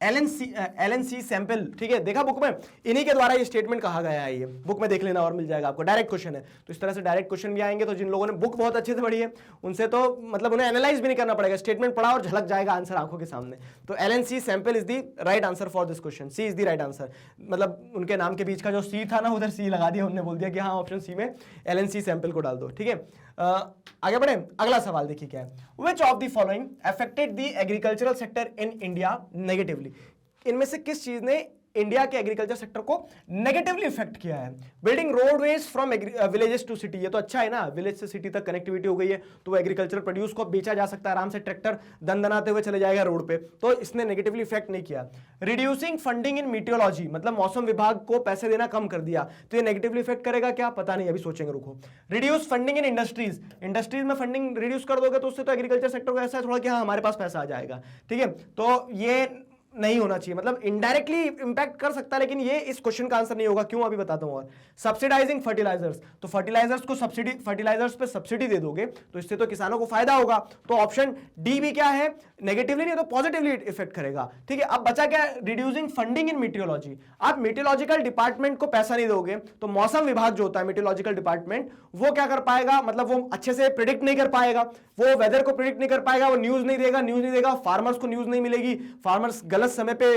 एलन सी सैंपल, ठीक है, देखा बुक में, इन्हीं के द्वारा ये स्टेटमेंट कहा गया है। ये बुक में देख लेना और मिल जाएगा आपको, डायरेक्ट क्वेश्चन है। तो इस तरह से डायरेक्ट क्वेश्चन भी आएंगे, तो जिन लोगों ने बुक बहुत अच्छे से पढ़ी है उनसे तो मतलब उन्हें एनालाइज भी नहीं करना पड़ेगा, स्टेटमेंट पढ़ा और झलक जाएगा आंसर आंखों के सामने। तो Ellen C Semple is the right answer for this question, C is the right answer. मतलब उनके नाम के बीच का जो सी था ना, उधर सी लगा दिया, उन्होंने बोल दिया कि हाँ ऑप्शन सी में एलन सी सैंपल को डाल दो, ठीक है। आगे बढ़े, अगला सवाल देखिए क्या है। Which of the following affected the agricultural sector in India negatively? इनमें से किस चीज ने इंडिया के एग्रीकल्चर सेक्टर को नेगेटिवली इफेक्ट किया है? Building roadways from villages to city, ये तो अच्छा है ना, विलेज से सिटी तक कनेक्टिविटी हो गई है, तो एग्रीकल्चर प्रोड्यूस को बेचा जा सकता है आराम से, ट्रैक्टर दनाते हुए चले जाएगा रोड पे, तो इसने नेगेटिवली इफेक्ट नहीं किया। रिड्यूसिंग फंडिंग इन मीटियोलॉजी, मतलब मौसम विभाग को पैसे देना कम कर दिया, तो ये नेगेटिवली इफेक्ट करेगा क्या, पता नहीं, अभी सोचेंगे, रुको। रिड्यूस फंडिंग इन इंडस्ट्रीज में फंडिंग रिड्यूस कर दोगे तो उससे तो एग्रीकल्चर सेक्टर को ऐसा है थोड़ा कि हाँ हमारे पास पैसा आ जाएगा, ठीक है, तो ये नहीं होना चाहिए, मतलब इनडायरेक्टली इंपैक्ट कर सकता है, लेकिन ये इस क्वेश्चन का आंसर नहीं होगा। क्यों, अभी बताता हूं। और सब्सिडाइजिंग फर्टिलाइजर्स, तो फर्टिलाइजर्स को सब्सिडी, फर्टिलाइजर्स पे सब्सिडी दे दोगे तो इससे तो किसानों को फायदा होगा, तो ऑप्शन डी भी क्या है, नेगेटिवली नहीं तो पॉजिटिवली इफेक्ट करेगा, ठीक है। अब बचा क्या, रिड्यूसिंग फंडिंग इन मीटियोलॉजी। आप मीटियोलॉजिकल डिपार्टमेंट को पैसा नहीं दोगे तो मौसम विभाग जो होता है मीटियोलॉजिकल डिपार्टमेंट, वो क्या कर पाएगा, मतलब वो अच्छे से प्रिडिक्ट नहीं कर पाएगा, वो वेदर को प्रिडिक्ट नहीं कर पाएगा, वो न्यूज नहीं देगा, फार्मर्स को न्यूज नहीं मिलेगी, फार्मर्स गलत समय पे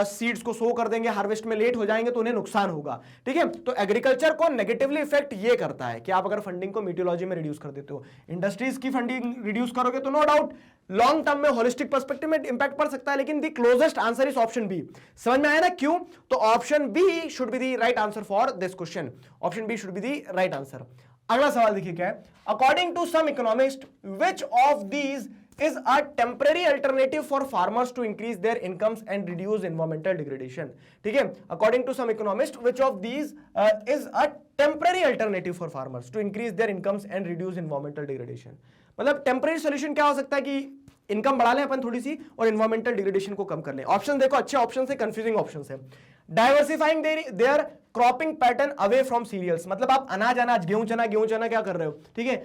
सीड्स को सो कर देंगे, हार्वेस्ट में लेट हो जाएंगे तो उन्हें नुकसान होगा, ठीक है। तो एग्रीकल्चर को नेगेटिवली इफेक्ट ये करता है कि आप अगर फंडिंग को मीटियोलॉजी में रिड्यूस कर देते हो, इंडस्ट्रीज की फंडिंग रिड्यूस करोगे तो नो डाउट लॉन्ग टर्म में होलिस्टिक पर्सपेक्टिव में इंपैक्ट पड़ सकता है, लेकिन the closest answer is option B. समझ में आया ना क्यों? तो option B should be the right answer for this question, option B should be the right answer. अगला सवाल देखिए क्या है। According to some economist which of these is a temporary alternative for farmers to increase their incomes and reduce environmental degradation, ठीक है। According to some economists, which of these is a temporary alternative for farmers to increase their incomes and reduce environmental degradation? मतलब temporary solution क्या हो सकता है कि income बढ़ा लें अपन थोड़ी सी और एनवायरमेंटल डिग्रेडेशन को कम कर लें। ऑप्शन देखो, अच्छे ऑप्शन है, कंफ्यूजिंग ऑप्शन है। Diversifying their cropping pattern away from cereals, मतलब आप अनाज गेहूं चना क्या कर रहे हो, ठीक है,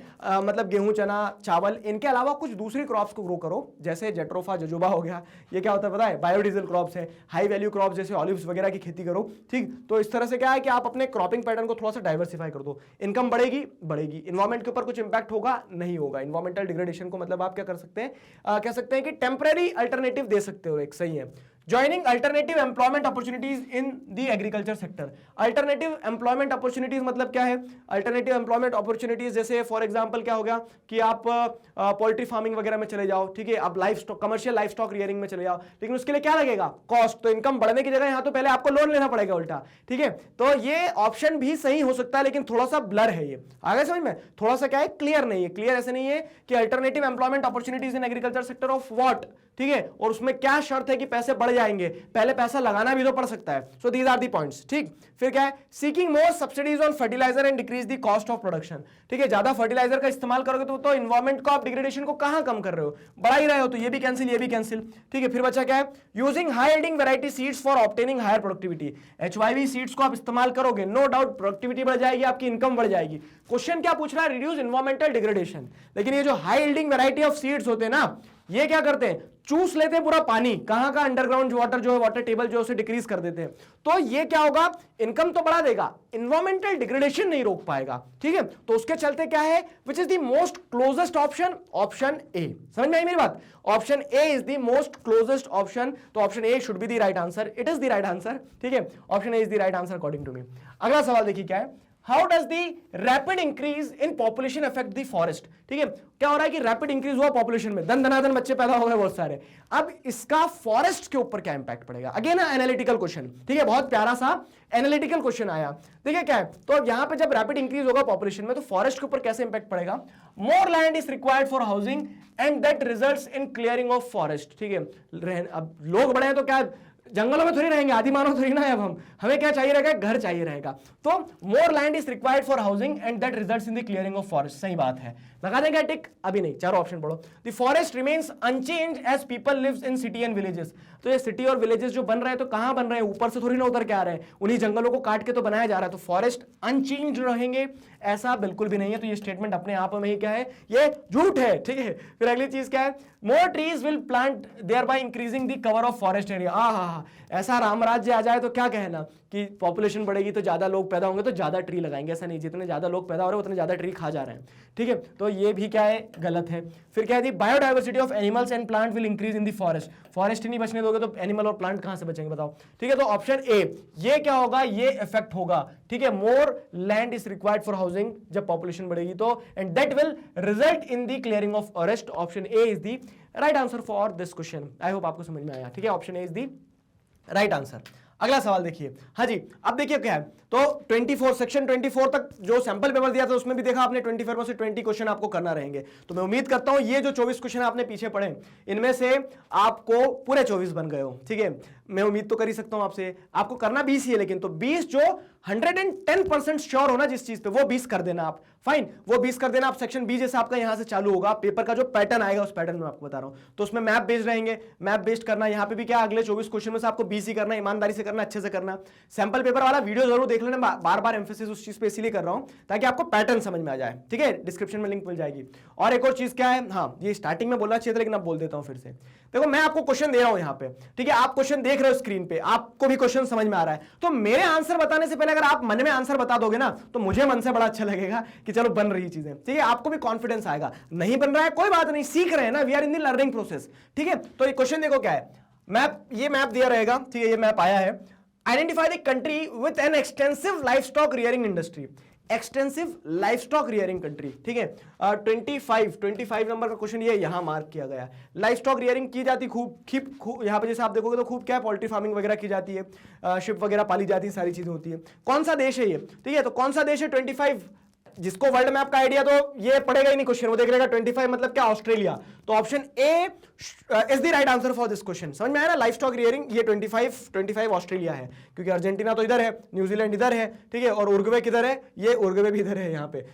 मतलब गेहूं चना चावल, इनके अलावा कुछ दूसरी क्रॉप्स को ग्रो करो, जैसे जेट्रोफा जोजोबा हो गया, ये क्या होता है पता है, बायोडीजल क्रॉप्स है, हाई वैल्यू क्रॉप्स जैसे ऑलिव्स वगैरह की खेती करो, ठीक। तो इस तरह से क्या है कि आप अपने क्रॉपिंग पैटर्न को थोड़ा सा डाइवर्सिफाई कर दो, इनकम बढ़ेगी, इन्वायरमेंट के ऊपर कुछ इंपैक्ट होगा, नहीं होगा। इन्वायरमेंटल डिग्रेडेशन को मतलब आप क्या कर सकते हैं, कह सकते हैं कि टेम्पररी अल्टरनेटिव दे सकते हो, एक सही है। Joining alternative employment opportunities in the agriculture sector. Alternative employment opportunities मतलब क्या है? Alternative employment opportunities जैसे फॉर एग्जांपल क्या हो गया कि आप पोल्ट्री फार्मिंग वगैरह में चले जाओ, ठीक है, आप life stock, commercial life stock rearing में चले जाओ, लेकिन उसके लिए क्या लगेगा, कॉस्ट। तो इनकम बढ़ने की जगह यहाँ तो पहले आपको लोन लेना पड़ेगा उल्टा, ठीक है। तो ये ऑप्शन भी सही हो सकता है, लेकिन थोड़ा सा ब्लर है ये, आगे समझ में, थोड़ा सा क्या है, क्लियर नहीं है। क्लियर ऐसे नहीं है कि alternative employment opportunities in agriculture sector of what, ठीक है, और उसमें क्या शर्त है कि पैसे बढ़ जाएंगे, पहले पैसा लगाना भी तो पड़ सकता है। So these are the points, ठीक। फिर क्या है, seeking more subsidies on fertilizer and decrease the cost of production, ठीक है, ज्यादा फर्टिलाइजर का इस्तेमाल करोगे तो इन्वायरमेंट को आप डिग्रेडेशन को कहां कम कर रहे हो, बढ़ा ही रहे हो, तो ये भी कैंसिल, ठीक है। फिर बचा क्या है, using high yielding variety seeds for obtaining higher productivity. HYV seeds को आप इस्तेमाल करोगे, नो डाउट प्रोडक्टिविटी बढ़ जाएगी, आपकी इनकम बढ़ जाएगी। क्वेश्चन क्या पूछ रहा है, रिड्यूस इन्वायरमेंटल डिग्रेडेशन, लेकिन ये जो high yielding variety of seeds होते हैं ना, ये क्या करते हैं, चूस लेते हैं पूरा पानी, कहां का अंडरग्राउंड वाटर जो है, वाटर टेबल जो है उसे डिक्रीज कर देते हैं। तो ये क्या होगा, इनकम तो बढ़ा देगा, इन्वायरमेंटल डिग्रेडेशन नहीं रोक पाएगा, ठीक है। तो उसके चलते क्या है, which is the most closest option, option A. समझ में आई मेरी बात, option A is the most closest option, तो option A should be the right answer, it is the right answer, ठीक है, option A is the right answer according to me. अगला सवाल देखिए क्या है, how does the rapid increase in population affect the forest, ठीक है। क्या हो रहा है कि रैपिड इंक्रीज हुआ पॉपुलेशन में, दन दनादन बच्चे पैदा हो गए बहुत सारे, अब इसका फॉरेस्ट के ऊपर क्या इंपैक्ट पड़ेगा, अगेन एनालिटिकल क्वेश्चन, ठीक है, बहुत प्यारा सा एनालिटिकल क्वेश्चन आया। देखिए क्या है, तो अब यहां पे जब रैपिड इंक्रीज होगा पॉपुलेशन में तो फॉरेस्ट के ऊपर कैसे इंपैक्ट पड़ेगा, मोर land is required for housing and that results in clearing of forest, ठीक है। अब लोग बड़े हैं तो क्या जंगलों में थोड़ी रहेंगे, आदि मानव थोड़ी ना है, अब हमें क्या चाहिए रहेगा, घर चाहिए रहेगा। तो मोर land is required for housing and that results in the clearing of forest, सही बात है, लगा देंगे टिक, अभी नहीं, चारों ऑप्शन पढ़ो। The forest remains unchanged as people lives in city and villages, तो ये सिटी और विलेजेस जो बन रहे हैं तो कहां बन रहे हैं, ऊपर से थोड़ी ना उतर के आ रहे हैं, उन्हीं जंगलों को काट के तो बनाया जा रहा है, तो फॉरेस्ट अनचेंज्ड रहेंगे, ऐसा बिल्कुल भी नहीं है। तो ये स्टेटमेंट अपने आप में ही क्या है, ये झूठ है, ठीक है। फिर अगली चीज क्या है, more trees will plant there by increasing the cover of forest area, ऐसा रामराज्य आ जाए तो क्या कहना कि पॉपुलेशन बढ़ेगी तो ज्यादा लोग पैदा होंगे तो ज्यादा ट्री लगाएंगे, ऐसा नहीं, जितने ज्यादा लोग पैदा हो रहे हैं उतने ज्यादा ट्री खा जा रहे हैं, ठीक है। तो ये भी क्या है, गलत है। फिर क्या है, biodiversity of animals and plant will increase in the forest, forest ही नहीं बचने दोगे तो एनिमल और प्लांट कहां से बचेंगे बताओ, ठीक है। तो ऑप्शन ए ये क्या होगा, ये इफेक्ट होगा, ठीक है, मोर land is required for housing जब पॉपुलेशन बढ़ेगी तो, and that will result in the clearing of forest, option A is the right answer for this question. I hope आपको समझ में आया, ठीक है, option A is the right answer. अगला सवाल देखिए, हाँ जी, अब देखिए क्या है, तो 24 सेक्शन 24 तक जो सैंपल पेपर दिया था उसमें भी देखा आपने 24 में से 20 क्वेश्चन आपको करना रहेंगे। तो मैं उम्मीद करता हूं ये जो 24 क्वेश्चन आपने पीछे पढ़े इनमें से आपको पूरे 24 बन गए हो, ठीक है। मैं उम्मीद तो कर ही सकता हूं आपसे, आपको करना 20 ही है, लेकिन तो 20 जो 110% श्योर होना जिस चीज पे, वो 20 कर देना आप, फाइन, वो 20 कर देना आप। सेक्शन बी जैसे आपका यहां से चालू होगा, पेपर का जो पैटर्न आएगा उस पैटर्न में आपको बता रहा हूं, तो उसमें मैप बेस्ड रहेंगे, मैप बेस्ड करना। यहां पे भी क्या, अगले 24 क्वेश्चन में से आपको 20 ही करना, ईमानदारी से करना, अच्छे से करना। सैंपल पेपर वाला वीडियो जरूर देख लेना, बार बार एम्फेसिस उस चीज पे इसीलिए कर रहा हूं ताकि आपको पैटर्न समझ में आ जाए, ठीक है। डिस्क्रिप्शन में लिंक मिल जाएगी। और एक और चीज क्या है, हाँ ये स्टार्टिंग में बोलना चाहिए था लेकिन अब बोल देता हूं फिर से। देखो मैं आपको क्वेश्चन दे रहा हूं यहां पे, ठीक है, आप क्वेश्चन देख रहे हो स्क्रीन पे, आपको भी क्वेश्चन समझ में आ रहा है, तो मेरे आंसर बताने से पहले अगर आप मन में आंसर बता दोगे ना तो मुझे मन से बड़ा अच्छा लगेगा कि चलो बन रही चीजें, ठीक है, आपको भी कॉन्फिडेंस आएगा। नहीं बन रहा है कोई बात नहीं, सीख रहे हैं ना, we are in the learning process, ठीक है। तो ये क्वेश्चन देखो क्या है, मैप, ये मैप दिया रहेगा, ठीक है, ये मैप आया है, identify the country with an extensive livestock rearing industry, extensive livestock rearing country, ठीक है। 25 नंबर का क्वेश्चन ये यहां मार्क किया गया। लाइवस्टॉक रियरिंग की जाती खूब यहां पे जैसे आप देखोगे तो खूब क्या है, पोल्ट्री फार्मिंग वगैरह की जाती है, शिप वगैरह पाली जाती है, सारी चीजें होती है। कौन सा देश है ये, ठीक है, तो कौन सा देश है 25, जिसको वर्ल्ड मैप का आइडिया, तो ये पड़ेगा ही नहीं क्वेश्चन, वो देख लेगा 25 मतलब क्या, ऑस्ट्रेलिया। तो option A is the right answer for this question. समझ में आया ना, लाइवस्टॉक रियरिंग, ये 25 ऑस्ट्रेलिया है, क्योंकि अर्जेंटीना तो इधर है, न्यूजीलैंड इधर है, ठीक है, और उरुग्वे किधर है, ये उरुग्वे भी इधर है यहाँ पे।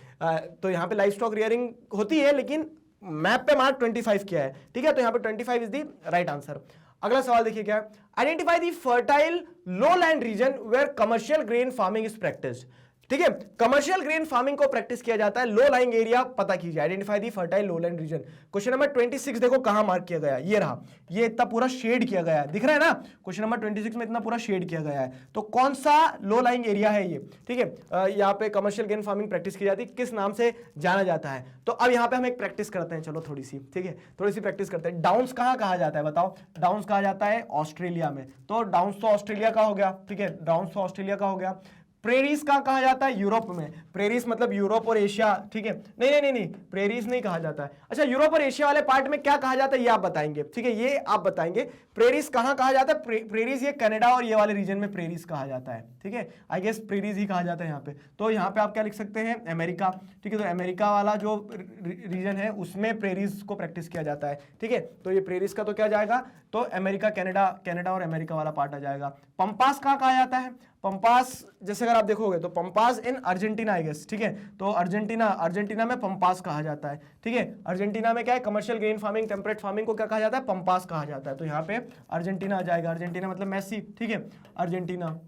तो यहाँ पे लाइवस्टॉक रियरिंग होती है लेकिन मैप पे मार्क 25 किया है, ठीक है, तो यहाँ पे 25 इज द राइट आंसर। अगला सवाल देखिए क्या है, identify the fertile low land region where commercial grain farming is practised, ठीक है, कमर्शियल ग्रेन फार्मिंग को प्रैक्टिस किया जाता है, लो लाइंग एरिया पता कीजिए, identify the fertile low land region. Question number 26 देखो कहां मार्क किया गया, ये रहा, ये इतना पूरा शेड किया गया है, दिख रहा है ना, क्वेश्चन नंबर 26 में इतना पूरा शेड किया गया है, तो कौन सा लो लाइंग एरिया है ये, ठीक है। यहाँ पे कमर्शियल ग्रेन फार्मिंग प्रैक्टिस की जाती है, किस नाम से जाना जाता है। तो अब यहाँ पे हम एक प्रैक्टिस करते हैं, चलो थोड़ी सी, ठीक है, थोड़ी सी प्रैक्टिस करते हैं। डाउन्स कहाँ कहा जाता है बताओ, डाउन्स कहा जाता है ऑस्ट्रेलिया में, तो डाउन्स तो ऑस्ट्रेलिया का हो गया, ठीक है, डाउन्स तो ऑस्ट्रेलिया का हो गया। प्रेरीज कहाँ कहा जाता है, यूरोप में, प्रेरीज मतलब यूरोप और एशिया, ठीक है, नहीं, प्रेरीज नहीं कहा जाता है। अच्छा, यूरोप और एशिया वाले पार्ट में क्या कहा जाता है ये आप बताएंगे, ठीक है, ये आप बताएंगे। प्रेरीज कहाँ कहा जाता है, प्रेरीज ये कनाडा और ये वाले रीजन में प्रेरीज कहा जाता है, ठीक है, आई गेस प्रेरीज ही कहा जाता है यहाँ पे। तो यहाँ पे आप क्या लिख सकते हैं, अमेरिका, ठीक है, तो अमेरिका वाला जो रीजन है उसमें प्रेरीज को प्रैक्टिस किया जाता है, ठीक है, तो ये प्रेरीज का तो क्या जाएगा, तो अमेरिका, कनाडा और अमेरिका वाला पार्ट आ जाएगा। पंपास कहाँ कहा जाता है, पंपास जैसे अगर आप देखोगे तो Pampas in Argentina I guess, ठीक है, तो अर्जेंटीना में पंपास कहा जाता है, ठीक है, अर्जेंटीना में क्या है, commercial grain farming, temperate farming को क्या कहा जाता है, पंपास कहा जाता है। तो यहाँ पे अर्जेंटीना आ जाएगा, अर्जेंटीना मतलब मेसी, ठीक है, अर्जेंटीना।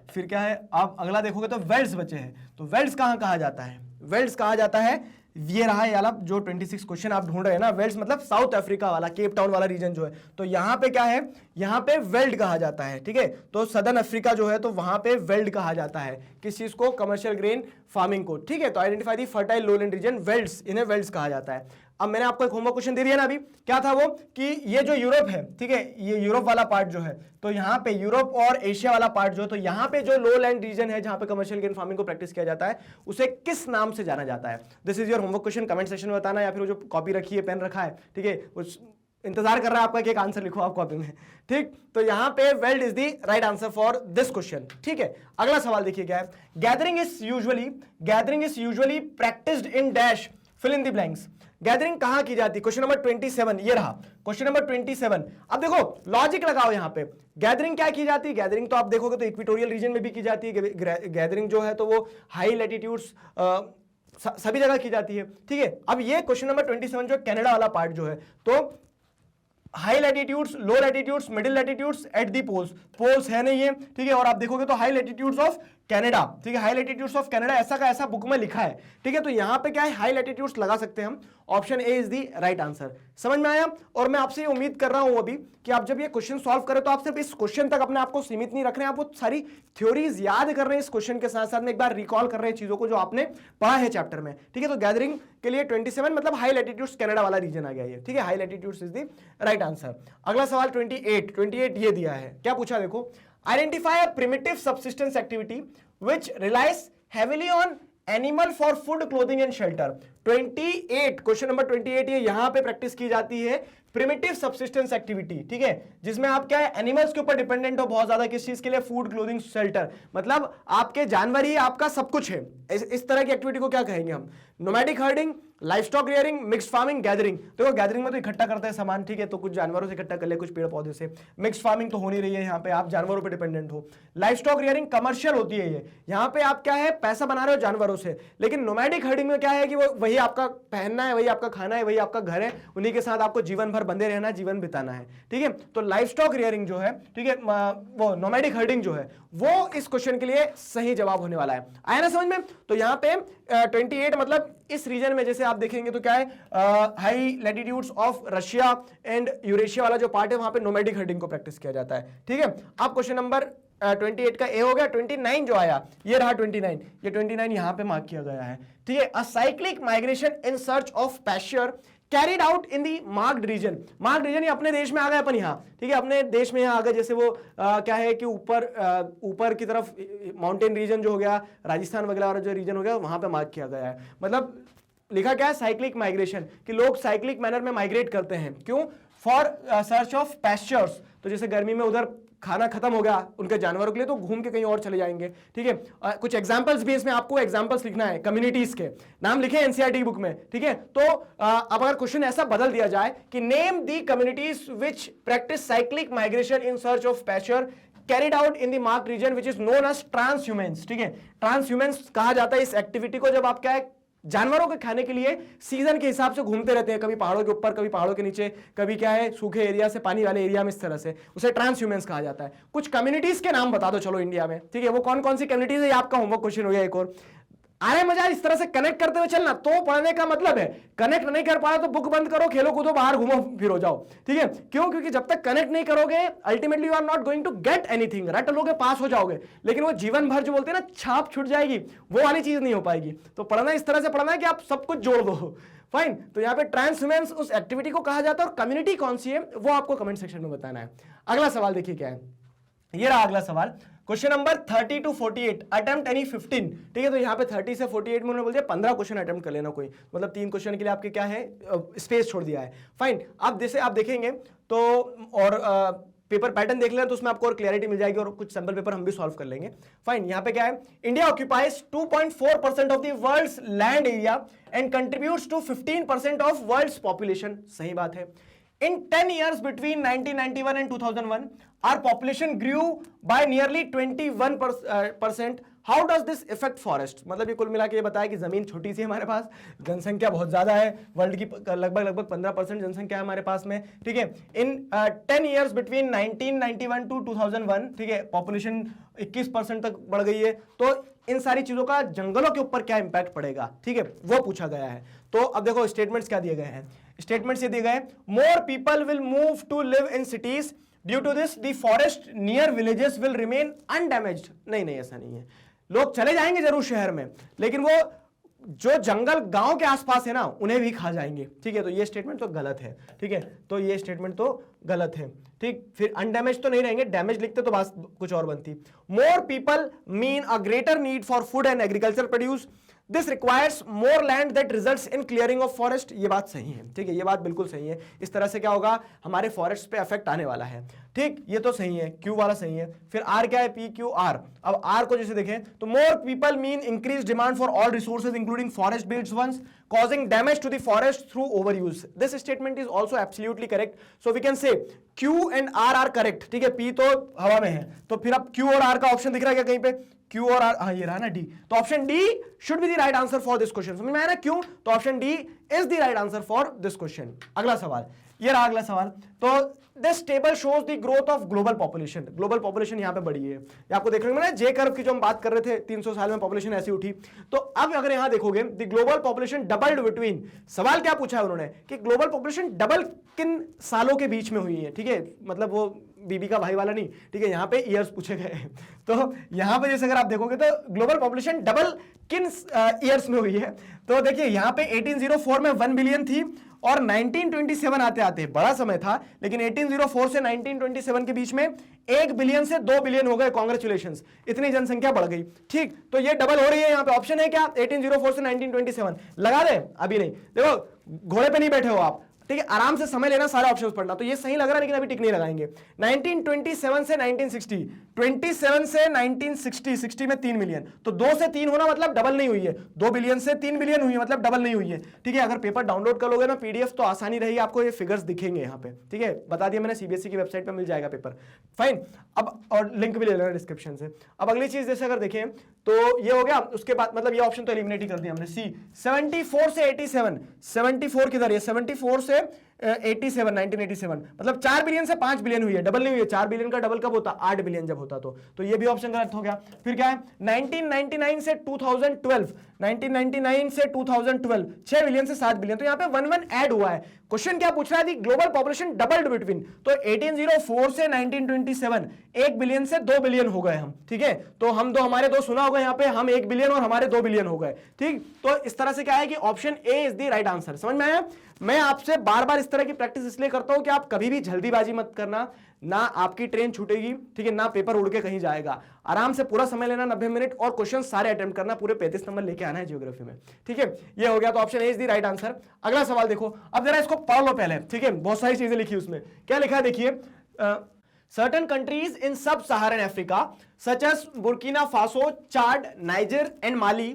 फिर क्या है, आप अगला देखोगे तो वेल्स बचे हैं, तो वेल्स कहाँ कहा जाता है, वेल्स कहा जाता है ये रहा वाला जो 26 क्वेश्चन आप ढूंढ रहे हैं ना, वेल्स मतलब साउथ अफ्रीका वाला, केप टाउन वाला रीजन जो है, तो यहाँ पे क्या है, यहाँ पे वेल्ड कहा जाता है, ठीक है। तो सदर्न अफ्रीका जो है तो वहां पे वेल्ड कहा जाता है, किस चीज को, कमर्शियल ग्रेन फार्मिंग को, ठीक है। तो identify the fertile lowland region, velds, इन्हें वेल्ड्स कहा जाता है। अब मैंने आपको एक होमवर्क क्वेश्चन दे दिया ना अभी, क्या था वो, कि ये जो यूरोप है, ठीक है, ये यूरोप वाला पार्ट जो है, तो यहाँ पे यूरोप और एशिया वाला पार्ट जो है, तो यहाँ पे जो लोलैंड रीजन है जहां पे कमर्शियल ग्रेन फार्मिंग को प्रैक्टिस किया जाता है, उसे किस नाम से जाना जाता है। This is your homework question, comment section में बताना, या फिर वो जो कॉपी रखी है, पेन रखा है, ठीक है, उस इंतजार कर रहा है आपका कि एक आंसर लिखो आप कॉपी में, ठीक। तो यहाँ पे veld is the right answer for this question, ठीक है। अगला सवाल देखिए क्या है, gathering is usually practised in dash, fill in the blanks. Gathering कहां की जाती है, क्वेश्चन नंबर 27, ये रहा क्वेश्चन नंबर 27। अब देखो लॉजिक लगाओ यहां पे, गैदरिंग क्या की जाती है, गैदरिंग तो आप देखोगे तो इक्वेटोरियल रीजन में भी की जाती है गैदरिंग जो है, तो वो हाई लैटिट्यूड्स सभी जगह की जाती है, ठीक है। अब ये क्वेश्चन नंबर 27 जो कनाडा वाला पार्ट जो है, तो high latitudes, low latitudes, middle latitudes, at the poles, poles है नहीं है, ठीक है। और आप देखोगे तो हाई लैटिट्यूड्स ऑफ कनाडा, ठीक है, हाई लैटिट्यूड्स ऑफ कनाडा ऐसा का ऐसा बुक में लिखा है, ठीक है। तो यहां पे क्या है, हाई लैटिट्यूड्स लगा सकते हैं हम, option A is the right answer. समझ में आया। और मैं आपसे ये उम्मीद कर रहा हूं अभी कि आप जब ये क्वेश्चन सॉल्व करें तो आप सिर्फ इस क्वेश्चन तक अपने आप को सीमित नहीं रख रहे हैं, आप वो सारी थ्योरीज याद कर रहे हैं इस क्वेश्चन के साथ साथ में, एक बार रिकॉल कर रहे हैं चीजों को जो आपने पढ़ा है चैप्टर में, ठीक है। तो गैदरिंग के लिए 27 मतलब हाई लैटिट्यूड्स कनाडा वाला रीजन आ गया ये, ठीक है, high latitudes is the right answer. अगला सवाल 28 ये दिया है, क्या पूछा देखो, identify a primitive subsistence activity which relies heavily on animal for food, clothing and shelter. 28 question number 28 ये यहां पे प्रैक्टिस की जाती है, प्रिमिटिव सबसिस्टेंस एक्टिविटी, ठीक है, जिसमें आप क्या है, एनिमल्स के ऊपर डिपेंडेंट हो बहुत ज्यादा, किस चीज के लिए, फूड, क्लोथिंग, शेल्टर, मतलब आपके जानवर ही आपका सब कुछ है। इस तरह की एक्टिविटी को क्या कहेंगे हम, nomadic herding, livestock rearing, mixed farming, gathering. देखो गैदरिंग में तो इकट्ठा करते हैं सामान, ठीक है, तो कुछ जानवरों से इकट्ठा कर ले, कुछ पेड़ पौधे से। मिक्स्ड फार्मिंग तो हो नहीं रही है, यहाँ पे आप जानवरों पर डिपेंडेंट हो। लाइवस्टॉक रियरिंग कमर्शियल होती है ये, यहाँ पे आप क्या है, पैसा बना रहे हो जानवरों से। लेकिन नोमैडिक हर्डिंग में क्या है कि वो वही आपका पहनना है, वही आपका खाना है, वही आपका घर है, उन्हीं के साथ आपको जीवन भर बंधे रहना, जीवन बिताना है, ठीक है। तो लाइवस्टॉक रियरिंग जो है, ठीक है, वो नोमैडिक हर्डिंग जो है, वो इस क्वेश्चन के लिए सही जवाब होने वाला है। आया ना समझ में। तो यहाँ पे 28 मतलब इस रीजन में जैसे आप देखेंगे तो क्या है, high latitudes of Russia and Eurasia वाला जो पार्ट है, वहां पे नोमैडिक हर्डिंग को प्रैक्टिस किया जाता है, ठीक है। अब क्वेश्चन नंबर 28 का ए हो गया। 29 जो आया, ये रहा 29, ये 29 यहां पे मार्क किया गया है, ठीक है। A cyclic migration in search of pasture carried out in the marked region. Marked region ये अपने देश में आ गए अपन यहाँ, ठीक है, अपने देश में यहाँ आ गए, जैसे वो क्या है कि ऊपर की तरफ माउंटेन रीजन जो हो गया, राजस्थान वगैरह वाला जो रीजन हो गया, वहां पे मार्क किया गया है। मतलब लिखा क्या है, साइक्लिक माइग्रेशन, कि लोग साइक्लिक मैनर में माइग्रेट करते हैं, क्यों, फॉर सर्च ऑफ पैस्चर्स। तो जैसे गर्मी में उधर खाना खत्म हो गया उनके जानवरों के लिए, तो घूम के कहीं और चले जाएंगे, ठीक है। कुछ एग्जांपल्स भी इसमें आपको एग्जांपल्स लिखना है, कम्युनिटीज के नाम लिखे एनसीईआरटी बुक में, ठीक है। तो अब अगर क्वेश्चन ऐसा बदल दिया जाए कि name the communities which practice cyclic migration in search of pasture carried out in the marked region which is known as transhumance, ठीक है। ट्रांसह्यूमेंस कहा जाता है इस एक्टिविटी को जब आप क्या है, जानवरों के खाने के लिए सीजन के हिसाब से घूमते रहते हैं, कभी पहाड़ों के ऊपर, कभी पहाड़ों के नीचे, कभी क्या है सूखे एरिया से पानी वाले एरिया में, इस तरह से उसे ट्रांसह्यूमेंस कहा जाता है। कुछ कम्युनिटीज के नाम बता दो चलो इंडिया में, ठीक है, वो कौन कौन सी कम्युनिटीज है, आपका होमवर्क क्वेश्चन हो गया एक और। अरे मजा इस तरह से कनेक्ट करते हुए चलना, तो पढ़ने का मतलब है। कनेक्ट नहीं कर पा रहा तो बुक बंद करो, खेलो कूदो, बाहर घूमो फिरो जाओ, ठीक है। क्यों, क्योंकि जब तक कनेक्ट नहीं करोगे ultimately you are not going to get anything. रट लोगे, पास हो जाओगे, लेकिन वो जीवन भर जो बोलते हैं ना, छाप छूट जाएगी, वो वाली चीज नहीं हो पाएगी। तो पढ़ना इस तरह से पढ़ना है कि आप सब कुछ जोड़ दो, फाइन। तो यहाँ पे ट्रांसह्यूमेंस उस एक्टिविटी को कहा जाता है, और कम्युनिटी कौन सी है वो आपको कमेंट सेक्शन में बताना है। अगला सवाल देखिए क्या है, ये रहा अगला सवाल, question number 30 to 48, attempt any 15, ठीक है। तो यहाँ पे 30 से 48 में उन्होंने बोल दिया 15 क्वेश्चन अटेम्प्ट कर लेना कोई, मतलब 3 क्वेश्चन के लिए आपके क्या है, स्पेस छोड़ दिया है, फाइन। अब जैसे आप देखेंगे तो और पेपर पैटर्न देख लेना तो उसमें आपको और क्लैरिटी मिल जाएगी, और कुछ सैंपल पेपर हम भी सॉल्व कर लेंगे, फाइन। यहाँ पे क्या है, India occupies 2.4% of the world's land area and contributes to 15% of world's population, सही बात है। In 10 years between 1991 and 2001, our population grew by nearly 21%. How does this effect forest, मतलब ये कुल मिला के ये बताया कि जमीन छोटी सी है हमारे पास, जनसंख्या बहुत ज्यादा है, वर्ल्ड की लगभग 15% जनसंख्या है हमारे पास में, ठीक है। इन 10 ईयर्स बिटवीन 1991 टू 2001, ठीक है, पॉपुलेशन 21% तक बढ़ गई है। तो इन सारी चीजों का जंगलों के ऊपर क्या इंपैक्ट पड़ेगा, ठीक है, वो पूछा गया है। तो अब देखो स्टेटमेंट्स क्या दिए गए हैं, स्टेटमेंट्स ये दिए गए, more people will move to live in cities, due to this the forest near villages will remain undamaged. नहीं, ऐसा नहीं है, लोग चले जाएंगे जरूर शहर में, लेकिन वो जो जंगल गांव के आसपास है ना उन्हें भी खा जाएंगे, ठीक है। तो ये स्टेटमेंट तो गलत है, ठीक है, तो ये स्टेटमेंट तो गलत है, ठीक। फिर अनडैमेज तो नहीं रहेंगे, डैमेज लिखते तो बात कुछ और बनती। मोर people mean a greater need for food and agriculture produce, this requires more land that results in clearing of forest. ये बात सही है, ठीक है, ये बात बिल्कुल सही है। इस तरह से क्या होगा, हमारे फॉरेस्ट पे इफेक्ट आने वाला है, ठीक, ये तो सही है, क्यू वाला सही है। फिर आर क्या है, पी क्यू आर। अब आर को जैसे देखें तो more people mean increase demand for all resources including forest based ones, causing damage to the forest through overuse. This statement is also absolutely correct. So we can say Q and R are correct. ठीक है, P तो हवा में है, तो फिर अब Q और R का ऑप्शन दिख रहा है क्या कहीं पे, Q और R, हाँ ये रहा ना D, तो option D should be the right answer for this question. समझ में आया ना, क्यों, तो option D is the right answer for this question. अगला सवाल, ये रहा अगला सवाल। तो this table shows the growth of global population, global population यहाँ पे बढ़ी है, ये आपको देखने को मिला, जे कर्व की जो हम बात कर रहे थे 300 साल में पॉपुलेशन ऐसी उठी। तो अब अगर यहाँ देखोगे the global population doubled between, सवाल क्या पूछा है उन्होंने कि ग्लोबल पॉपुलेशन डबल किन सालों के बीच में हुई है, ठीक है, मतलब वो बीबी का भाई वाला नहीं, ठीक है, यहाँ पे ईयर्स पूछे गए हैं। तो यहाँ पे जैसे अगर आप देखोगे तो ग्लोबल पॉपुलेशन डबल किन ईयर्स में हुई है, तो देखिए यहाँ पे 1804 में 1 बिलियन थी और 1927 आते आते बड़ा समय था, लेकिन 1804 से 1927 के बीच में 1 बिलियन से 2 बिलियन हो गए, कांग्रेचुलेशंस, इतनी जनसंख्या बढ़ गई, ठीक। तो ये डबल हो रही है, यहाँ पे ऑप्शन है क्या, 1804 से 1927 लगा दे, अभी नहीं, देखो घोड़े पे नहीं बैठे हो आप, ठीक है, आराम से समय लेना, सारे ऑप्शंस पढ़ना। तो ये सही लग रहा है लेकिन अभी टिक नहीं लगाएंगे। 1927 से 1960, 27 से 1960, 60 में 3 मिलियन, तो 2 से 3 होना मतलब डबल नहीं हुई है, 2 बिलियन से 3 बिलियन हुई है मतलब डबल नहीं हुई है, ठीक है। अगर पेपर डाउनलोड कर लोगे ना पीडीएफ तो आसानी रहेगी, आपको ये फिगर्स दिखेंगे यहाँ पे, ठीक है, बता दिया मैंने, सीबीएसई की वेबसाइट पर मिल जाएगा पेपर, फाइन। अब और लिंक भी ले लेना डिस्क्रिप्शन से। अब अगली चीज जैसे अगर देखें तो ये हो गया, उसके बाद मतलब ये ऑप्शन तो एलिमिनेट ही कर दिया हमने। सी 74 से 87, 74 किधर है, 74 से 87, 1987 मतलब 4 बिलियन से 5 बिलियन हुई है, डबल नहीं हुई है। 4 बिलियन का डबल कब होता, 8 बिलियन जब होता तो ये भी ऑप्शन गलत हो गया। फिर क्या है 1999 से 2012, 1999 से 2012 6 बिलियन से 7 बिलियन, तो यहाँ पे 1 ऐड हुआ है। क्वेश्चन क्या पूछ रहा है, ग्लोबल पॉपुलेशन डबल्ड बिटवीन, तो 1804 से 1927 1 बिलियन से 2 बिलियन हो गए हम, ठीक है। तो हम दो, हमारे दो सुना होगा यहाँ पे, हम 1 बिलियन और हमारे 2 बिलियन हो गए, ठीक। तो इस तरह से क्या है कि option A is the right answer. समझ में आया। मैं आपसे बार बार इस तरह की प्रैक्टिस इसलिए करता हूं कि आप कभी भी जल्दीबाजी मत करना, ना आपकी ट्रेन छूटेगी, ठीक है, ना पेपर उड़ के कहीं जाएगा। आराम से पूरा समय लेना 90 मिनट और क्वेश्चन सारे अटेम्प्ट करना, पूरे 35 नंबर लेके आना है ज्योग्राफी में, ठीक है। ये हो गया, तो option A is the right answer. अगला सवाल देखो, अब जरा इसको पढ़ लो पहले, ठीक है, बहुत सारी चीजें लिखी उसमें। क्या लिखा है देखिए, certain countries in sub-Saharan Africa such as Burkina Faso, Chad, Niger and Mali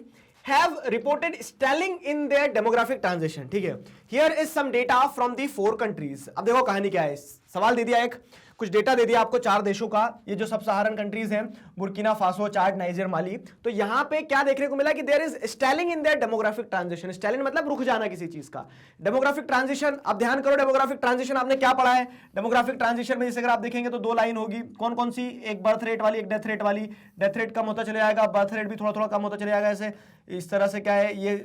have reported stalling in their demographic transition, ठीक है। Here is some data from the 4 countries। अब देखो कहानी क्या है, सवाल दे दिया, एक कुछ डेटा दे दिया आपको 4 देशों का, ये जो सब सहारन कंट्रीज हैं, Burkina Faso, Chad, Niger, Mali. तो यहाँ पे क्या देखने को मिला कि there is stalling in their demographic transition. Stalling मतलब रुक जाना किसी चीज का। डेमोग्राफिक ट्रांजिशन, अब ध्यान करो, डेमोग्राफिक ट्रांजिशन आपने क्या पढ़ा है। डेमोग्राफिक ट्रांजिशन में जैसे अगर आप देखेंगे तो 2 लाइन होगी, कौन कौन सी, एक बर्थ रेट वाली, एक डेथ रेट वाली। डेथ रेट कम होता चले जाएगा, बर्थ रेट भी थोड़ा थोड़ा कम होता चले जाएगा, ऐसे इस तरह से क्या है ये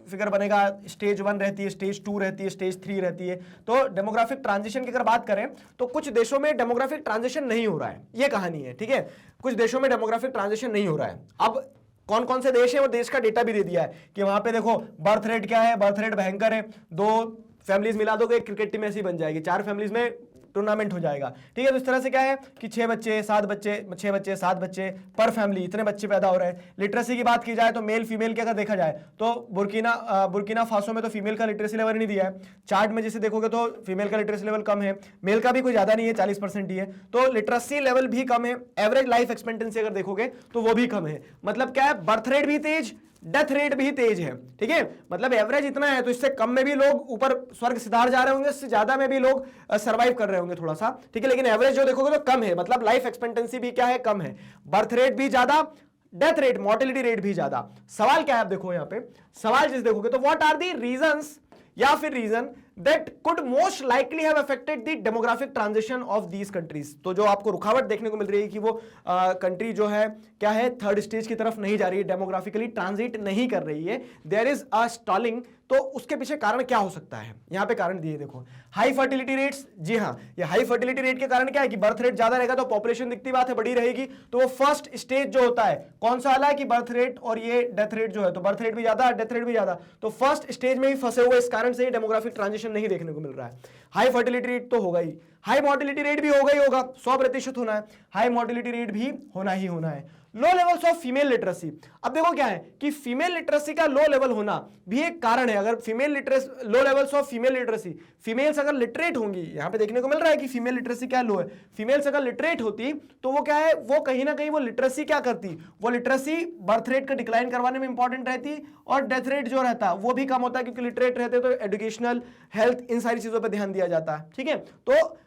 फिगर बनेगा। स्टेज 1 रहती है, स्टेज 2 रहती है, स्टेज 3 रहती है। तो डेमोग्राफिक ट्रांजिशन की अगर बात करें तो कुछ देशों में डेमोग्राफिक ट्रांजिशन नहीं हो रहा है, ये कहानी है, ठीक है। कुछ देशों में डेमोग्राफिक ट्रांजिशन नहीं हो रहा है। अब कौन कौन से देश है, वो देश का डेटा भी दे दिया है कि वहां पे देखो बर्थ रेट क्या है, बर्थ रेट भयंकर है। 2 फैमिलीज मिला दोगे, क्रिकेट टीम ऐसी बन जाएगी, 4 फैमिलीज में टूर्नामेंट हो जाएगा, ठीक है। तो इस तरह से क्या है कि 6 बच्चे 7 बच्चे 6 बच्चे 7 बच्चे पर फैमिली, इतने बच्चे पैदा हो रहे हैं। लिटरेसी की बात की जाए तो मेल फीमेल की अगर देखा जाए तो बुर्किना फासो में तो फीमेल का लिटरेसी लेवल नहीं दिया है। चार्ट में जैसे देखोगे तो फीमेल का लिटरेसी लेवल कम है, मेल का भी कोई ज्यादा नहीं है, 40% ही है। तो लिटरेसी लेवल भी कम है। एवरेज लाइफ एक्सपेक्टेंसी अगर देखोगे तो वो भी कम है। मतलब क्या है, बर्थ रेट भी तेज, डेथ रेट भी तेज है, ठीक है। मतलब एवरेज इतना है, तो इससे कम में भी लोग ऊपर स्वर्ग सिधार जा रहे होंगे, इससे ज्यादा में भी लोग सरवाइव कर रहे होंगे थोड़ा सा, ठीक है। लेकिन एवरेज जो देखोगे तो कम है, मतलब लाइफ एक्सपेक्टेंसी भी क्या है, कम है। बर्थ रेट भी ज्यादा, डेथ रेट, मोर्टेलिटी रेट भी ज्यादा। सवाल क्या है आप देखो यहां पे, सवाल जिस देखोगे तो व्हाट आर दी रीजंस या फिर region that could most likely have affected the demographic transition of these countries. तो जो आपको रुकावट देखने को मिल रही है कि वो कंट्री जो है क्या है, थर्ड स्टेज की तरफ नहीं जा रही है, डेमोग्राफिकली ट्रांजिट नहीं कर रही है, देयर इज अ स्टॉलिंग। तो उसके पीछे कारण क्या हो सकता है, यहां पे कारण दिए देखो, हाई फर्टिलिटी रेट्स। जी हां, ये हाई फर्टिलिटी रेट के कारण क्या है कि बर्थ रेट ज्यादा रहेगा तो पॉपुलेशन दिखती बात है बड़ी रहेगी, तो वो फर्स्ट स्टेज जो होता है कौन सा वाला है कि बर्थ रेट और ये डेथ रेट जो है, तो बर्थ रेट भी ज्यादा डेथ रेट भी ज्यादा, तो फर्स्ट स्टेज में ही फंसे हुए, इस कारण से डेमोग्राफिक ट्रांजिशन नहीं देखने को मिल रहा है। हाई फर्टिलिटी रेट तो होगा ही, हाई मोर्टिलिटी रेट भी होगा ही होगा, 100% होना है, हाई मोर्टिलिटी रेट भी होना ही होना है। Low levels of female literacy, अब देखो क्या है कि फीमेल लिटरेसी का लो लेवल होना भी एक कारण है। अगर female literacy, low levels of female literacy, females अगर लिटरेट होंगी, यहां पे देखने को मिल रहा है कि फीमेल लिटरेसी क्या लो है, फीमेल्स अगर लिटरेट होती तो वो क्या है, वो कहीं ना कहीं वो लिटरेसी क्या करती, वो लिटरेसी बर्थ रेट का डिक्लाइन करवाने में इंपॉर्टेंट रहती और डेथ रेट जो रहता है वो भी कम होता है, क्योंकि लिटरेट रहते तो एजुकेशनल, हेल्थ, इन सारी चीजों पर ध्यान दिया जाता है। ठीक है, तो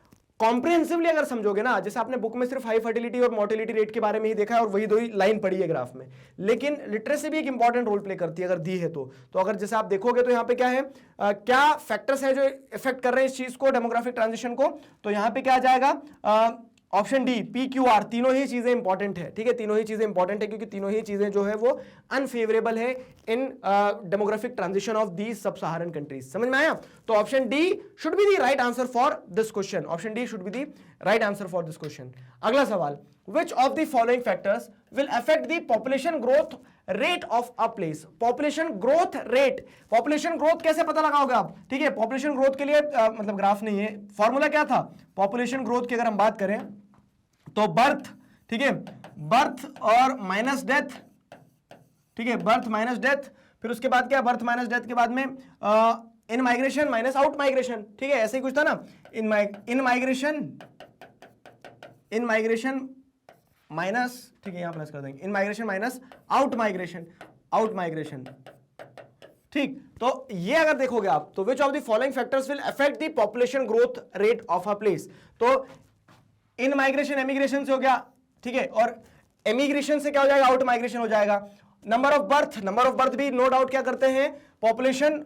कॉम्प्रिहेंसिवली अगर समझोगे ना, जैसे आपने बुक में सिर्फ हाई फर्टिलिटी और मोर्टिलिटी रेट के बारे में ही देखा है और वही दो ही लाइन पढ़ी है ग्राफ में, लेकिन लिटरेसी भी एक इंपॉर्टेंट रोल प्ले करती है अगर दी है तो अगर जैसे आप देखोगे तो यहाँ पे क्या है, क्या फैक्टर्स है जो इफेक्ट कर रहे हैं इस चीज को, डेमोग्राफिक ट्रांजिशन को, तो यहाँ पे क्या आ जाएगा, ऑप्शन डी PQR, तीनों ही चीजें इंपॉर्टेंट है। ठीक है, तीनों ही चीजें इंपॉर्टेंट है क्योंकि तीनों ही चीजें जो है वो अनफेवरेबल है इन डेमोग्राफिक ट्रांजिशन ऑफ दी सब सहारन कंट्रीज। समझ में आया? तो option D should be the right answer for this question, option D should be the right answer for this question. अगला सवाल, विच of the following factors will affect the population growth rate of a place? Population growth rate, population growth कैसे पता लगाओगे आप? ठीक है, population growth के लिए मतलब ग्राफ नहीं है, फॉर्मूला क्या था पॉपुलेशन ग्रोथ की अगर हम बात करें तो बर्थ, ठीक है, बर्थ और माइनस डेथ, ठीक है, बर्थ माइनस डेथ, फिर उसके बाद क्या, बर्थ माइनस डेथ के बाद में इन माइग्रेशन माइनस आउट माइग्रेशन। ठीक है, ऐसे ही कुछ था ना, इन माइग्रेशन माइनस, ठीक है, यहां प्लस कर देंगे, इन माइग्रेशन माइनस आउट माइग्रेशन। ठीक, तो ये अगर देखोगे आप तो which of the following factors will affect the population growth rate of a place? तो इन माइग्रेशन एमिग्रेशन से हो गया, ठीक है, और एमिग्रेशन से क्या हो जाएगा, आउट माइग्रेशन हो जाएगा। नंबर ऑफ बर्थ भी नो डाउट क्या करते हैं, पॉपुलेशन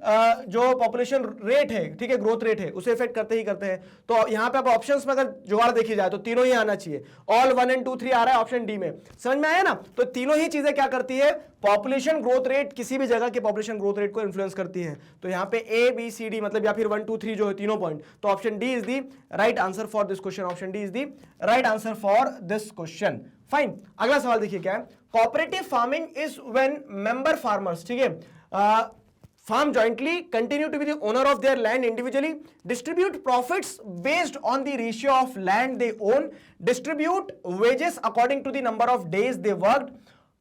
जो पॉपुलेशन रेट है, ठीक है, ग्रोथ रेट है, उसे इफेक्ट करते ही करते हैं। तो यहां पे आप ऑप्शंस में अगर जुगाड़ देखी जाए तो तीनों ही आना चाहिए, ऑल 1 and 2 3 आ रहा है ऑप्शन डी में। समझ में आया ना? तो तीनों ही चीजें क्या करती है, पॉपुलेशन ग्रोथ रेट, किसी भी जगह के पॉपुलेशन ग्रोथ रेट को इन्फ्लुएंस करती है। तो यहाँ पे A B C D मतलब या फिर 1 2 3 जो है तीनों पॉइंट, तो option D is the right answer for this question, option D is the right answer for this question. Fine, अगला सवाल देखिए क्या है, cooperative farming is when member farmers, ठीक है, farm jointly, continue to be the owner of their land individually, distribute profits based on the ratio of land they own, distribute wages according to the number of days they worked,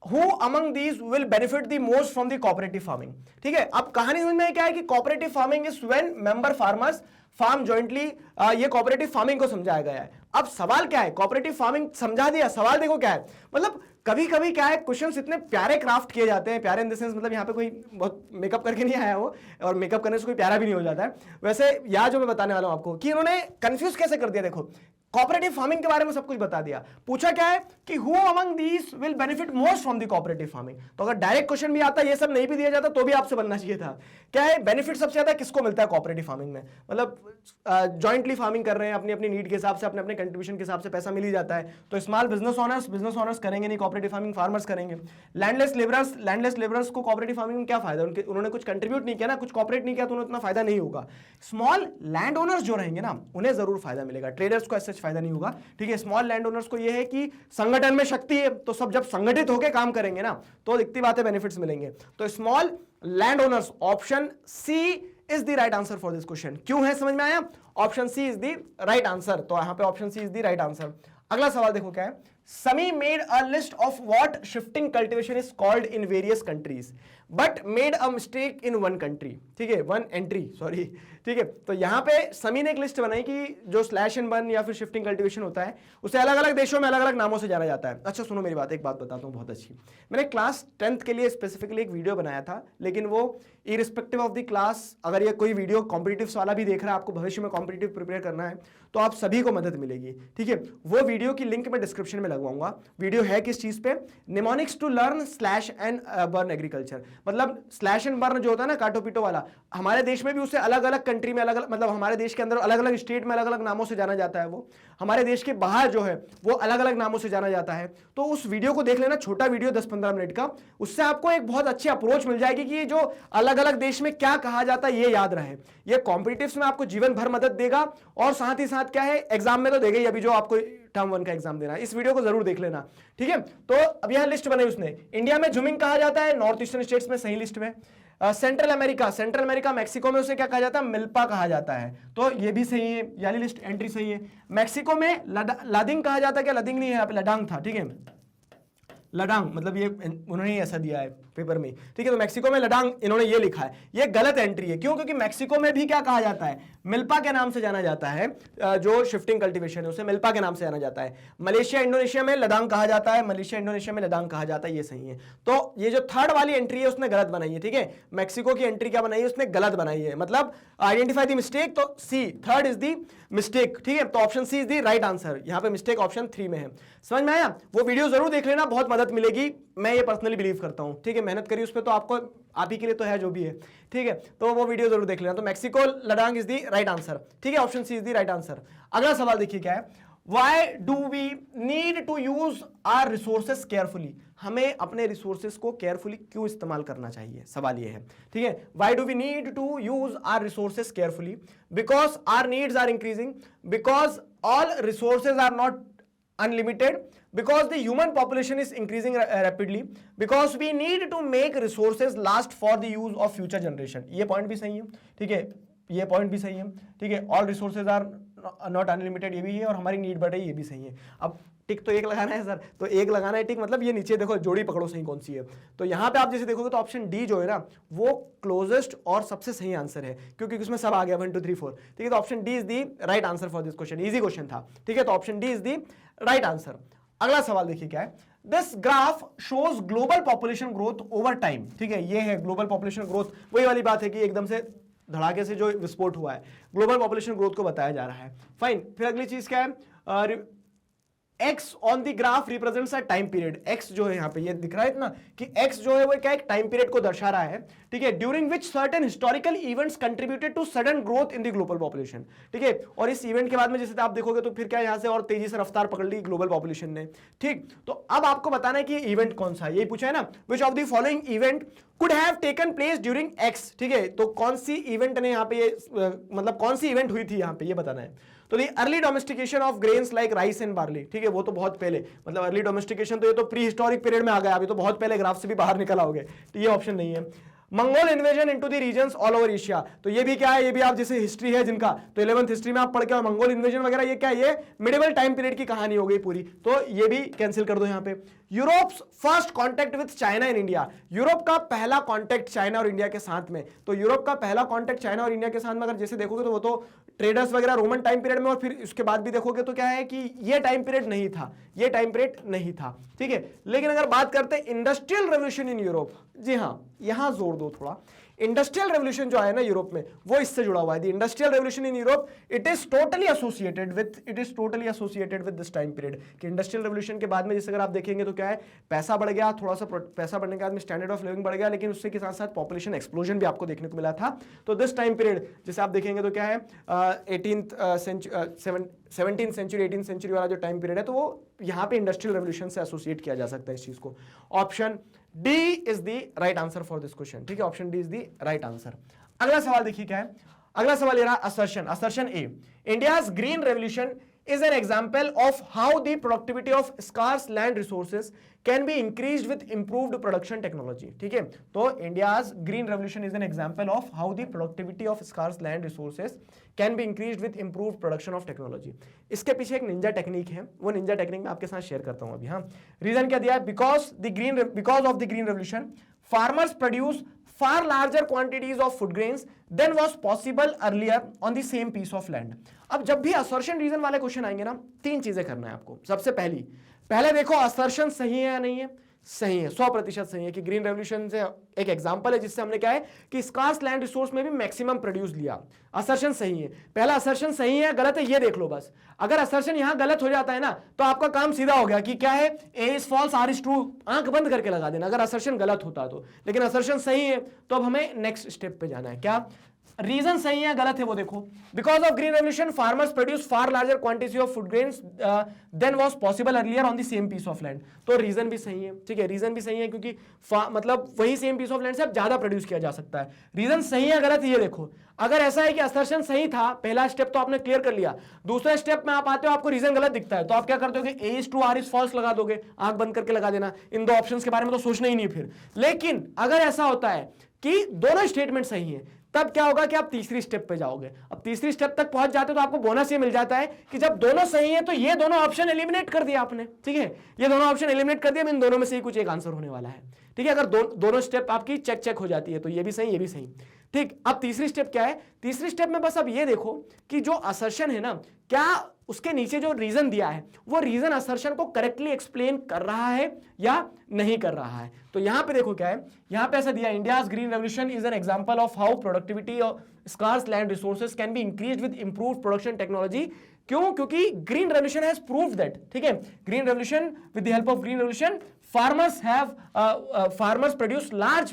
who among these will benefit the most from the cooperative farming? ठीक है, अब कहानी समझ में क्या है कि cooperative farming is when member farmers farm jointly, ये कोऑपरेटिव फार्मिंग को समझाया गया है। अब सवाल क्या है, कोऑपरेटिव फार्मिंग समझा दिया, सवाल देखो क्या है, मतलब कभी कभी क्या है, क्वेश्चंस इतने प्यारे क्राफ्ट किए जाते हैं, प्यारे इन द सेंस मतलब यहाँ पे कोई बहुत मेकअप करके नहीं आया वो, और मेकअप करने से कोई प्यारा भी नहीं हो जाता है। वैसे यहाँ जो मैं बताने वाला हूँ आपको कि इन्होंने कंफ्यूज कैसे कर दिया, देखो कोऑपरेटिव फार्मिंग के बारे में सब कुछ बता दिया, पूछा क्या है कि who among these will benefit most from the cooperative farming. तो अगर डायरेक्ट क्वेश्चन भी आता, ये सब नहीं भी दिया जाता तो भी आपसे बनना चाहिए था, क्या है बेनिफिट सबसे ज्यादा किसको मिलता है कोऑपरेटिव फार्मिंग में, मतलब जॉइंटली फार्मिंग कर रहे हैं, अपनी अपनी नीड के हिसाब से, अपने अपने कंट्रीब्यूशन के हिसाब से पैसा मिल ही जाता है। तो स्मॉल बिजनेस ओनर्स करेंगे नहीं, कोऑपरेटिव फार्मिंग फार्मर्स करेंगे। लैंडलेस लेबरर्स को कोऑपरेटिव फार्मिंग में क्या फायदा, उन्होंने कुछ कंट्रीब्यूट नहीं किया ना, कुछ कॉपरेट नहीं किया, तो उन्हें उतना फायदा नहीं होगा। स्मॉल लैंड ओनर्स जो रहेंगे ना, उन्हें जरूर फायदा मिलेगा, ट्रेडर्स को ऐसा फायदा नहीं होगा। ठीक है, स्मॉल लैंड ओनर्स को यह है कि संगठन में शक्ति है, तो सब जब संगठित होकर काम करेंगे ना तो दिखती बात है बेनिफिट्स मिलेंगे। तो small land owners, option C is the right answer for this question. क्यों है, समझ में आया? Option C is the right answer, तो यहां पे option C is the right answer. अगला सवाल देखो क्या है, Sami made a list of what shifting cultivation is called in various countries but made a mistake in one country. ठीक है, वन एंट्री, सॉरी, ठीक है। तो यहाँ पे समी ने एक लिस्ट बनाई कि जो स्लैश एंड बर्न या फिर शिफ्टिंग कल्टीवेशन होता है उसे अलग अलग देशों में अलग अलग नामों से जाना जाता है। अच्छा सुनो मेरी बात, एक बात बताता हूँ बहुत अच्छी। मैंने क्लास 10th के लिए स्पेसिफिकली एक वीडियो बनाया था, लेकिन वो इरिस्पेक्टिव ऑफ द क्लास, अगर ये कोई वीडियो कॉम्पिटिटिव वाला भी देख रहा है, आपको भविष्य में कॉम्पिटिटिव प्रिपेयर करना है तो आप सभी को मदद मिलेगी, ठीक है। वो वीडियो की लिंक मैं डिस्क्रिप्शन में लगवाऊंगा। वीडियो है किस चीज पे? Mnemonics to learn slash and burn agriculture. मतलब स्लैश एंड बर्न जो होता है ना काटो पीटो वाला, हमारे देश में भी उसे अलग अलग कंट्री में अलग अलग, मतलब हमारे देश के अंदर अलग अलग स्टेट में अलग अलग नामों से जाना जाता है। वो हमारे देश के बाहर जो है वो अलग अलग नामों से जाना जाता है। तो उस वीडियो को देख लेना, छोटा वीडियो 10-15 मिनट का, उससे आपको एक बहुत अच्छी अप्रोच मिल जाएगी कि जो अलग अलग देश में क्या कहा जाता है ये याद रहे। ये कॉम्पिटिटिव्स में आपको जीवन भर मदद देगा और साथ ही साथ क्या है, एग्जाम में तो देगा ही, अभी जो आपको टर्म 1 का एग्जाम देना है। इस वीडियो को जरूर देख लेना, ठीक है। तो अब यह लिस्ट बनाई उसने। इंडिया में जुमिंग कहा जाता है, नॉर्थ ईस्टर्न स्टेट्स में सही लिस्ट में। सेंट्रल अमेरिका मैक्सिको में उसे क्या कहा जाता है? मिल्पा कहा जाता है, तो ये भी सही है, यानी लिस्ट एंट्री सही है। मैक्सिको में लादिंग कहा जाता है, क्या लदिंग नहीं है, यहाँ पे लडांग था, ठीक है। लडांग मतलब ये उन्होंने ऐसा दिया है पेपर में, ठीक है। तो मैक्सिको में लडांग इन्होंने ये लिखा है, ये गलत एंट्री है। क्यों? क्योंकि मैक्सिको में भी क्या कहा जाता है? मिल्पा के नाम से जाना जाता है। जो शिफ्टिंग कल्टीवेशन है उसे मिल्पा के नाम से जाना जाता है। मलेशिया इंडोनेशिया में लडांग कहा जाता है, मलेशिया इंडोनेशिया में लडांग कहा जाता है, ये सही है। तो ये जो थर्ड वाली एंट्री है उसने गलत बनाई है, ठीक है। मैक्सिको की एंट्री क्या बनाई है? उसने गलत बनाई है, मतलब आइडेंटिफाई द मिस्टेक, तो C third is the mistake, ठीक है। तो option C is the right answer. यहाँ पे मिस्टेक ऑप्शन 3 में है। समझ में आया? वो वीडियो जरूर देख लेना, बहुत मदद मिलेगी, मैं ये पर्सनली बिलीव करता हूं, ठीक है। मेहनत करी उस पर तो आपको, आप ही के लिए तो है जो भी है, ठीक है। तो वो वीडियो जरूर देख लेना। तो Mexico ladang is the right answer, ठीक है। Option C is the right answer. अगला सवाल देखिए क्या है, Why do we need to use our resources carefully? हमें अपने रिसोर्सेस को केयरफुली क्यों इस्तेमाल करना चाहिए, सवाल ये है, ठीक है। Why do we need to use our resources carefully? Because our needs are increasing, because all resources are not unlimited, because the human population is increasing rapidly, because we need to make resources last for the use of future generation। ये point भी सही है, ठीक है, ये point भी सही है, ठीक है। All resources are not unlimited, ये भी है, और हमारी नीड बढ़ रही है, ये भी सही है। अब टिक तो एक लगाना है सर, तो एक लगाना है टिक, मतलब ये नीचे देखो जोड़ी पकड़ो सही कौन सी है। तो यहाँ पे आप जैसे देखोगे तो ऑप्शन डी जो है ना वो क्लोजेस्ट और सबसे सही आंसर है, क्योंकि उसमें सब आ गया 1 2 3 4, ठीक है। तो option D is the right answer for this question, easy question था, ठीक है। तो option D is the right answer. अगला सवाल देखिए क्या है, this graph shows global population growth over time, ठीक है। ये है ग्लोबल पॉपुलेशन ग्रोथ, वही वाली बात है कि एकदम से धड़ाके से जो विस्फोट हुआ है, ग्लोबल पॉपुलेशन ग्रोथ को बताया जा रहा है। फाइन, फिर अगली चीज क्या है, X on the graph represents a time period. X जो है यहाँ पे ये दिख रहा है इतना कि X जो है वो क्या एक टाइम पीरियड को दर्शा रहा है, ठीक है, during which certain historical events contributed to sudden growth in the global population, ठीक है। और इस इवेंट के बाद में जैसे आप देखोगे तो फिर क्या यहाँ से और तेजी से रफ्तार पकड़ ली ग्लोबल पॉपुलेशन ने, ठीक। तो अब आपको बताना है कि इवेंट कौन सा है, यही पूछा है ना, which of the following event could have taken place during X, ठीक है। तो कौन सी इवेंट ने यहाँ पे मतलब कौन सी इवेंट हुई थी यहाँ पे ये बताना है। तो दी early domestication of grains like rice and barley, ठीक है, वो तो बहुत पहले, मतलब अर्ली डोमेस्टिकेशन तो ये तो प्री हिस्टोरिक पीरियड में आ गया, अभी तो बहुत पहले ग्राफ से भी बाहर निकल आओगे, तो ये ऑप्शन नहीं है। Mongol invasion into the regions all over Asia, तो ये भी क्या है, ये भी आप जैसे हिस्ट्री है जिनका, तो 11th हिस्ट्री में आप पढ़ के मंगोल इन्वेजन वगैरह ये क्या है, ये मिडिवल टाइम पीरियड की कहानी हो गई पूरी, तो ये भी कैंसिल कर दो यहाँ पे। Europe's first contact with China in India, Europe का पहला कॉन्टेक्ट चाइना और इंडिया के साथ में, तो यूरोप का पहला कॉन्टेक्ट चाइना और इंडिया के साथ में अगर जैसे देखोगे तो वो तो ट्रेडर्स वगैरह रोमन टाइम पीरियड में, और फिर उसके बाद भी देखोगे तो क्या है कि ये टाइम पीरियड नहीं था, ये टाइम पीरियड नहीं था, ठीक है। लेकिन अगर बात करते हैं इंडस्ट्रियल रेवोल्यूशन इन यूरोप, जी हाँ यहां जोर दो थोड़ा, इंडस्ट्रियल रेवोल्यूशन जो है ना यूरोप में वो इससे जुड़ा हुआ है। The industrial revolution in Europe it is totally associated with this time period, कि इंडस्ट्रियल रेवोल्यूशन के बाद में जैसे अगर आप देखेंगे तो क्या है, पैसा बढ़ गया, थोड़ा सा पैसा बढ़ने के बाद में स्टैंडर्ड ऑफ लिविंग बढ़ गया, लेकिन उससे के साथ साथ पॉपुलेशन एक्सप्लोजन भी आपको देखने को मिला था। तो दिस टाइम पीरियड जैसे आप देखेंगे तो क्या है 17th सेंचुरी 18th सेंचुरी वाला जो टाइम पीरियड है, तो वो यहाँ पे इंडस्ट्रियल रेवोल्यूशन से एसोसिएट किया जा सकता है इस चीज को। Option D is the right answer for this question, ठीक है, option D is the right answer. अगला सवाल देखिए क्या है, अगला सवाल ये रहा assertion A, India's green revolution is an example of how the productivity of scarce land resources can be increased with improved production technology, ठीक है। तो India's green revolution is an example of how the productivity of scarce land resources can be increased with improved production of technology। इसके पीछे एक Ninja technique है, वो Ninja technique मैं आपके साथ शेयर करता हूं अभी। हाँ, रीजन क्या दिया है, because of the green revolution farmers produce far larger quantities of food grains than was possible earlier on the same piece of land. अब जब भी assertion reason वाले क्वेश्चन आएंगे ना, तीन चीजें करना है आपको। सबसे पहले देखो assertion सही है या नहीं है। सही है, 100% सही है कि ग्रीन रेवोल्यूशन से एक एग्जांपल है जिससे हमने क्या है कि स्कार्स लैंड रिसोर्स में भी मैक्सिमम प्रोड्यूस लिया। असर्शन सही है, पहला असर्शन सही है गलत है ये देख लो बस। अगर असर्शन यहां गलत हो जाता है ना तो आपका काम सीधा हो गया कि क्या है, A is false R is true, आंख बंद करके लगा देना अगर असर्शन गलत होता तो। लेकिन असर्शन सही है तो अब हमें नेक्स्ट स्टेप पे जाना है। क्या रीजन सही है गलत है वो देखो। Because of green revolution farmers produce far larger quantity of food grains than was possible earlier on the same piece of land. तो रीजन भी सही है, ठीक है, रीजन भी सही है क्योंकि मतलब वही सेम पीस ऑफ लैंड से अब ज्यादा प्रोड्यूस किया जा सकता है। रीजन सही है गलत ये देखो। अगर ऐसा है कि असर्शन सही था, पहला स्टेप तो आपने क्लियर कर लिया, दूसरे स्टेप में आप आते हो आपको रीजन गलत दिखता है तो आप क्या करते हो कि A is true R is false लगा दोगे, आंख बंद करके लगा देना। इन दो ऑप्शंस के बारे में तो सोचना ही नहीं फिर। लेकिन अगर ऐसा होता है कि दोनों स्टेटमेंट सही है तब क्या होगा कि आप तीसरी स्टेप पे जाओगे। अब तीसरी स्टेप तक पहुंच जाते हो तो आपको बोनस ये मिल जाता है कि जब दोनों सही है तो ये दोनों ऑप्शन एलिमिनेट कर दिया आपने, ठीक है, ये दोनों ऑप्शन एलिमिनेट कर दिया, इन दोनों में से ही कुछ एक आंसर होने वाला है, ठीक है। अगर दोनों स्टेप आपकी चेक हो जाती है तो ये भी सही ये भी सही, ठीक। अब तीसरी स्टेप क्या है, तीसरी स्टेप में बस अब ये देखो कि जो असर्शन है ना, क्या उसके नीचे जो रीजन दिया है वो रीजन असर्शन को करेक्टली एक्सप्लेन कर रहा है या नहीं कर रहा है। तो यहां पे देखो क्या है, यहां पे ऐसा दिया, India's green revolution is an example of how productivity of scarce land resources can be increased with improved production technology. क्यों? क्योंकि green revolution has proved that, ठीक है, green revolution with the help of green revolution farmers produce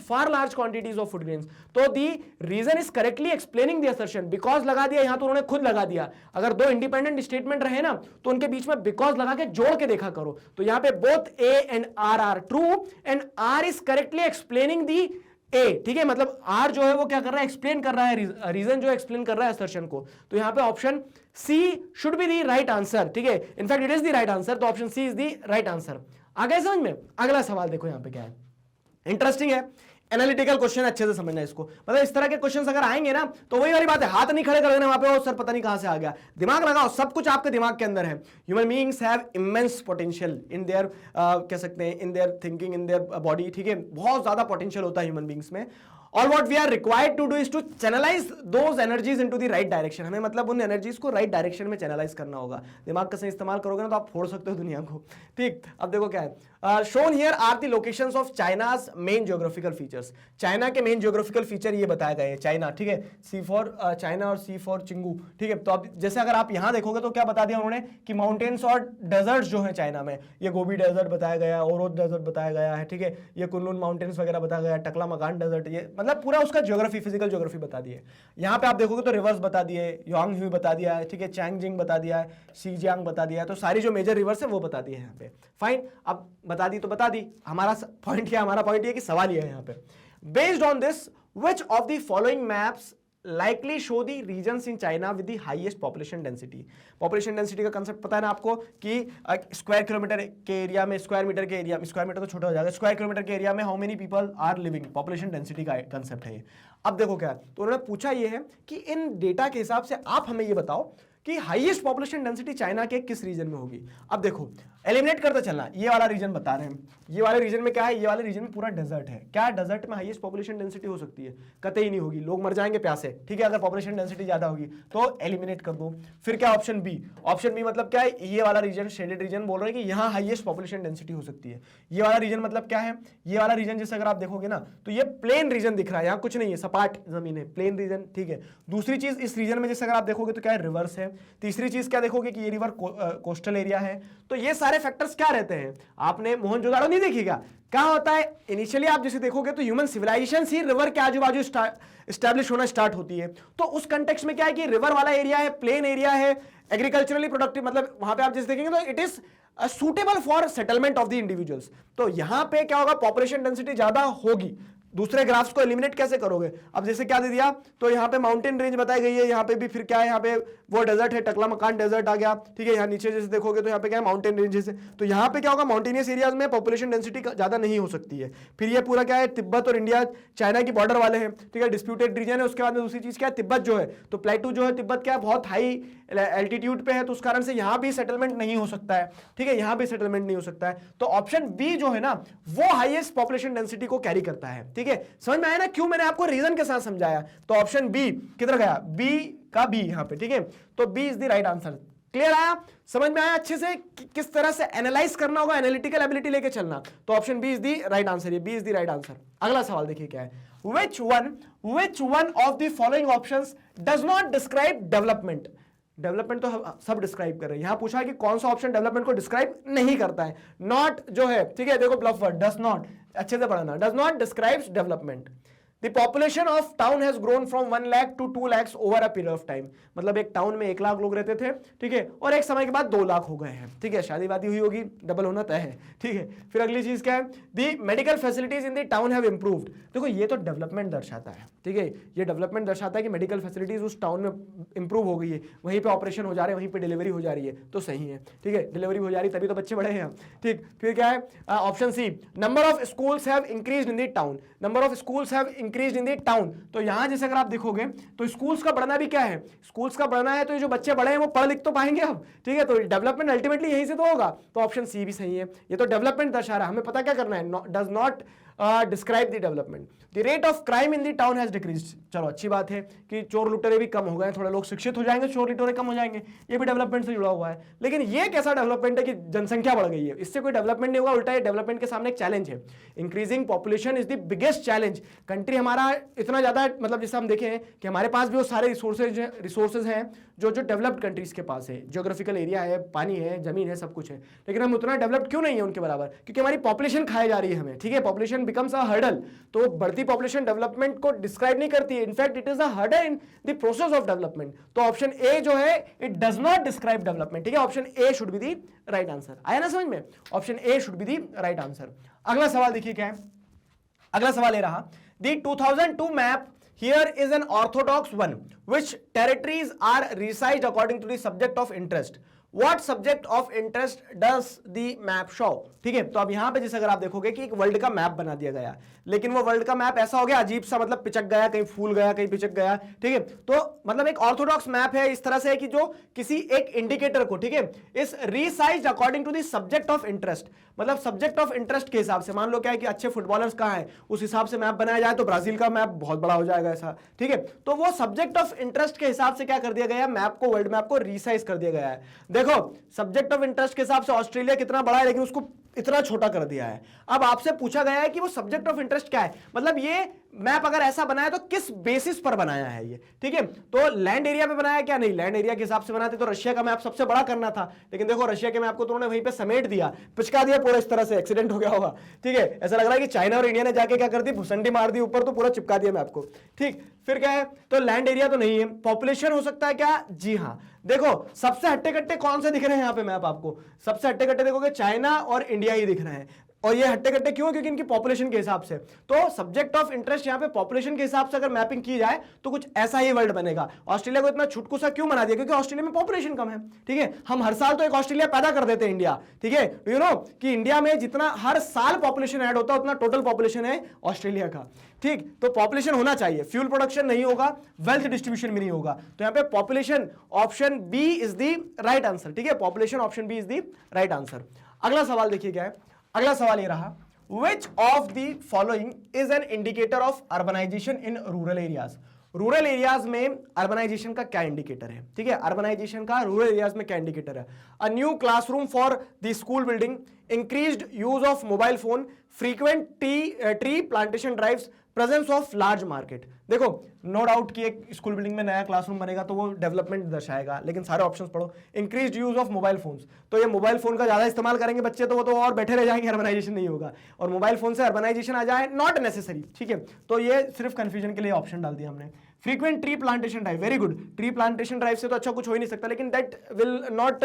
far large quantities of food grains. तो the reason is correctly explaining the assertion. because लगा दिया यहां तो उन्होंने खुद लगा दिया। अगर दो इंडिपेंडेंट स्टेटमेंट रहे ना तो उनके बीच में because लगा के जोड़ के देखा करो। तो यहां पे both A and R are true and R is correctly explaining the A, ठीक है, मतलब R जो है वो क्या कर रहा है, एक्सप्लेन कर रहा है, रीजन जो एक्सप्लेन कर रहा है असर्शन को। तो यहां पे option C should be the right answer, ठीक है, in fact it is the right answer. तो option C is the right answer. आ गए समझ में? अगला सवाल देखो यहां पे क्या है, इंटरेस्टिंग है, एनालिटिकल क्वेश्चन, अच्छे से समझना इसको। मतलब इस तरह के क्वेश्चंस अगर आएंगे ना तो वही वाली बात है, हाथ नहीं खड़े कर देना वहां पे, सर पता नहीं कहां से आ गया, दिमाग लगाओ, सब कुछ आपके दिमाग के अंदर है। Human beings have immense potential in their कह सकते हैं in their thinking, in their body, ठीक है, बहुत ज्यादा पोटेंशियल होता है ह्यूमन बीइंग्स में। और what we are required to do is to channelize those energies into the right direction। हमें मतलब उन एनर्जीज को राइट डायरेक्शन में चैनलाइज करना होगा। दिमाग का सही इस्तेमाल करोगे ना तो आप फोड़ सकते हो दुनिया को, ठीक। अब देखो क्या है, shown here are the locations of China's main geographical features. China के मेन जियोग्राफिकल फीचर ये बताए गए हैं, चाइना, ठीक है, सी फॉर चाइना और सी फॉर चिंगू, ठीक है। तो अब जैसे अगर आप यहां देखोगे तो क्या बता दिया उन्होंने कि माउंटेन्स और डेजर्ट जो है चाइना में, ये गोबी डेजर्ट बताया गया है, ओरोद डेजर्ट बताया गया है, ठीक है, ये कुनलुन माउंटेन्स वगैरह बताया गया है, टकला मकान डेजर्ट, ये मतलब पूरा उसका ज्योग्राफी, फिजिकल ज्योग्राफी बता दी है। यहाँ पे आप देखोगे तो रिवर्स बता दिए, योंग ह्यू बता दिया है, ठीक है, चैंगजिंग बता दिया है, सीजियांग बता दिया है, तो सारी जो मेजर रिवर्स है वो बता दी है यहाँ पे। फाइन, अब बता दी तो बता दी, हमारा पॉइंट क्या, हमारा पॉइंट ये कि सवाल ये है यहाँ पे, based on this which of the following maps likely show the regions in China with the highest population density। population density का कंसेप्ट पता है ना आपको कि स्क्वायर किलोमीटर के एरिया में, स्क्वायर मीटर के एरिया में, स्क्वायर मीटर तो छोटा हो जाएगा, स्क्वायर किलोमीटर के एरिया में how many people are living, population density का कंसेप्ट है ये। अब देखो क्या, तो उन्होंने पूछा ये है कि इन डेटा के हिसाब से आप हमें ये बताओ कि हाईएस्ट पॉपुलेशन डेंसिटी चाइना के किस रीजन में होगी। अब देखो एलिमिनेट करते चलना, ये वाला रीजन बता रहे हैं, ये वाले रीजन में क्या है, ये वाले रीजन में पूरा डेजर्ट है। क्या डेजर्ट में हाईएस्ट पॉपुलेशन डेंसिटी हो सकती है? कतई नहीं होगी, लोग मर जाएंगे प्यासे, ठीक है, अगर पॉपुलेशन डेंसिटी ज्यादा होगी तो एलिमिनेट कर दो। फिर क्या ऑप्शन बी, ऑप्शन बी मतलब क्या है, ये वाला रीजन शेडेड रीजन बोल रहे हैं कि यहाँ हाईएस्ट पॉपुलेशन डेंसिटी हो सकती है। ये वाला रीजन मतलब क्या है, ये वाला रीजन जैसे अगर आप देखोगे ना तो ये प्लेन रीजन दिख रहा है, यहाँ कुछ नहीं है, सपाट जमीन है, प्लेन रीजन, ठीक है। दूसरी चीज इस रीजन में जैसे अगर आप देखोगे तो क्या है, रिवर्स है। तीसरी चीज क्या देखोगे कि ये रिवर कोस्टल एरिया है। तो ये सारे फैक्टर्स क्या रहते हैं, आपने मोहनजोदाड़ो नहीं देखिएगा, क्या होता है इनिशियली आप जैसे देखोगे तो ह्यूमन सिविलाइजेशन ही रिवर के आजू बाजू स्टैब्लिश होना स्टार्ट होती है। तो उस कंटेक्स्ट में क्या है कि रिवर वाला एरिया है, प्लेन एरिया है, एग्रीकल्चरली प्रोडक्टिव, मतलब वहां पे आप जैसे देखेंगे तो it is suitable for settlement of the individuals. तो यहां पे क्या होगा, पॉपुलेशन डेंसिटी ज्यादा होगी। दूसरे ग्राफ्स को एलिमिनेट कैसे करोगे, अब जैसे क्या दे दिया, तो यहाँ पे माउंटेन रेंज बताई गई है, यहाँ पे भी फिर क्या है, यहाँ पे वो डेजर्ट है, टकला मकान डेजर्ट आ गया, ठीक है। यहाँ नीचे जैसे देखोगे तो यहाँ पे क्या है, माउंटेन रेंजेस है। तो यहाँ पे क्या होगा, माउंटेनियस एरियाज में पॉपुलेशन डेंसिटी ज्यादा नहीं हो सकती है। फिर ये पूरा क्या है, तिब्बत और इंडिया चाइना की बॉर्डर वाले हैं, ठीक है, डिस्प्यूटेड रीजन है। उसके बाद में दूसरी चीज क्या है, तिब्बत जो है, तो प्लेटू जो है तिब्बत क्या है, बहुत हाई एल्टीट्यूड पे है, तो उस कारण से यहाँ भी सेटलमेंट नहीं हो सकता है, ठीक है, यहाँ भी सेटलमेंट नहीं हो सकता है। तो ऑप्शन बी जो है ना वो हाईएस्ट पॉपुलेशन डेंसिटी को कैरी करता है, ठीक है। ठीक है, समझ में आया ना क्यों मैंने आपको रीजन के साथ समझाया। तो ऑप्शन बी किधर गया, बी का बी यहां पे, ठीक है, तो B is the right answer. Clear आया, समझ में आया अच्छे से किस तरह से एनालाइज करना होगा, एनालिटिकल एबिलिटी लेके चलना। तो option B is the right answer, ये B is the right answer. अगला सवाल देखिए क्या है, which one of the following options does not describe development। Development तो सब डिस्क्राइब कर रहे हैं, यहां पूछा है कि कौन सा ऑप्शन डेवलपमेंट को डिस्क्राइब नहीं करता है। नॉट जो है, ठीक है, देखो ब्लफ वर्ड, डज नॉट, अच्छे से पढ़ना, does not describes development. The population of town has grown from 1 lakh to 2 lakhs over a period of time। मतलब एक टाउन में 1 लाख लोग रहते थे, ठीक है, और एक समय के बाद 2 लाख हो गए हैं, ठीक है, शादी वादी हुई होगी, डबल होना तय है, ठीक है। फिर अगली चीज क्या है, the medical facilities in the town have improved. देखो ये तो डेवलपमेंट दर्शाता है, ठीक है, ये डेवलपमेंट दर्शाता है कि मेडिकल फैसिलिटीज उस टाउन में इंप्रूव हो गई है, वहीं पे ऑपरेशन हो जा रहे हैं, वहीं पे डिलीवरी हो जा रही है, तो सही है, ठीक है, डिलीवरी हो जा रही है तभी तो बच्चे बड़े हैं, ठीक। फिर क्या है, option C, number of schools have increased in the town. Number of schools have increased in the town, तो यहां जैसे अगर आप देखोगे तो स्कूल्स का बढ़ना भी क्या है, स्कूल्स का बढ़ना है, तो ये जो बच्चे बड़े हैं वो पढ़ लिख तो पाएंगे अब, ठीक है, तो डेवलपमेंट अल्टीमेटली यहीं से तो होगा। तो ऑप्शन सी भी सही है, ये तो डेवलपमेंट दर्शा रहा है, हमें पता क्या करना है, does not describe the development. The rate of crime in the town has decreased. चलो अच्छी बात है कि चोर लुटेरे भी कम हो गए, थोड़े लोग शिक्षित हो जाएंगे, चोर लुटेरे कम हो जाएंगे, ये भी डेवलपमेंट से जुड़ा हुआ है। लेकिन ये कैसा डेवलपमेंट है कि जनसंख्या बढ़ गई है, इससे कोई डेवलपमेंट नहीं होगा, उल्टा ये डेवलपमेंट के सामने एक चैलेंज है। Increasing population is the biggest challenge. Country हमारा इतना ज्यादा, मतलब जैसे हम देखें कि हमारे पास भी वो सारे रिसोर्सेज हैं जो डेवलप्ड कंट्रीज के पास है, जियोग्राफिकल एरिया है, पानी है, जमीन है, सब कुछ है, लेकिन हम उतना डेवलप्ड क्यों नहीं है उनके बराबर, क्योंकि हमारी पॉपुलेशन खाई जा रही है हमें, ठीक है, पॉपुलेशन बिकम्स अ हर्डल। तो बढ़ती पॉपुलेशन डेवलपमेंट को डिस्क्राइब नहीं करती है, in fact it is a hurdle in the process of development. तो ऑप्शन ए जो है it does not describe development, ठीक है, option A should be the right answer. आया ना समझ में, option A should be the right answer. अगला सवाल देखिए क्या है, अगला सवाल ये रहा, the 2002 map here is an orthodox one which territories are resized according to the subject of interest। What subject of interest does the map show। ठीक है, तो अब यहां पे जैसे अगर आप देखोगे कि एक वर्ल्ड का मैप बना दिया गया, लेकिन वो वर्ल्ड का मैप ऐसा हो गया अजीब सा, मतलब पिचक गया, कहीं फूल गया, कहीं पिचक गया, ठीक है। तो मतलब एक ऑर्थोडॉक्स मैप है इस तरह से कि जो किसी एक इंडिकेटर को, ठीक है, is resized according to the subject of interest, मतलब सब्जेक्ट ऑफ इंटरेस्ट के हिसाब से। मान लो क्या है कि अच्छे फुटबॉलर्स कहां हैं, उस हिसाब से मैप बनाया जाए तो ब्राजील का मैप बहुत बड़ा हो जाएगा ऐसा, ठीक है। तो वो सब्जेक्ट ऑफ इंटरेस्ट के हिसाब से क्या कर दिया गया है, मैप को, वर्ल्ड मैप को रीसाइज कर दिया गया है। देखो सब्जेक्ट ऑफ इंटरेस्ट के हिसाब से ऑस्ट्रेलिया कितना बड़ा है, लेकिन उसको इतना छोटा कर दिया है। अब आपसे पूछा गया है कि वो सब्जेक्ट ऑफ इंटरेस्ट क्या है, मतलब ये मैप अगर ऐसा बनाया तो किस बेसिस पर बनाया है ये, ठीक है। तो लैंड एरिया पे बनाया क्या, नहीं, लैंड एरिया के हिसाब से बनाते तो रशिया का मैप सबसे बड़ा करना था, लेकिन देखो रशिया के मैप को तो उन्होंने वहीं पे समेट दिया, पिचका दिया पूरा, इस तरह से एक्सीडेंट हो गया होगा, ठीक है। ऐसा लग रहा है कि चाइना और इंडिया ने जाके क्या कर दी, भुसंडी मार दी ऊपर, तो पूरा चिपका दिया मैप को, ठीक। फिर क्या है, तो लैंड एरिया तो नहीं है, पॉपुलेशन हो सकता है क्या, जी हाँ। देखो सबसे हट्टे कट्टे कौन से दिख रहे हैं यहाँ पे मैप आपको, सबसे हट्टे कट्टे देखोगे चाइना और इंडिया ही दिख रहे हैं, और ये हट्टे कट्टे क्यों, क्योंकि इनकी पॉपुलेशन के हिसाब से। तो सब्जेक्ट ऑफ इंटरेस्ट यहाँ पे पॉपुलेशन के हिसाब से अगर मैपिंग की जाए तो कुछ ऐसा ही वर्ल्ड बनेगा। ऑस्ट्रेलिया को इतना छुटकू सा क्यों बना दिया, क्योंकि ऑस्ट्रेलिया में पॉपुलेशन कम है, ठीक है। हम हर साल तो एक ऑस्ट्रेलिया पैदा कर देते हैं इंडिया, ठीक है, यू नो कि इंडिया में जितना हर साल पॉपुलेशन ऐड होता है उतना टोटल पॉपुलेशन है ऑस्ट्रेलिया का, ठीक। तो पॉपुलेशन होना चाहिए, फ्यूल प्रोडक्शन नहीं होगा, वेल्थ डिस्ट्रीब्यूशन भी नहीं होगा, तो यहाँ पे population option B is the right answer, ठीक है, population option B is the right answer. अगला सवाल देखिए क्या है, अगला सवाल ये रहा, Which of the following is an indicator of urbanization in rural areas? Rural areas में अर्बनाइजेशन का क्या इंडिकेटर है, ठीक है, अर्बनाइजेशन का रूरल एरियाज में क्या इंडिकेटर है। A new classroom for the school building, increased use of mobile phone, frequent tree plantation drives, presence of large market. देखो नो डाउट कि एक स्कूल बिल्डिंग में नया क्लासरूम बनेगा तो वो डेवलपमेंट दर्शाएगा, लेकिन सारे ऑप्शंस पढ़ो। Increased use of mobile phones, तो ये मोबाइल फोन का ज्यादा इस्तेमाल करेंगे बच्चे तो वो तो और बैठे रह जाएंगे, अर्बनाइजेशन नहीं होगा, और मोबाइल फोन से अर्बनाइजेशन आ जाए नॉट नेसेसरी, ठीक है। तो ये सिर्फ कंफ्यूजन के लिए ऑप्शन डाल दिया हमने। Frequent tree plantation drive, very good, tree plantation drive से तो अच्छा कुछ हो ही नहीं सकता, लेकिन that will not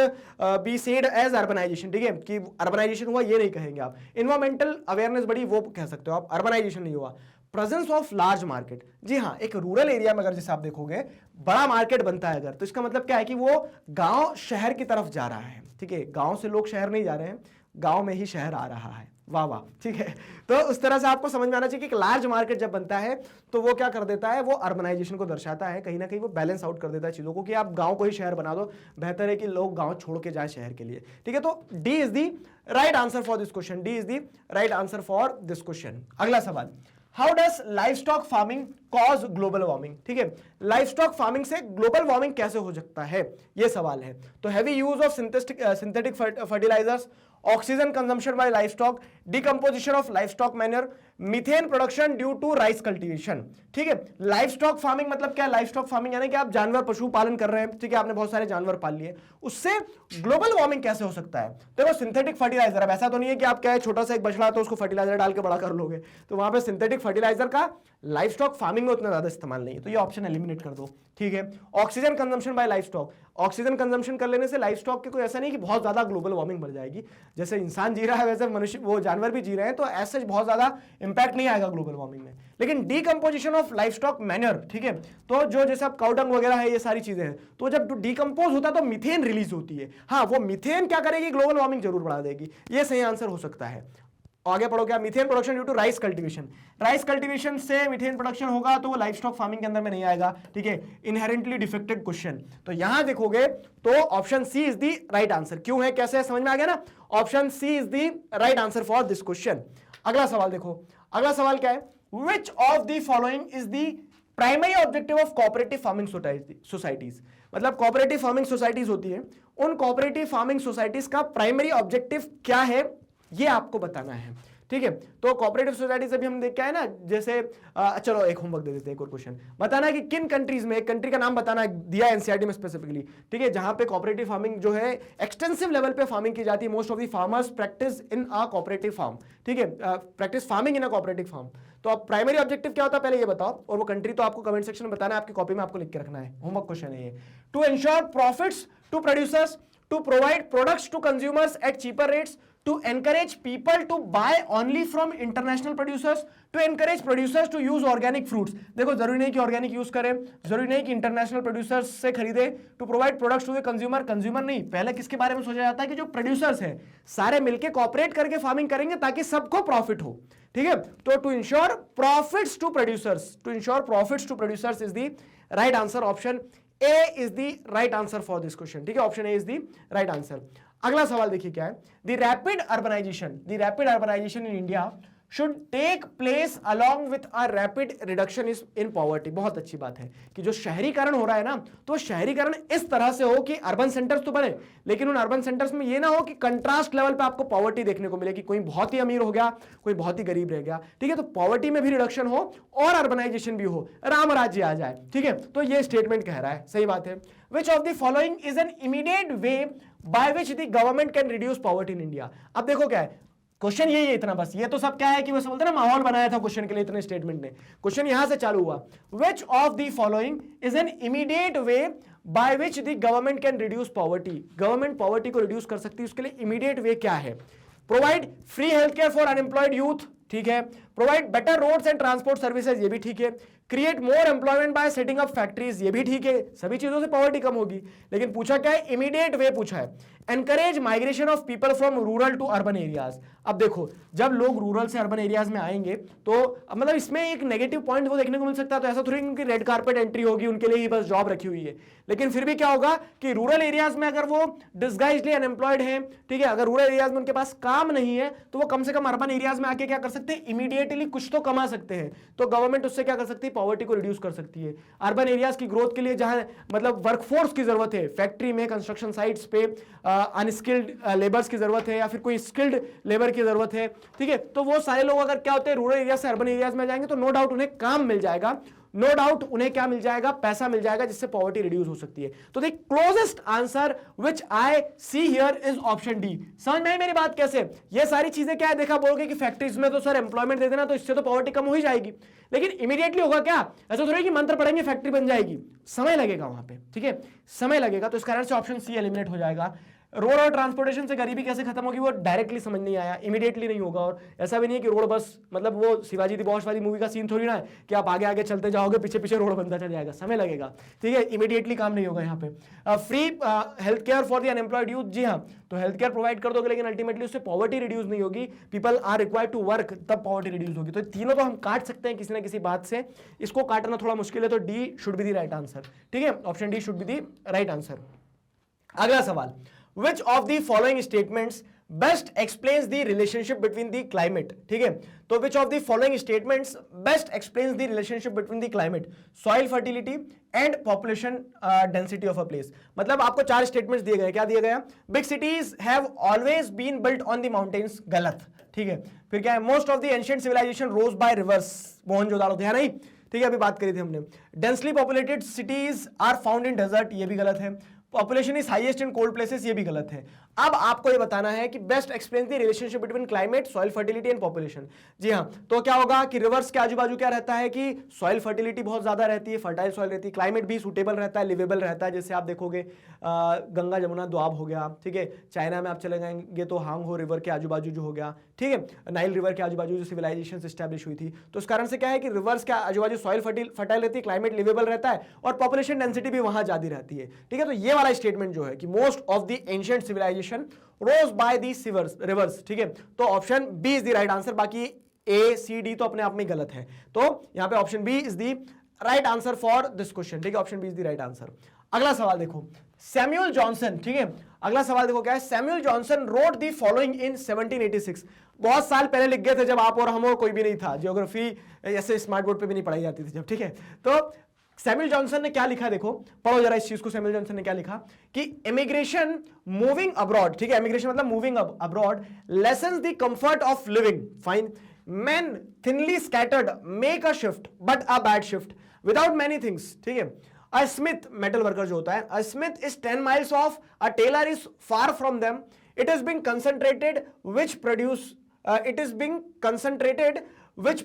be said as urbanisation, ठीक है, कि अर्बनाइजेशन हुआ ये नहीं कहेंगे आप। इन्वायरमेंटल अवेयरनेस बढ़ी वो कह सकते हो आप, अर्बनाइजेशन नहीं हुआ। प्रेजेंस ऑफ लार्ज मार्केट, जी हाँ, एक रूरल एरिया में अगर जैसे आप देखोगे बड़ा मार्केट बनता है अगर, तो इसका मतलब क्या है कि वो गांव शहर की तरफ जा रहा है, ठीक है, गांव से लोग शहर नहीं जा रहे हैं, गांव में ही शहर आ रहा है, वाह वाह, ठीक है। तो उस तरह से आपको समझ में आना चाहिए कि एक लार्ज मार्केट जब बनता है तो वो क्या कर देता है, वो अर्बनाइजेशन को दर्शाता है, कहीं ना कहीं वो बैलेंस आउट कर देता है चीजों को, कि आप गांव को ही शहर बना दो, बेहतर है कि लोग गांव छोड़ के जाए शहर के लिए, ठीक है। तो D is the right answer for this question, D is the right answer for this question. अगला सवाल, how does livestock farming cause global warming? ठीक है, लाइफ स्टॉक फार्मिंग से ग्लोबल वार्मिंग कैसे हो सकता है, ये सवाल है। तो heavy use of synthetic fertilisers, oxygen consumption by livestock, decomposition of livestock manure, methane production due to rice cultivation. ठीक है, लाइवस्टॉक फार्मिंग मतलब क्या? लाइवस्टॉक फार्मिंग यानी कि आप जानवर पशु पालन कर रहे हैं, ठीक है, आपने बहुत सारे जानवर पाल लिए, उससे ग्लोबल वार्मिंग कैसे हो सकता है? देखो सिंथेटिक फर्टिलाइजर, अब ऐसा तो नहीं है कि आप क्या है छोटा सा एक बछड़ा तो उसको फर्टिलाइजर डाल के बड़ा कर लोगे, तो वहां पे सिंथेटिक फर्टिलाइजर का लाइवस्टॉक फार्मिंग में उतना ज्यादा इस्तेमाल नहीं है, तो ये ऑप्शन एलिमिनेट कर दो। ठीक है, oxygen consumption by livestock, oxygen consumption कर लेने से लाइवस्टॉक के कोई ऐसा नहीं कि बहुत ज्यादा ग्लोबल वार्मिंग बढ़ जाएगी, जैसे इंसान जी रहा है वैसे मनुष्य वो जानवर भी जी रहे हैं, तो ऐसे बहुत ज्यादा इंपैक्ट नहीं आएगा ग्लोबल वार्मिंग में। लेकिन डीकंपोजिशन ऑफ लाइवस्टॉक मैन्योर, ठीक है, तो जो जैसे आप काउ डंग वगैरह है, ये सारी चीजें हैं, तो जब डीकंपोज होता है तो मीथेन रिलीज होती है। हाँ, वो मीथेन क्या करेगी? ग्लोबल वार्मिंग जरूर बढ़ा देगी, ये सही आंसर हो सकता है। आगे पढ़ो क्या? Methane production due to rice cultivation, rice cultivation से मीथेन प्रोडक्शन होगा तो वो लाइवस्टॉक फार्मिंग के अंदर में नहीं आएगा। ठीक है, इनहेरेंटली डिफेक्टेड क्वेश्चन, तो यहां देखोगे तो option C is the right answer. क्यों है, कैसे है, समझ में आ गया ना? Option C is the right answer for this question. अगला सवाल देखो, अगला सवाल क्या है? Which of the following is the primary objective of cooperative farming societies? मतलब कोऑपरेटिव फार्मिंग सोसाइटीज होती है, उन कोऑपरेटिव फार्मिंग सोसाइटीज का प्राइमरी ऑब्जेक्टिव क्या है, ये आपको बताना है। ठीक है, तो कोऑपरेटिव सोसाइटी से भी हम देख के आए ना, जैसे चलो एक होमवर्क दे देते हैं, एक और क्वेश्चन बताना है कि किन कंट्रीज में, एक कंट्री का नाम बताना दिया एनसीईआरटी में स्पेसिफिकली, ठीक है, जहां पे कोऑपरेटिव फार्मिंग जो है एक्सटेंसिव लेवल पे फार्मिंग की जाती है। Most of the farmers practice in a cooperative farm, ठीक है, practice farming in a cooperative farm. तो अब प्राइमरी ऑब्जेक्टिव क्या होता है पहले ये बताओ, और वो कंट्री तो आपको कमेंट सेक्शन में बताना है, आपकी कॉपी में आपको लिख के रखना है, होमवर्क क्वेश्चन है ये। To ensure profits to producers, to provide products to consumers at cheaper rates, to encourage people to buy only from international producers, to encourage producers to use organic fruits। देखो जरूरी नहीं कि organic use करें, जरूरी नहीं कि international producers से खरीदे। To provide products to the consumer, consumer नहीं, पहले किसके बारे में सोचा जाता है कि जो प्रोड्यूसर्स हैं सारे मिलकर कॉपरेट करके फार्मिंग करेंगे ताकि सबको प्रॉफिट हो। ठीक है, तो to ensure profits to producers, to ensure profits to producers is the right answer. Option A is the right answer for this question. ठीक है, option A is the right answer. अगला सवाल देखिए क्या है? The rapid urbanisation in India should take place along with a rapid reduction in poverty. बहुत अच्छी बात है कि जो शहरीकरण हो रहा है ना, तो शहरीकरण इस तरह से हो कि अर्बन सेंटर्स तो बने, लेकिन उन अर्बन सेंटर्स में ये ना हो कि कंट्रास्ट लेवल पे आपको पॉवर्टी देखने को मिले कि कोई बहुत ही अमीर हो गया, कोई बहुत ही गरीब रह गया। ठीक है, तो पॉवर्टी में भी रिडक्शन हो और अर्बनाइजेशन भी हो, राम राज्य आ जाए। ठीक है, तो ये स्टेटमेंट कह रहा है, सही बात है। Which of the following is an immediate way by which the government can reduce poverty in India? अब देखो क्या है क्वेश्चन, यही है इतना बस, ये तो सब क्या है कि वो बोलते हैं ना माहौल बनाया था क्वेश्चन के लिए इतने स्टेटमेंट ने। क्वेश्चन यहां से चालू हुआ, which of the following is an immediate way by which the government can reduce poverty? Government poverty को रिड्यूस कर सकती है, उसके लिए इमीडिएट वे क्या है? Provide free health care for unemployed youth, ठीक है, provide better roads and transport services, ये भी ठीक है, create more employment by setting up factories, ये भी ठीक है, सभी चीजों से पॉवर्टी कम होगी। लेकिन पूछा क्या है? इमीडिएट वे पूछा है। Encourage migration of people from rural to urban areas. अब देखो जब लोग रूरल से अर्बन एरियाज में आएंगे तो मतलब इसमें एक नेगेटिव पॉइंट वो देखने को मिल सकता है, तो ऐसा थोड़ी उनकी रेड कार्पेट एंट्री होगी, उनके लिए ही बस जॉब रखी हुई है। लेकिन फिर भी क्या होगा कि रूरल एरियाज में अगर वो डिस्गाइज्डली अनएम्प्लॉयड है, ठीक है, अगर रूरल एरियाज में उनके पास काम नहीं है, तो वो कम से कम अर्बन एरियाज में आके क्या कर सकते हैं? इमीडिएटली कुछ तो कमा सकते हैं। तो गवर्नमेंट उससे क्या कर सकती है? पॉवर्टी को रिड्यूस कर सकती है। अर्बन एरियाज की ग्रोथ के लिए जहां मतलब वर्कफोर्स की जरूरत है, फैक्ट्री में, कंस्ट्रक्शन साइट्स पे अनस्किल्ड लेबर्स की जरूरत है या फिर कोई स्किल्ड लेबर की जरूरत है, ठीक है, तो वो सारे लोग अगर क्या होते हैं रूरल एरिया से अर्बन एरियाज में जाएंगे तो नो डाउट उन्हें काम मिल जाएगा, नो डाउट उन्हें क्या मिल जाएगा? पैसा मिल जाएगा, जिससे पॉवर्टी रिड्यूस हो सकती है। तो the closest answer which I see here is option D. समझ में आई मेरी बात कैसे? ये सारी चीजें क्या है? देखा बोलोगे कि फैक्ट्रीज में तो सर एम्प्लॉयमेंट दे देना, तो इससे तो पॉवर्टी कम हो ही जाएगी, लेकिन इमीडिएटली होगा क्या? ऐसा थोड़ी कि मंत्र पढ़ेंगे फैक्ट्री बन जाएगी, समय लगेगा वहां पे, ठीक है, समय लगेगा। तो इस कारण से ऑप्शन सी एलिमिनेट हो जाएगा। रोड और ट्रांसपोर्टेशन से गरीबी कैसे खत्म होगी, वो डायरेक्टली समझ नहीं आया, इमीडिएटली नहीं होगा। और ऐसा भी नहीं है कि रोड बस मतलब वो शिवाजी दी बॉस वाली मूवी का सीन थोड़ी ना है कि आप आगे आगे चलते जाओगे, पीछे पीछे रोड बनता चल जाएगा, समय लगेगा, ठीक है, इमीडिएटली काम नहीं होगा यहाँ पे। Free health care for the unemployed youth, जी हाँ, तो हेल्थ केयर प्रोवाइड कर दोगे, लेकिन अल्टीमेटली उससे पॉवर्टी रिड्यूस नहीं होगी, people are required to work, तब पॉवर्टी रिड्यूस होगी। तो तीनों तो हम काट सकते हैं किसी ना किसी बात से, इसको काटना थोड़ा मुश्किल है, तो D should be the right answer, ठीक है, option D should be the right answer. अगला सवाल, which of the following statements best explains the relationship between the climate, ठीक है, तो which of the following statements best explains the relationship between the climate, soil fertility and population density of a place. मतलब आपको 4 statements दिए गए, क्या दिया गया, big cities have always been built on the mountains, गलत, ठीक है, फिर क्या है, most of the ancient civilisation rose by rivers, Mohenjodaro, ध्यान नहीं, ठीक है, अभी बात करी थी हमने, densely populated cities are found in desert, ये भी गलत है, population is highest in cold places, ये भी गलत है। अब आपको ये बताना है कि best explain the relationship between climate, soil fertility and population. जी हाँ, तो क्या होगा कि रिवर्स के आजू बाजू क्या रहता है कि सॉइल फर्टिलिटी बहुत ज्यादा रहती है, फर्टाइल सॉइल रहती है, क्लाइमेट भी सूटेबल रहता है, लिवेबल रहता है, जैसे आप देखोगे गंगा जमुना द्वाब हो गया, ठीक है, चाइना में आप चले जाएंगे तो हांगहो रिवर के आजू बाजू जो हो गया, ठीक है, नाइल रिवर के आजू बाजू जो सिविलाइजेशन स्टैब्लिश हुई थी, तो इस कारण से क्या है कि रिवर्स के आजू बाजू सॉइल फर्टाइल रहती है, क्लाइमेट लिवेबल रहता है और पॉपुलेशन डेंसिटी भी वहां ज्यादा रहती है, ठीक है। तो ये वाला स्टेटमेंट जो है कि most of the ancient civilisation rose by the rivers, ठीक है, तो option B is the right answer. बाकी ए सी डी तो अपने आप में गलत है, तो यहां पे option B is the right answer for this question, ठीक है, option B is the right answer. अगला सवाल देखो, सैमुअल जॉनसन, ठीक है, अगला सवाल देखो क्या है, Samuel Johnson wrote the following in 1786, बहुत साल पहले लिख गए थे जब आप और हम और कोई भी नहीं था, ज्योग्राफी ऐसे स्मार्ट बोर्ड पे भी नहीं पढ़ाई जाती थी जब, ठीक है, तो सैमुअल जॉनसन ने क्या लिखा, देखो पढ़ो जरा इस चीज को, सैमुअल जॉनसन ने क्या लिखा कि इमिग्रेशन मूविंग अब्रॉड, ठीक है, इमिग्रेशन मतलब moving abroad lessons the comfort of living, fine, men thinly scattered make a shift but a bad shift without many things, ठीक है, a smith metal worker जो होता है, a smith is 10 miles off, a tailor is far from them, it is being concentrated which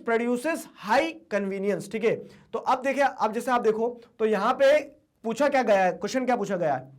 produces high convenience, ठीक है। तो अब देखिए, अब जैसे आप देखो तो यहां पे पूछा क्या गया है, क्वेश्चन क्या पूछा गया है,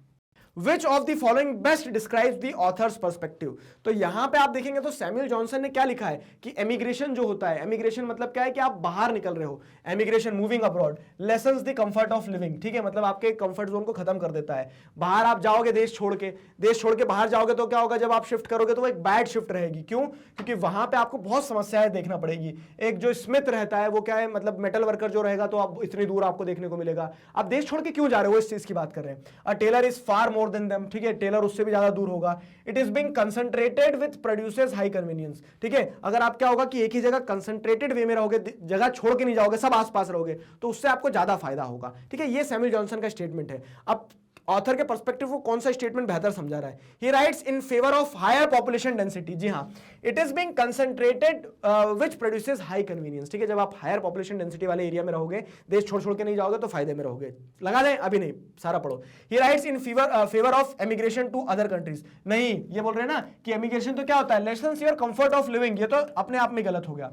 Which of the following best describes the author's perspective? तो यहां पे आप देखेंगे तो सैमुअल जॉनसन ने क्या लिखा है कि एमिग्रेशन जो होता है, एमिग्रेशन मतलब क्या है कि आप बाहर निकल रहे हो, emigration moving abroad lessons the comfort of living, ठीक है, मतलब आपके कंफर्ट जोन को खत्म कर देता है, बाहर आप जाओगे देश छोड़ के बाहर जाओगे तो क्या होगा, जब आप शिफ्ट करोगे तो वो एक बैड शिफ्ट रहेगी, क्यों, क्योंकि वहां पे आपको बहुत समस्याएं देखना पड़ेगी। एक जो स्मिथ रहता है वो क्या है, मतलब मेटल वर्कर जो रहेगा तो आप इतनी दूर आपको देखने को मिलेगा, आप देश छोड़ के क्यों जा रहे हो, इस चीज की बात कर रहे हैं। A teller is far more than them, ठीक है, टेलर उससे भी ज्यादा दूर होगा। It is being concentrated with produces high convenience, ठीक है, अगर आप क्या होगा कि एक ही जगह कंसंट्रेटेड वे में रहोगे, जगह छोड़ के नहीं जाओगे, सब आसपास रहोगे, तो उससे आपको ज्यादा फायदा होगा, ठीक है। ये सैमुअल जॉनसन का स्टेटमेंट है। अब ऑथर के पर्सपेक्टिव को कौन सा स्टेटमेंट बेहतर समझा रहा है, he writes in favour of higher population density, जी हाँ, it is being concentrated which produces high convenience, ठीक है, जब आप हायर पॉपुलेशन डेंसिटी वाले एरिया में रहोगे, देश छोड़ के नहीं जाओगे तो फायदे में रहोगे। लगा दें, अभी नहीं, सारा पढ़ो। He writes in favour of emigration to other countries, नहीं, ये बोल रहे हैं ना कि एमिग्रेशन तो क्या होता है, lessons your comfort of living, ये तो अपने आप में गलत हो गया।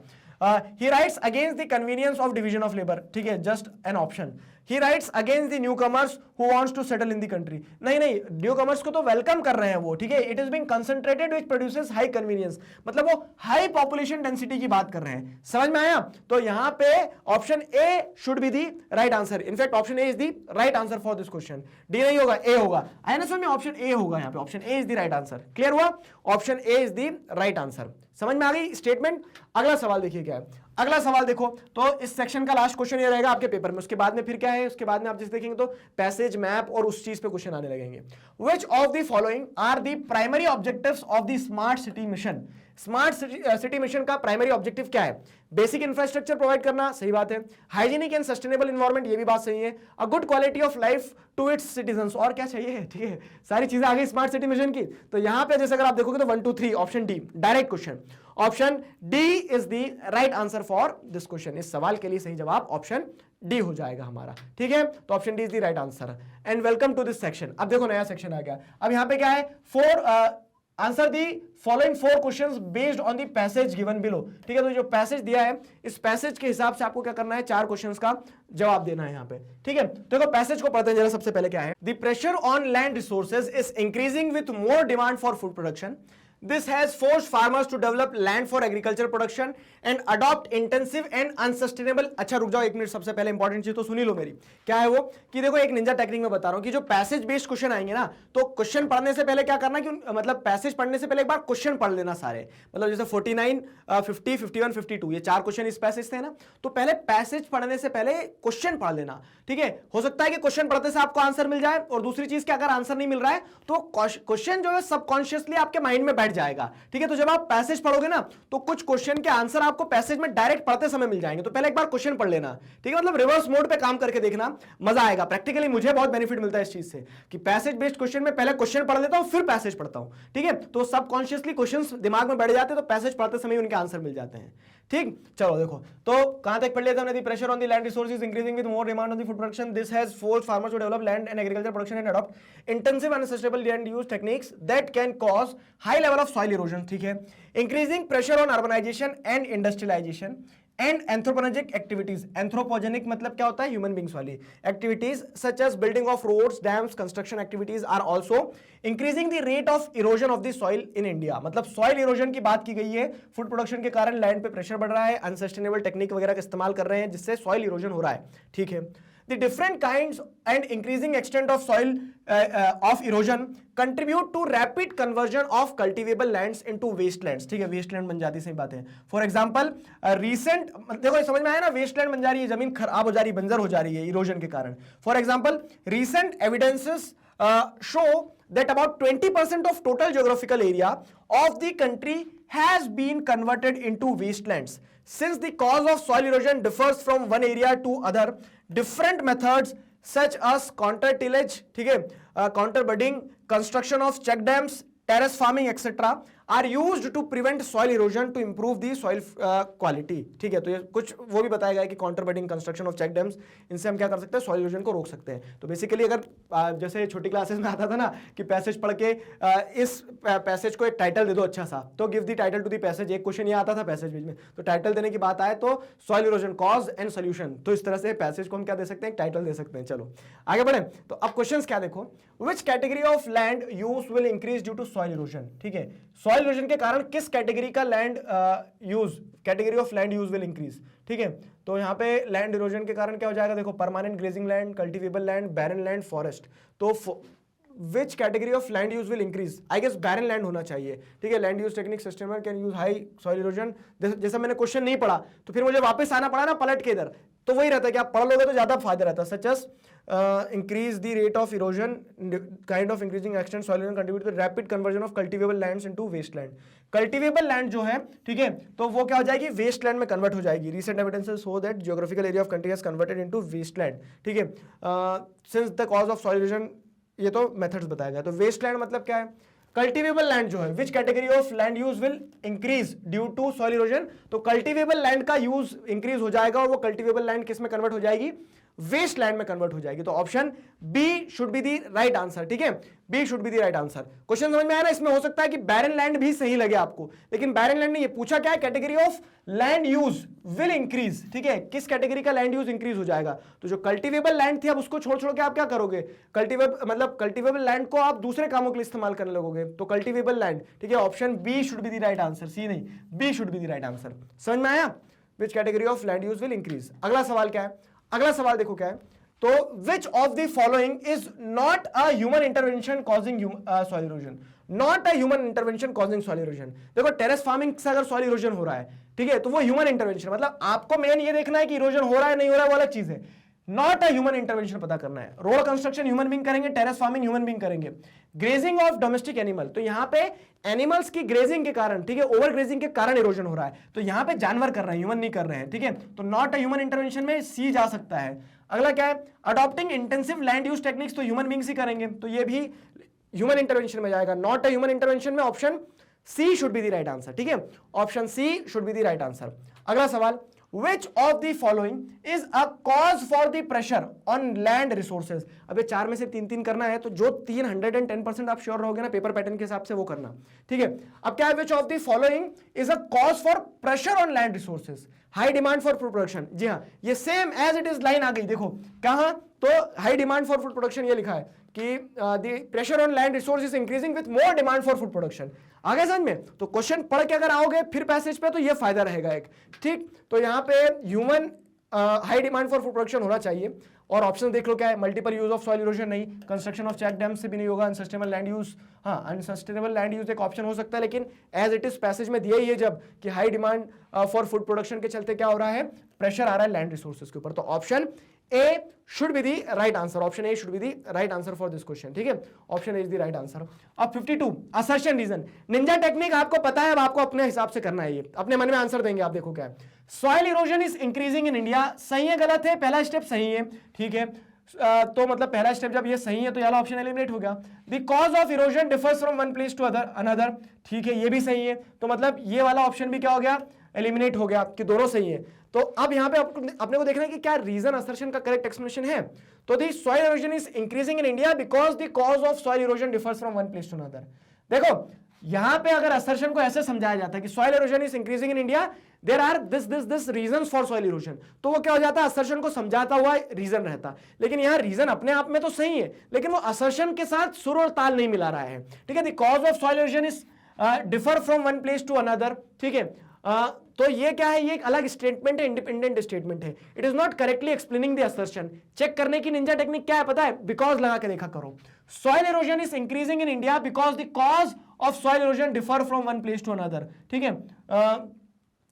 He writes against the convenience of division of labor, ठीक है, just an option. He writes against the newcomers who wants to settle in the country, नहीं, न्यूकमर्स को तो वेलकम कर रहे हैं वो, ठीक है, it is being concentrated which produces high convenience, मतलब वो हाई पॉपुलेशन डेंसिटी की बात कर रहे हैं, समझ में आया। तो यहां पे option A should be the right answer, in fact option A is the right answer for this question, D नहीं होगा, ए होगा, आया ना समझ में, ऑप्शन ए होगा, यहां पे option A is the right answer, clear हुआ, option A is the right answer, समझ में आ गई स्टेटमेंट। अगला सवाल देखिए क्या है, अगला सवाल देखो, तो इस सेक्शन का लास्ट क्वेश्चन ये रहेगा आपके पेपर में, उसके बाद में फिर क्या है, उसके बाद में आप जैसे देखेंगे तो पैसेज, मैप और उस चीज पे क्वेश्चन आने लगेंगे। Which of the following are the primary objectives of the smart city mission? Smart city mission का प्राइमरी ऑब्जेक्टिव क्या है? बेसिक इंफ्रास्ट्रक्चर प्रोवाइड करना, सही बात है, हाइजीनिक एंड सस्टेनेबल इन्वायरमेंट, ये भी बात सही है, a good quality of life to its citizens, और क्या चाहिए, ठीक है, सारी चीजें आ गई स्मार्ट सिटी मिशन की। तो यहां पे जैसे अगर आप देखोगे तो 1 2 3 option D direct question, option D is the right answer for this question, इस सवाल के लिए सही जवाब ऑप्शन डी हो जाएगा हमारा, ठीक है, तो option D is the right answer. And welcome to this section. अब देखो नया सेक्शन आ गया, अब यहां पे क्या है, answer the following 4 questions based on the passage given below, ठीक है, तो जो पैसेज दिया है इस पैसेज के हिसाब से आपको क्या करना है, 4 क्वेश्चंस का जवाब देना है यहां पे, ठीक है। तो देखो पैसेज को पढ़ते हैं जरा, सबसे पहले क्या है, the pressure on land resources is increasing with more demand for food production, this has forced farmers to develop land for agricultural production and adopt intensive and unsustainable। अच्छा रुक जाओ एक मिनट, सबसे पहले इंपॉर्टेंट चीज तो सुनी लो मेरी, क्या है वो कि देखो एक निंजा टेक्निक में बता रहा हूं कि जो पैसेज बेस्ड क्वेश्चन आएंगे ना, तो क्वेश्चन पढ़ने से पहले क्या करना कि मतलब पैसेज पढ़ने से पहले एक बार क्वेश्चन पढ़ लेना सारे, मतलब जैसे 49 50 51 52 ये 4 क्वेश्चन इस पैसेज थे ना, तो पहले पैसेज पढ़ने से पहले क्वेश्चन पढ़ लेना, ठीक है। हो सकता है कि क्वेश्चन पढ़ते से आपको आंसर मिल जाए, और दूसरी चीज कि अगर आंसर नहीं मिल रहा है तो क्वेश्चन जो है सबकॉन्शियसली आपके माइंड में बैठ बैठ जाएगा। ठीक है, तो जब आप पैसेज पढ़ोगे ना तो कुछ क्वेश्चन के आंसर आपको पैसेज में डायरेक्ट पढ़ते समय मिल जाएंगे। तो पहले एक बार क्वेश्चन पढ़ लेना, ठीक है, मतलब रिवर्स मोड पे काम करके देखना, मजा आएगा। प्रैक्टिकली मुझे बहुत बेनिफिट मिलता है इस चीज से कि पैसेज बेस्ड क्वेश्चन में पहले क्वेश्चन पढ़ लेता हूं फिर पैसेज पढ़ता हूं। ठीक है, तो सबकॉन्शियसली क्वेश्चंस दिमाग में बैठ जाते हैं, तो पैसेज पढ़ते समय उनके आंसर मिल जाते हैं। ठीक, चलो देखो तो कहां तक पढ़ लिया था हमने? The pressure on the land resources increasing with more demand on the food production, this has forced farmers to develop land and agriculture production and adopt intensive and sustainable land use techniques that can cause high level of soil erosion. ठीक है, increasing pressure on urbanisation and industrialisation and anthropogenic activities. Anthropogenic मतलब क्या होता है? Human beings वाली activities such as building of roads, dams, construction activities are also increasing the rate of erosion of the soil in India. मतलब soil erosion की बात की गई है, फूड प्रोडक्शन के कारण लैंड पे प्रेशर बढ़ रहा है, अनसस्टेनेबल टेक्निक वगैरह का इस्तेमाल कर रहे हैं जिससे सॉइल इरोजन हो रहा है। ठीक है, the different kinds and increasing extent of soil of erosion contribute to rapid conversion of cultivable lands into wastelands। ठीक है, wasteland बन जाती, सही बात है। For example, recent, देखो ये समझ में आया ना, wasteland बन जा रही है, जमीन खराब हो जा रही है, बंजर हो जा रही है इरोजन के कारण। For example, recent evidences show that about 20% of total geographical area of the country has been converted into wastelands. Since the cause of soil erosion differs from one area to other, different methods such as counter tillage, ठीक है, counter budding, construction of check dams, terrace farming etc. are used to prevent soil erosion to improve the soil quality। ठीक है, तो ये कुछ वो भी बताया गया है कि contour bunding, construction of check dams, इनसे हम क्या कर सकते हैं? सॉइल इरोजन को रोक सकते हैं। तो बेसिकली अगर जैसे छोटी क्लासेस में आता था ना कि पैसेज पढ़ के इस पैसेज को एक टाइटल दे दो अच्छा सा, तो give the title to the passage, एक क्वेश्चन ये आता था पैसेज में, तो टाइटल देने की बात आए तो soil erosion cause and solution, तो इस तरह से पैसेज को हम क्या दे सकते हैं? टाइटल दे सकते हैं। चलो आगे बढ़े, तो अब क्वेश्चंस क्या देखो, which category of land use will increase due to soil erosion. ठीक है, सॉइल इरोजन के कारण किस कैटेगरी का land use, category of land use will increase. ठीक है, तो यहाँ पे लैंड इरोजन के कारण क्या हो जाएगा? देखो, permanent grazing land, cultivable land, barren land, forest. तो which category of land use will increase? I guess barren land होना चाहिए। ठीक है, land use technique system can use high soil erosion. जैसा मैंने क्वेश्चन नहीं पढ़ा तो फिर मुझे वापस आना पड़ा ना पलट के इधर, तो वही रहता है कि आप पढ़ लोगे तो ज्यादा फायदा रहता है। Such as increase the rate of erosion, kind of increasing extent soil erosion contribute to the rapid conversion of cultivable lands into wasteland। cultivable land जो है, ठीक है, तो वो क्या हो जाएगी? wasteland में convert हो जाएगी। recent evidences show that geographical area of country has converted into wasteland। ठीक है, since the cause of soil erosion, ये तो methods बताया गया। तो wasteland मतलब क्या है? कल्टिवेबल लैंड जो है, which category of land use will increase due to soil erosion, तो कल्टिवेबल लैंड का यूज इंक्रीज हो जाएगा और वो कल्टिवेबल लैंड किस में कन्वर्ट हो जाएगी? वेस्ट लैंड में कन्वर्ट हो जाएगी। तो option B should be the right answer. ठीक है, B should be the right answer. Question समझ में आया ना? इसमें हो सकता है कि बैरन लैंड भी सही लगे आपको, लेकिन बैरन लैंड नहीं, ये पूछा क्या है? Category of land use will increase. ठीक है, किस कैटेगरी का लैंड यूज इंक्रीज हो जाएगा? तो जो कल्टिवेबल लैंड थी, अब उसको छोड़ छोड़ के आप क्या करोगे? कल्टिवेबल लैंड को आप दूसरे कामों के लिए इस्तेमाल करने लगोगे, तो कल्टिवेबल लैंड। ठीक है, option B should be the right answer, C नहीं, B should be the right answer. समझ में आया? Which category of land use will increase. अगला सवाल क्या है? अगला सवाल देखो क्या है, तो which of the following is not a human intervention causing soil erosion? Not a human intervention causing soil erosion। देखो, टेरेस फार्मिंग से अगर सॉइल इरोजन हो रहा है, ठीक है, तो वो ह्यूमन इंटरवेंशन, मतलब आपको मेन ये देखना है कि इरोजन हो रहा है नहीं हो रहा है, वो अलग चीज है। नॉट अ ह्यूमन इंटरवेंशन पता करना है। रोड कंस्ट्रक्शन ह्यूमन बीइंग करेंगे, टेरेस फार्मिंग ह्यूमन बीइंग करेंगे। ग्रेजिंग ऑफ डोमेस्टिक एनिमल, तो यहाँ पे एनिमल्स की ग्रेजिंग के कारण, ठीक है, ओवर ग्रेजिंग के कारण इरोजन हो रहा है, तो यहाँ पे जानवर कर रहे हैं, ह्यूमन नहीं कर रहे हैं। ठीक है, तो नॉट अ ह्यूमन इंटरवेंशन में सी जा सकता है। अगला क्या है? Adopting intensive land use techniques, तो ह्यूमन बीइंग्स ही करेंगे, तो ये भी ह्यूमन इंटरवेंशन में जाएगा। नॉट अ ह्यूमन इंटरवेंशन में option C should be the right answer. ठीक है, option C should be the right answer. अगला सवाल, which of the following is a cause for the pressure on land resources? अब ये चार में से तीन तीन करना है, तो जो 310% आप श्योर रहोगे ना पेपर पैटर्न के हिसाब से वो करना। ठीक है, अब क्या है? which of the following is a cause for pressure on land resources? High demand for food production. जी हाँ, ये same as it is line आ गई। देखो कहां, तो high demand for food production ये लिखा है कि the pressure on land resource is increasing with more demand for food production. आगे समझ में? तो क्वेश्चन पढ़ के अगर आओगे फिर पैसेज पे, तो ये फायदा रहेगा एक। ठीक, तो यहाँ पे human high demand for food production होना चाहिए। और ऑप्शन देख लो क्या है? Multiple use of soil erosion नहीं, कंस्ट्रक्शन ऑफ चेक डैम से भी नहीं होगा, अनसस्टेनेबल लैंड यूज, हाँ अनसस्टेनेबल लैंड यूज एक ऑप्शन हो सकता है, लेकिन एज इट इज पैसेज में दिया ही है जब कि high demand for food production के चलते क्या हो रहा है? प्रेशर आ रहा है लैंड रिसोर्सेज के ऊपर। तो option A should be the right answer. Option A should be the right answer for this question. ठीक है, option A is the right answer. अब 52 assertion reason. निंजा टेक्निक आपको पता है, अब आपको अपने हिसाब से करना है, ये अपने मन में आंसर देंगे आप, देखो क्या है. Soil erosion is increasing in India, सही है गलत है? पहला स्टेप सही है, ठीक है. तो मतलब पहला स्टेप जब ये सही है तो ये वाला ऑप्शन एलिमिनेट हो गया. The cause of erosion differs from one place to another, ठीक है, ये भी सही है. तो मतलब ये वाला ऑप्शन भी क्या हो गया, एलिमिनेट हो गया, कि दोनों सही है. तो अब यहां पे अपने को देखना है कि क्या रीजन असर्शन का करेक्ट एक्सप्लेनेशन है. तो the soil erosion is increasing in India because the cause of soil erosion differs from one place to another. देखो यहां पे अगर असर्शन को ऐसे समझाया जाता है कि soil erosion is increasing in India, there are this reasons for soil erosion, तो वो क्या हो जाता है, असर्शन को समझाता हुआ रीजन रहता. लेकिन यहां रीजन अपने आप में तो सही है, लेकिन वो असर्शन के साथ सुर और ताल नहीं मिला रहा है. ठीक है, the cause of soil erosion is differ from one place to another. ठीक है, तो ये क्या है, ये एक अलग स्टेटमेंट है, इंडिपेंडेंट स्टेटमेंट है. It is not correctly explaining the assertion. Check करने की निंजा टेक्निक क्या है पता है, बिकॉज लगा के देखा करो. Soil erosion is increasing in India because the cause of soil erosion differ from one place to another. ठीक है,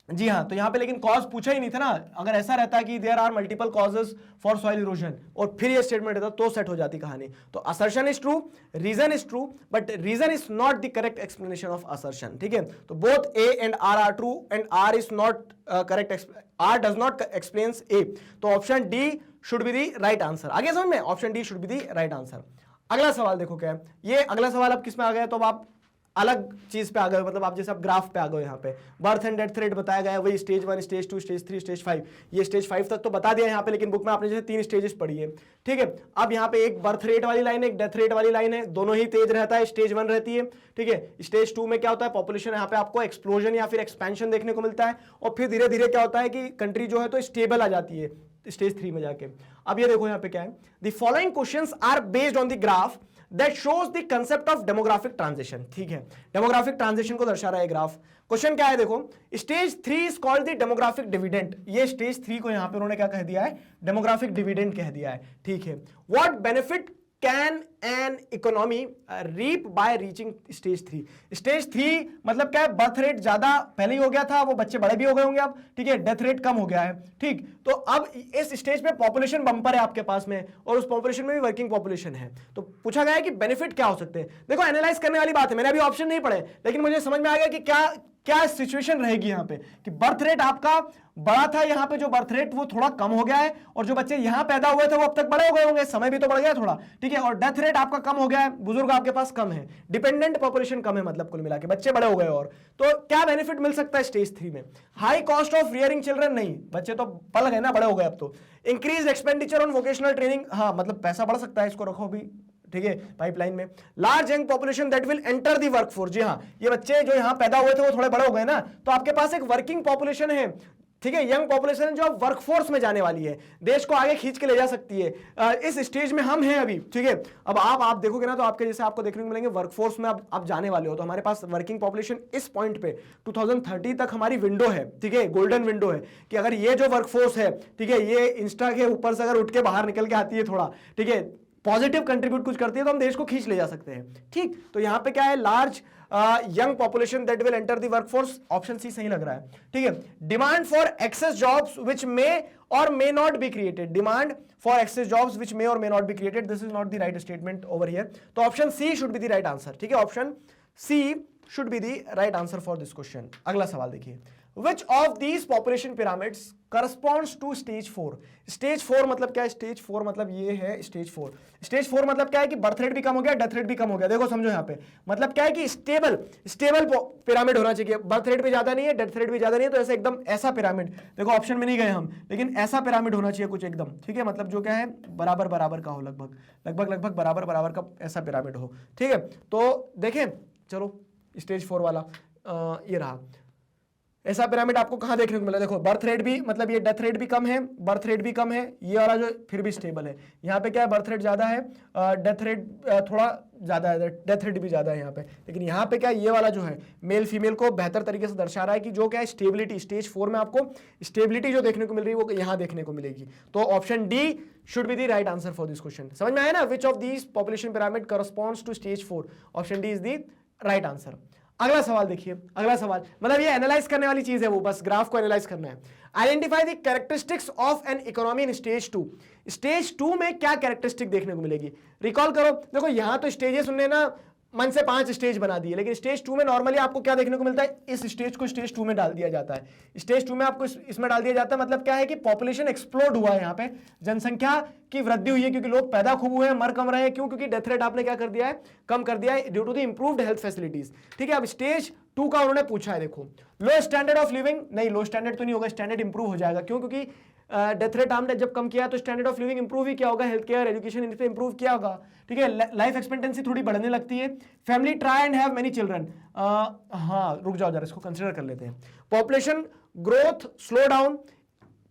जी हाँ, तो यहां पे लेकिन कॉज पूछा ही नहीं था ना. अगर ऐसा रहता कि there are multiple causes for soil erosion और फिर ये स्टेटमेंट रहता तो सेट हो जाती कहानी. तो assertion is true, reason is true, but reason is not the correct explanation of assertion. ठीक है, तो both A and R are true and R is not correct, R does not explains A. तो option D should be the right answer. आगे समझ में, option D should be the right answer. अगला सवाल देखो क्या है. ये अगला सवाल अब किस में आ गया, तो अब आप अलग चीज पे आ गए, मतलब आप जैसे आप ग्राफ पे आ गए. यहाँ पे बर्थ एंड डेथ रेट बताया गया है, वही स्टेज 1, स्टेज 2, स्टेज 3, स्टेज 5. ये स्टेज 5 तक तो बता दिया यहाँ पे, लेकिन बुक में आपने जैसे 3 स्टेजेस पढ़ी है. ठीक है, अब यहाँ पे एक बर्थ रेट वाली लाइन है, एक डेथ रेट वाली लाइन है, दोनों ही तेज रहता है. स्टेज 1 रहती है. ठीक है, स्टेज 2 में क्या होता है, पॉपुलेशन यहाँ पे आपको एक्सप्लोजन या फिर एक्सपेंशन देखने को मिलता है, और फिर धीरे धीरे क्या होता है कि कंट्री जो है तो स्टेबल आ जाती है स्टेज 3 में जाके. अब ये देखो यहाँ पे क्या है, the following questions are based on the graph that shows the concept of demographic transition. ठीक है, डेमोग्राफिक ट्रांजिशन को दर्शा रहा है ग्राफ. क्वेश्चन क्या है देखो, stage 3 is called the demographic dividend. ये स्टेज 3 को यहां पे उन्होंने क्या कह दिया है, डेमोग्राफिक डिविडेंड कह दिया है. ठीक है, what benefit can an economy reap by reaching stage 3. Stage 3 मतलब क्या है, बर्थ रेट ज्यादा पहले ही हो गया था, वो बच्चे बड़े भी हो गए होंगे अब. ठीक है, डेथ रेट कम हो गया है. ठीक, तो अब इस स्टेज पे पॉपुलेशन बम्पर है आपके पास में, और उस पॉपुलेशन में भी वर्किंग पॉपुलेशन है. तो पूछा गया है कि बेनिफिट क्या हो सकते हैं. देखो एनालाइज करने वाली बात है, मैंने अभी ऑप्शन नहीं पढ़े, लेकिन मुझे समझ में आ गया कि क्या सिचुएशन रहेगी यहाँ पे, कि बर्थ रेट आपका बड़ा था, यहाँ पे जो बर्थ रेट वो थोड़ा कम हो गया है, और जो बच्चे यहाँ पैदा हुए थे वो अब तक बड़े हो गए होंगे, समय भी तो बढ़ गया थोड़ा. ठीक है, और डेथ रेट आपका कम हो गया है, बुजुर्ग आपके पास कम है, डिपेंडेंट पॉपुलेशन कम है, मतलब कुल मिला के बच्चे बड़े हो गए. और तो क्या बेनिफिट मिल सकता है स्टेज 3 में, high cost of rearing children, नहीं बच्चे तो पल गए ना, बड़े हो गए अब तो. Increase expenditure on vocational training, हाँ मतलब पैसा बढ़ सकता है, इसको रखो भी. ठीक है, पाइपलाइन में. Large young population that will enter the workforce, जी हाँ, ये बच्चे जो यहाँ पैदा हुए थे वो थोड़े बड़े हो गए ना, तो आपके पास एक वर्किंग पॉपुलेशन है. ठीक है, यंग पॉपुलेशन जो अब वर्कफोर्स में जाने वाली है, देश को आगे खींच के ले जा सकती है. इस स्टेज में हम हैं अभी. ठीक है, अब आप देखोगे ना तो आपके जैसे आपको देखने को मिलेंगे वर्कफोर्स में अब आप जाने वाले हो, तो हमारे पास वर्किंग पॉपुलेशन इस पॉइंट पे 2030 तक हमारी विंडो है. ठीक है, गोल्डन विंडो है, कि अगर ये जो वर्कफोर्स है, ठीक है, ये इंस्टा के ऊपर से अगर उठ के बाहर निकल के आती है थोड़ा, ठीक है, पॉजिटिव कंट्रीब्यूट कुछ करती है, तो हम देश को खींच ले जा सकते हैं. ठीक, तो यहां पे क्या है, large young population that will enter the workforce, option C सही लग रहा है. ठीक है, demand for excess jobs which may or may not be created, demand for excess jobs which may or may not be created, this is not the right statement over here. तो option C should be the right answer. ठीक है, option C should be the right answer for this question. अगला सवाल देखिए, Which of these population pyramids corresponds to stage 4? Stage 4 मतलब क्या है, stage 4 मतलब ये है stage 4. Stage 4 मतलब क्या है कि बर्थ रेट भी कम हो गया, डेथ रेट भी कम हो गया. देखो समझो यहाँ पे मतलब क्या है कि स्टेबल पिरामिड होना चाहिए, बर्थ रेट भी ज्यादा नहीं है, डेथ रेट भी ज्यादा नहीं है, तो ऐसे एकदम ऐसा पिरामिड, देखो ऑप्शन में नहीं गए हम, लेकिन ऐसा पिरामिड होना चाहिए कुछ एकदम. ठीक है, मतलब जो क्या है बराबर बराबर का हो, लगभग बराबर बराबर का ऐसा पिरामिड हो. ठीक है, तो देखें चलो स्टेज 4 वाला ये रहा, ऐसा पिरामिड आपको कहां देखने को मिला. देखो बर्थ रेट भी, मतलब ये डेथ रेट भी कम है, बर्थ रेट भी कम है, ये वाला जो फिर भी स्टेबल है. यहाँ पे क्या है, बर्थ रेट ज्यादा है, डेथ रेट थोड़ा ज्यादा है, डेथ रेट भी ज्यादा है यहाँ पे. लेकिन यहाँ पे क्या, ये वाला जो है मेल फीमेल को बेहतर तरीके से दर्शा रहा है, कि जो क्या है स्टेबिलिटी, स्टेज 4 में आपको स्टेबिलिटी जो देखने को मिल रही है वो यहाँ देखने को मिलेगी. तो option D should be the right answer for this question. समझ में आया ना, which of these population pyramid corresponds to stage 4, option D is the right answer. अगला सवाल देखिए, अगला सवाल मतलब ये एनालाइज करने वाली चीज है, वो बस ग्राफ को एनालाइज करना है। Identify the characteristics of an economy in stage 2। Stage 2 में क्या कैरेक्टरिस्टिक देखने को मिलेगी? रिकॉल करो, देखो यहां तो स्टेजेस उन्होंने ना मन से 5 स्टेज बना दिए, लेकिन स्टेज 2 में नॉर्मली आपको क्या देखने को मिलता है? इस स्टेज को स्टेज 2 में डाल दिया जाता है। स्टेज 2 में आपको इसमें डाल दिया जाता है, मतलब क्या है कि पॉपुलेशन एक्सप्लोड हुआ है, यहाँ पे जनसंख्या की वृद्धि हुई है, क्योंकि लोग पैदा खूब हुए हैं, मर कम रहे हैं। क्यों? क्योंकि डेथ रेट आपने क्या कर दिया है? कम कर दिया है due to the improved health facilities. ठीक है, अब स्टेज 2 का उन्होंने पूछा है, देखो लो स्टैंडर्ड ऑफ लिविंग, नहीं लो स्टैंडर्ड तो नहीं होगा, स्टैंडर्ड इंप्रूव हो जाएगा। क्यों? क्योंकि डेथ रेट हमने जब कम किया तो स्टैंडर्ड ऑफ लिविंग इंप्रूव ही किया होगा, हेल्थ केयर एजुकेशन इन पे इंप्रूव किया होगा। ठीक है, लाइफ एक्सपेक्टेंसी थोड़ी बढ़ने लगती है। Family try and have many children, हाँ रुक जाओ जरा, इसको कंसिडर कर लेते हैं। Population growth slow down,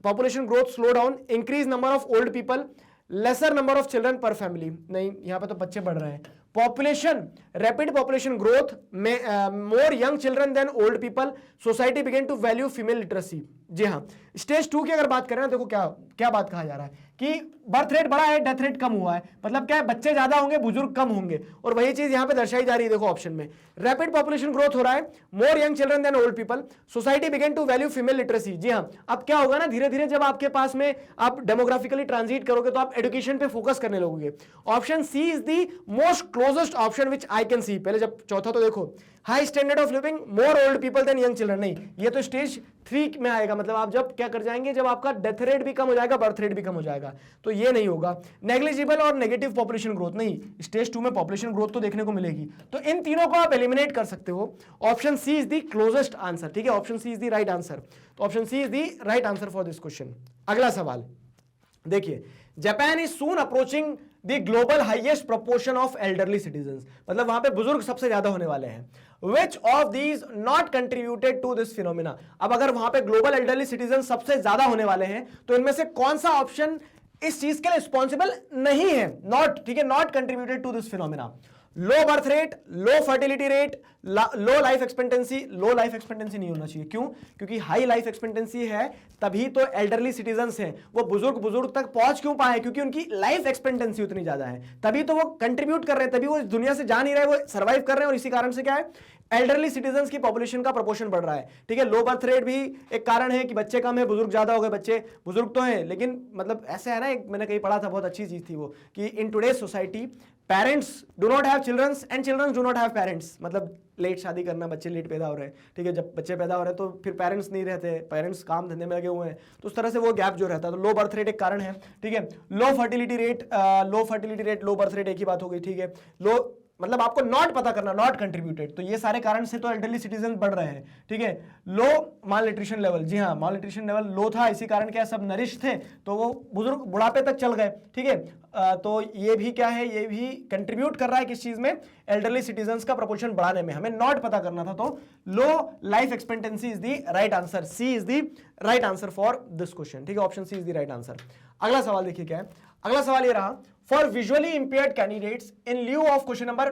population growth slow down, increase number of old people, laser number of children पर फैमिली, नहीं यहाँ पे तो बच्चे बढ़ रहे हैं। पॉपुलेशन रैपिड पॉपुलेशन ग्रोथ में more young children than old people, society begin to value female literacy. जी हाँ, स्टेज 2 की अगर बात करें ना, देखो क्या क्या बात कहा जा रहा है कि बर्थ रेट बढ़ा है, डेथ रेट कम हुआ है, मतलब क्या है? बच्चे ज्यादा होंगे, बुजुर्ग कम होंगे, और वही चीज यहां पे दर्शाई जा रही है। देखो ऑप्शन में रैपिड पॉपुलेशन ग्रोथ हो रहा है, more young children than old people, society begin to value female literacy. जी हाँ, अब क्या होगा ना, धीरे धीरे जब आपके पास में आप डेमोग्राफिकली ट्रांजिट करोगे तो आप एजुकेशन पे फोकस करने लगोगे। Option C is the most closest option which I can see. पहले जब चौथा तो देखो high standard of living, more old people than young children, नहीं ये तो स्टेज 3 में आएगा, मतलब आप जब क्या कर जाएंगे, जब आपका डेथ रेट भी कम हो जाएगा, बर्थ रेट भी कम हो जाएगा, तो ये नहीं होगा। नेग्लिजिबल और नेगेटिव पॉपुलेशन ग्रोथ, नहीं स्टेज 2 में पॉपुलेशन ग्रोथ तो देखने को मिलेगी, तो इन तीनों को आप एलिमिनेट कर सकते हो। Option C is the closest answer. ठीक है, option C is the right answer, तो option C is the right answer for this question. अगला सवाल देखिए, Japan is soon approaching the global highest proportion of elderly citizen, मतलब वहां पे बुजुर्ग सबसे ज्यादा होने वाले हैं। Which of these not contributed to this phenomena? अब अगर वहां पे ग्लोबल एल्डरली सिटीजन सबसे ज्यादा होने वाले हैं, तो इनमें से कौन सा ऑप्शन इस चीज के लिए रिस्पॉन्सिबल नहीं है? नॉट, ठीक है, not contributed to this phenomena. Low birth rate, low fertility rate, low life expectancy. Low life expectancy नहीं होना चाहिए, क्यों? क्योंकि हाई लाइफ एक्सपेक्टेंसी है तभी तो एल्डरली सिटीजन्स हैं, वो बुजुर्ग तक पहुंच क्यों पाए? क्योंकि उनकी लाइफ एक्सपेक्टेंसी उतनी ज्यादा है, तभी तो वो कंट्रीब्यूट कर रहे हैं, तभी वो इस दुनिया से जा नहीं रहे, वो सर्वाइव कर रहे हैं, और इसी कारण से क्या है, एल्डरली सिटीजन्स की पॉपुलेशन का प्रोपोर्शन बढ़ रहा है। ठीक है, लो बर्थ रेट भी एक कारण है कि बच्चे कम है, बुजुर्ग ज्यादा हो गए, बच्चे बुजुर्ग तो हैं लेकिन मतलब ऐसे है ना, एक मैंने कहीं पढ़ा था, बहुत अच्छी चीज थी वो, कि in today's society parents do not have childrens and childrens do not have parents, मतलब लेट शादी करना, बच्चे लेट पैदा हो रहे हैं। ठीक है, जब बच्चे पैदा हो रहे हैं तो फिर पेरेंट्स नहीं रहते, पेरेंट्स काम धंधे में लगे हुए हैं, तो उस तरह से वो गैप जो रहता है, तो लो बर्थ रेट एक कारण है। ठीक है, लो फर्टिलिटी रेट, लो बर्थ रेट एक ही बात हो गई। ठीक है, लो मतलब आपको नॉट पता करना, नॉट कंट्रीब्यूटेड, तो ये सारे कारण से तो एल्डरली सिटीजन बढ़ रहे हैं। ठीक है, लो माल न्यूट्रिशन लेवल, जी हाँ माल न्यूट्रिशन लेवल लो था, इसी कारण क्या सब नरिश थे, तो वो बुजुर्ग बुढ़ापे तक चल गए। ठीक है, तो ये भी क्या है, ये भी कंट्रीब्यूट कर रहा है किस चीज में, एल्डरली सिटीजन्स का प्रोपोर्शन बढ़ाने में। हमें नॉट पता करना था, तो low life expectancy is the right answer, C is the right answer for this question. ठीक है, option C is the right answer. अगला सवाल देखिए क्या है, अगला सवाल ये रहा, for visually impaired candidates in lieu of question number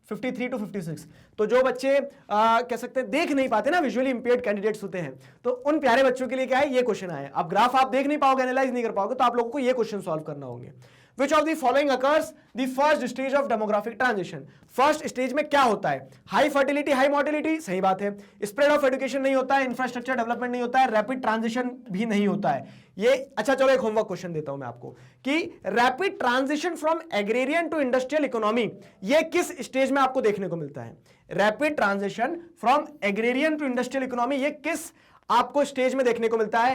53 to 56, तो जो बच्चे कह सकते हैं देख नहीं पाते ना, विजुअली इंपेयर्ड कैंडिडेट्स होते हैं, तो उन प्यारे बच्चों के लिए क्या है, ये क्वेश्चन आया। अब ग्राफ आप देख नहीं पाओगे, एनालाइज नहीं कर पाओगे, तो आप लोगों को ये क्वेश्चन सॉल्व करना होंगे। Which of the following occurs the first stage of demographic transition? First stage में क्या होता है? हाई फर्टिलिटी, हाई मोर्टिलिटी, सही बात है। स्प्रेड ऑफ एजुकेशन नहीं होता है, इंफ्रास्ट्रक्चर डेवलपमेंट नहीं होता है, रैपिड ट्रांजिशन भी नहीं होता है। ये अच्छा, चलो एक होमवर्क क्वेश्चन देता हूं मैं आपको कि rapid transition from agrarian to industrial economy, ये किस स्टेज में आपको देखने को मिलता है? Rapid transition from agrarian to industrial economy, ये किस आपको स्टेज में देखने को मिलता है?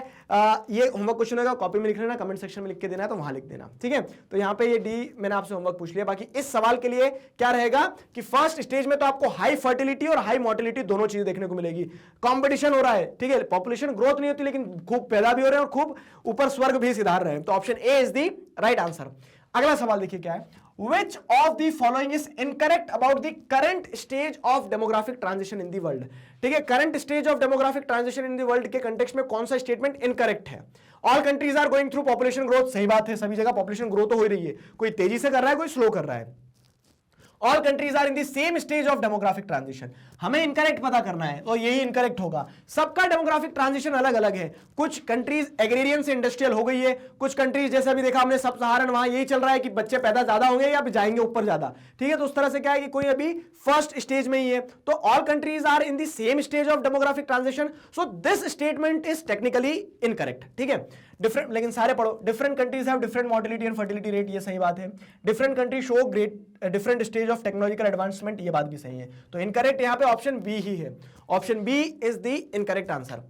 ये होमवर्क क्वेश्चन होगा, कॉपी में लिख लेना, कमेंट सेक्शन में लिख के देना है तो वहां लिख देना। ठीक है, तो यहां पे ये डी मैंने आपसे होमवर्क पूछ लिया। बाकी इस सवाल के लिए क्या रहेगा कि फर्स्ट स्टेज में तो आपको हाई फर्टिलिटी और हाई मोर्टिलिटी दोनों चीजें देखने को मिलेगी। कंपटीशन हो रहा है, ठीक है, पॉपुलेशन ग्रोथ नहीं होती लेकिन खूब पैदा भी हो रहे हैं और खूब ऊपर स्वर्ग भी सिधार रहे हैं, तो option A is the right answer. अगला सवाल देखिए क्या है, Which of the following is incorrect about the current stage of demographic transition in the world? ठीक है, current stage of demographic transition in the world के context में कौन सा statement incorrect है? All countries are going through population growth, सही बात है, सभी जगह population growth तो हो ही रही है, कोई तेजी से कर रहा है, कोई स्लो कर रहा है। All countries are in the same stage of demographic transition. हमें इनकरेक्ट पता करना है और यही इनकरेक्ट होगा। सबका डेमोग्राफिक ट्रांजिशन अलग अलग है। कुछ कंट्रीज एग्रेरियन से इंडस्ट्रियल हो गई है, कुछ कंट्रीज जैसे अभी देखा हमने सब सहारन, वहां यही चल रहा है कि बच्चे पैदा ज्यादा होंगे या जाएंगे ऊपर ज्यादा, ठीक है। तो उस तरह से क्या है कि कोई अभी फर्स्ट स्टेज में ही है। तो all countries are in the same stage of demographic transition, so this statement is technically incorrect, ठीक है। डिफरेंट, लेकिन सारे पढ़ो, different countries have different mortality and fertility rate, ये सही बात है। Different country show great different stage of technological advancement, ये बात भी सही है। तो इनकरेक्ट यहां पे ऑप्शन बी ही है। Option B is the incorrect answer,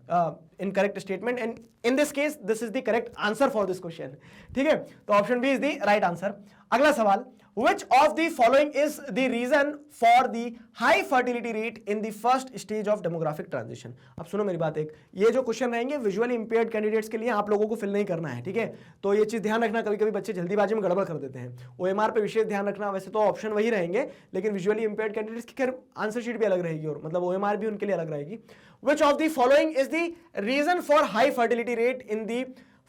incorrect statement, and in this case this is the correct answer for this question, ठीक है। तो option B is the right answer. अगला सवाल, which of the following is the reason for the high fertility rate in the first stage of demographic transition? अब सुनो मेरी बात, एक ये जो क्वेश्चन रहेंगे विजुअली इंपेयर्ड कैंडिडेट्स के लिए, आप लोगों को फिल नहीं करना है, ठीक है। तो ये चीज ध्यान रखना, कभी कभी बच्चे जल्दीबाजी में गड़बड़ कर देते हैं। ओएमआर पे विशेष ध्यान रखना। वैसे तो ऑप्शन वही रहेंगे, लेकिन विजुअली इंपेयर्ड कैंडिडेट्स की खैर आंसर शीट भी अलग रहेगी, और मतलब ओएमआर भी उनके लिए अलग रहेगी। which of the following is the reason for high fertility rate in the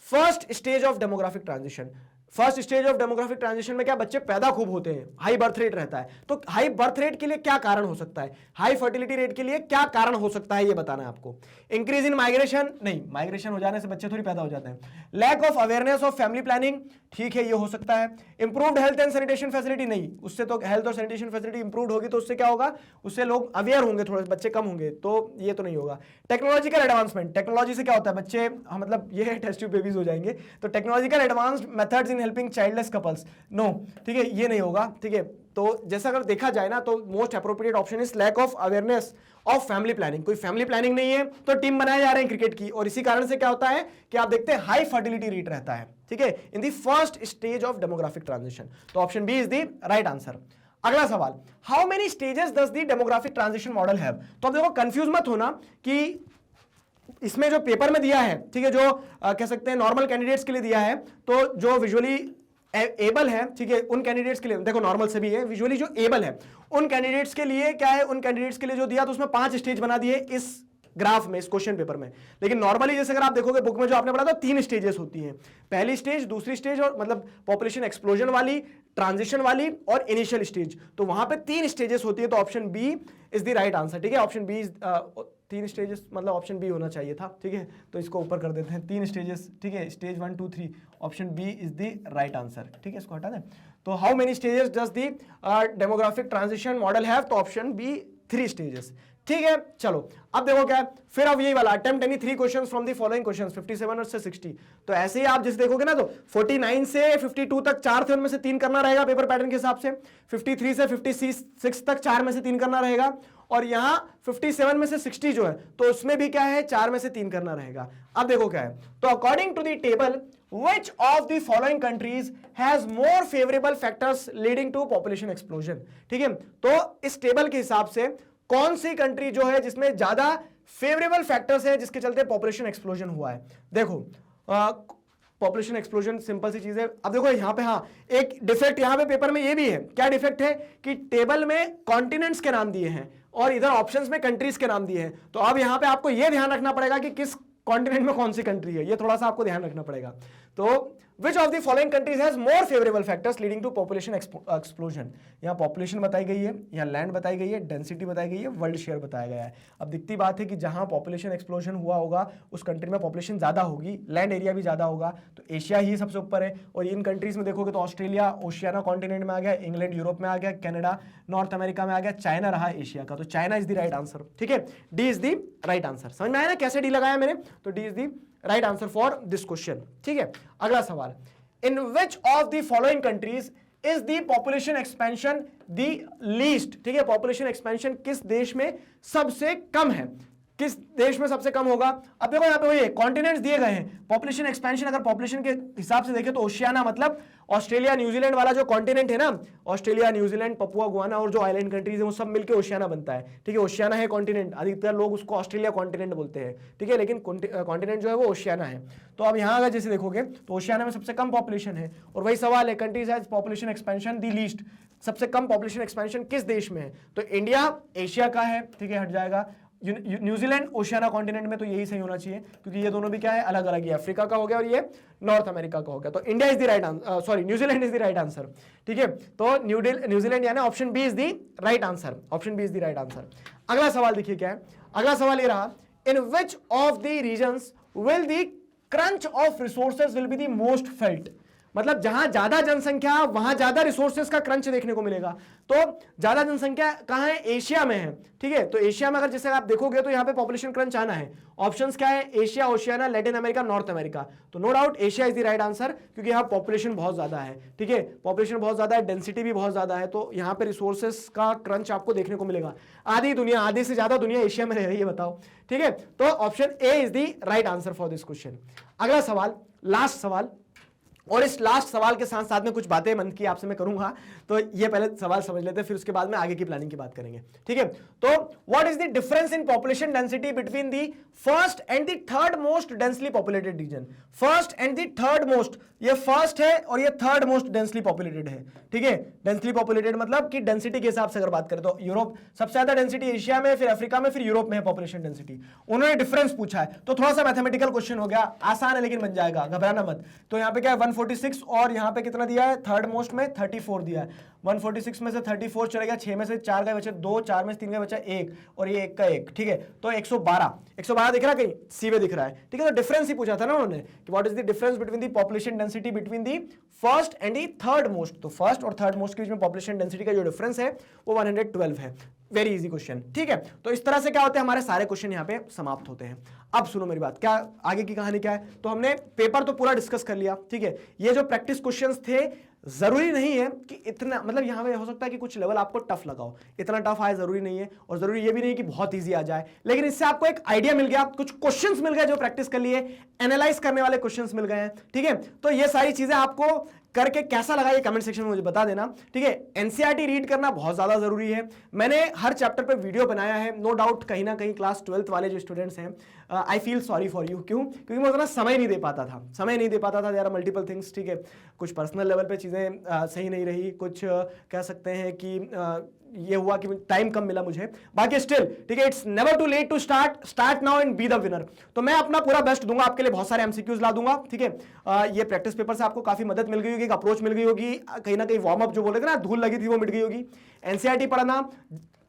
first stage of demographic transition? First stage of demographic transition में क्या बच्चे पैदा खूब होते हैं, हाई बर्थ रेट रहता है। तो हाई बर्थ रेट के लिए क्या कारण हो सकता है, हाई फर्टिलिटी रेट के लिए क्या कारण हो सकता है, ये बताना है आपको। इंक्रीज इन माइग्रेशन, नहीं, माइग्रेशन हो जाने से बच्चे थोड़ी पैदा हो जाते हैं। Lack of awareness of family planning, ठीक है, ये हो सकता है। Improved health and sanitation facility, नहीं, उससे तो हेल्थ और सैनिटेशन फैसिलिटी इंप्रूव्ड होगी तो उससे क्या होगा, उससे लोग अवेयर होंगे, थोड़े बच्चे कम होंगे, तो ये तो नहीं होगा। टेक्नोलॉजिकल एडवांसमेंट, टेक्नोलॉजी से क्या होता है, बच्चे मतलब ये टेस्ट ट्यूब बेबीज हो जाएंगे। तो technological advanced methods in helping childless couples, no, ठीक है, ये नहीं होगा, ठीक है। तो जैसा अगर देखा जाए ना, तो most appropriate option is lack of awareness of family planning. कोई फैमिली प्लानिंग नहीं है तो टीम बनाए जा रहे हैं क्रिकेट की, और इसी कारण से क्या होता है कि आप देखते हैं हाई फर्टिलिटी रेट रहता है, ठीक है, in the first stage of demographic transition. तो option B is the right answer. अगला सवाल, how many stages does the demographic transition model have? तो अब देखो, कंफ्यूज मत होना कि इसमें जो पेपर में दिया है, ठीक है, जो कह सकते हैं नॉर्मल कैंडिडेट्स के लिए दिया है, तो जो विजुअली एबल है, ठीक है, उन कैंडिडेट्स के लिए, देखो नॉर्मल से भी है, विजुअली जो एबल है उन कैंडिडेट्स के लिए क्या है, उन कैंडिडेट्स के लिए जो दिया तो उसमें 5 स्टेज बना दिए इस ग्राफ में, इस क्वेश्चन पेपर में। लेकिन नॉर्मली जैसे अगर आप देखोगे बुक में जो आपने पढ़ा था, 3 स्टेजेस होती हैं, पहली स्टेज, दूसरी स्टेज, और मतलब पॉपुलेशन एक्सप्लोजन वाली, ट्रांजिशन वाली और इनिशियल स्टेज। तो वहां पे 3 स्टेजेस होती है, तो option B is the right answer, ठीक है। ऑप्शन बी इज 3 स्टेजेस, मतलब ऑप्शन बी होना चाहिए था, ठीक है। तो इसको ऊपर कर देते हैं, 3 स्टेजेस, ठीक है, stage 1 2 3, option B is the right answer, ठीक है, इसको हटा दें। तो how many stages does the demographic transition model have? तो ऑप्शन बी 3 स्टेजेस, ठीक है। चलो अब देखो क्या है, फिर अब यही वाला attempt any 3 questions from the following questions, 57 और से 60। तो ऐसे ही आप जैसे देखोगे ना, तो 49 से 52 तक 4 थे, उनमें से 3 करना रहेगा पेपर पैटर्न के हिसाब से। 53 से 56 तक 4 में से 3 करना रहेगा, और यहां 57 में से 60 जो है, तो उसमें भी क्या है, 4 में से 3 करना रहेगा। अब देखो क्या है, तो according to the table which of the following countries has more favorable factors leading to population explosion, ठीक है। तो इस टेबल के हिसाब से कौन सी कंट्री जो है जिसमें ज्यादा फेवरेबल फैक्टर्स है जिसके चलते पॉपुलेशन एक्सप्लोजन हुआ है। देखो पॉपुलेशन एक्सप्लोजन सिंपल सी चीज है। अब देखो यहाँ पे, हाँ, एक डिफेक्ट यहाँ पे पेपर में ये भी है। क्या डिफेक्ट है कि टेबल में कॉन्टिनेंट्स के नाम दिए हैं और इधर ऑप्शंस में कंट्रीज के नाम दिए हैं। तो अब यहाँ पे आपको ये ध्यान रखना पड़ेगा कि किस कॉन्टिनेंट में कौन सी कंट्री है, ये थोड़ा सा आपको ध्यान रखना पड़ेगा। तो which of the following countries has more favorable factors leading to population explosion? यहाँ पॉपुलेशन बताई गई है, यहाँ लैंड बताई गई है, डेंसिटी बताई गई है, वर्ल्ड शेयर बताया गया है। अब दिखती बात है कि जहाँ पॉपुलेशन एक्सप्लोजन हुआ होगा उस कंट्री में पॉपुलेशन ज्यादा होगी, लैंड एरिया भी ज्यादा होगा, तो एशिया ही सबसे ऊपर है। और इन कंट्रीज में देखोगे तो ऑस्ट्रेलिया ओशियाना कॉन्टिनेंट में आ गया, इंग्लैंड यूरोप में आ गया, कनाडा नॉर्थ अमेरिका में आ गया, चाइना रहा एशिया का। तो China is the right answer, ठीक है, D is the right answer. समझ में आया ना कैसे डी लगाया मैंने? तो D is the right answer for this question, ठीक है। अगला सवाल, in which of the following countries is the population expansion the least, ठीक है, population expansion किस देश में सबसे कम है, किस देश में सबसे कम होगा? अब देखो यहाँ पे वही कॉन्टिनेंट्स दिए गए हैं, पॉपुलेशन एक्सपेंशन अगर पॉपुलेशन के हिसाब से देखें तो ओशियाना मतलब ऑस्ट्रेलिया न्यूजीलैंड वाला जो कॉन्टिनेंट है ना, ऑस्ट्रेलिया न्यूजीलैंड पपुआ गुआना और जो आइलैंड कंट्रीज है वो सब मिलकर ओशियाना बनता है, ठीक है। ओशियाना है कॉन्टिनेंट, अधिकतर लोग उसको ऑस्ट्रेलिया कॉन्टिनेंट बोलते हैं, ठीक है, लेकिन कॉन्टिनेंट जो है वो ओशियाना है। तो अब यहाँ अगर जैसे देखोगे तो ओशियाना में सबसे कम पॉपुलेशन है, और वही सवाल है, countries has population expansion the least, सबसे कम पॉपुलेशन एक्सपेंशन किस देश में है? तो इंडिया एशिया का है, ठीक है, हट जाएगा, न्यूजीलैंड ओशियाना कॉन्टिनेंट में तो यही सही होना चाहिए, क्योंकि ये दोनों भी क्या है, अलग अलग, ये अफ्रीका का हो गया और ये नॉर्थ अमेरिका का हो गया। तो India is the right answer, sorry New Zealand is the right answer, ठीक है। तो न्यूजीलैंड यानी option B is the right answer, option B is the right answer. अगला सवाल देखिए क्या है, अगला सवाल ये रहा, in which of the regions will the crunch of resources will be the most felt. मतलब जहां ज्यादा जनसंख्या वहां ज्यादा रिसोर्सेज का क्रंच देखने को मिलेगा। तो ज्यादा जनसंख्या कहां है, एशिया में है, ठीक है। तो एशिया में अगर जैसे आप देखोगे तो यहां पे पॉपुलेशन क्रंच आना है। ऑप्शंस क्या है, Asia, Oceania, Latin America, North America. तो no doubt Asia is the right answer, क्योंकि यहाँ पॉपुलेशन बहुत ज्यादा है, ठीक है, पॉपुलेशन बहुत ज्यादा है, डेंसिटी भी बहुत ज्यादा है, तो यहाँ पे रिसोर्सेज का क्रंच आपको देखने को मिलेगा। आधी दुनिया, आधे से ज्यादा दुनिया एशिया में रह रही है, बताओ, ठीक है। तो option A is the right answer for this question. अगला सवाल, लास्ट सवाल, और इस लास्ट सवाल के साथ साथ में कुछ बातें मन की आपसे मैं करूंगा, तो ये पहले सवाल समझ लेते हैं, फिर उसके बाद में आगे की प्लानिंग की बात करेंगे, ठीक है। तो what is the difference in population density between the first and the third most densely populated region. First and the third most, ये फर्स्ट है और ये थर्ड मोस्ट डेंसली पॉपुलेटेड है, ठीक है। डेंसली पॉपुलेटेड मतलब कि डेंसिटी के हिसाब से अगर बात करें तो यूरोप सबसे ज्यादा डेंसिटी एशिया में, फिर अफ्रीका में, फिर यूरोप में है पॉपुलेशन डेंसिटी। उन्होंने डिफरेंस पूछा है, तो थोड़ा सा मैथमेटिकल क्वेश्चन हो गया, आसान है लेकिन बन जाएगा, घबराना मत। तो यहाँ पे क्या है 146 और यहाँ पे कितना दिया है, थर्ड मोस्ट में 34 दिया है। 146 में से 34 चले गया, 6 में से 4 गए बचे 2, 4 में से 3 गए बचा 1, और ये 1 का 1, ठीक है। तो 112 दिख रहा है कहीं, सी में दिख रहा है, ठीक है। तो डिफरेंस ही पूछा था ना उन्होंने कि what is the difference between the population density between the first and the third most. तो फर्स्ट और थर्ड मोस्ट के बीच में पॉपुलेशन डेंसिटी का जो डिफरेंस है वो 112 है। वेरी इजी क्वेश्चन, ठीक है। तो इस तरह से क्या होते हैं, हमारे सारे क्वेश्चन यहाँ पे समाप्त होते हैं। अब सुनो मेरी बात, क्या आगे की कहानी क्या है। तो हमने पेपर तो पूरा डिस्कस कर लिया, ठीक है। ये जो प्रैक्टिस क्वेश्चंस थे, जरूरी नहीं है कि इतना, मतलब यहाँ पे हो सकता है कि कुछ लेवल आपको टफ लगाओ, इतना टफ आए जरूरी नहीं है, और जरूरी ये भी नहीं कि बहुत इजी आ जाए, लेकिन इससे आपको एक आइडिया मिल गया, कुछ क्वेश्चंस मिल गए जो प्रैक्टिस कर लिए, एनालाइज करने वाले क्वेश्चंस मिल गए हैं, ठीक है। तो ये सारी चीजें आपको करके कैसा लगा ये कमेंट सेक्शन में मुझे बता देना, ठीक है। एनसीईआरटी रीड करना बहुत ज्यादा जरूरी है। मैंने हर चैप्टर पे वीडियो बनाया है, नो डाउट कहीं ना कहीं क्लास 12th वाले जो स्टूडेंट्स हैं, I feel sorry for you. क्यों? क्योंकि मैं उतना समय नहीं दे पाता था, देयर आर मल्टीपल थिंग्स, ठीक है। कुछ पर्सनल लेवल पे चीजें सही नहीं रही, कुछ कह सकते हैं कि ये हुआ कि टाइम कम मिला मुझे, बाकी स्टिल, ठीक है, it's never too late to start now and be the winner. तो मैं अपना पूरा बेस्ट दूंगा, आपके लिए बहुत सारे एमसीक्यूज ला दूंगा, ठीक है। ये प्रैक्टिस पेपर से आपको काफी मदद मिल गई होगी, एक अप्रोच मिल गई होगी, कहीं ना कहीं वार्म अप जो बोले थे ना, धूल लगी थी वो मिट गई होगी। एनसीईआरटी पढ़ना,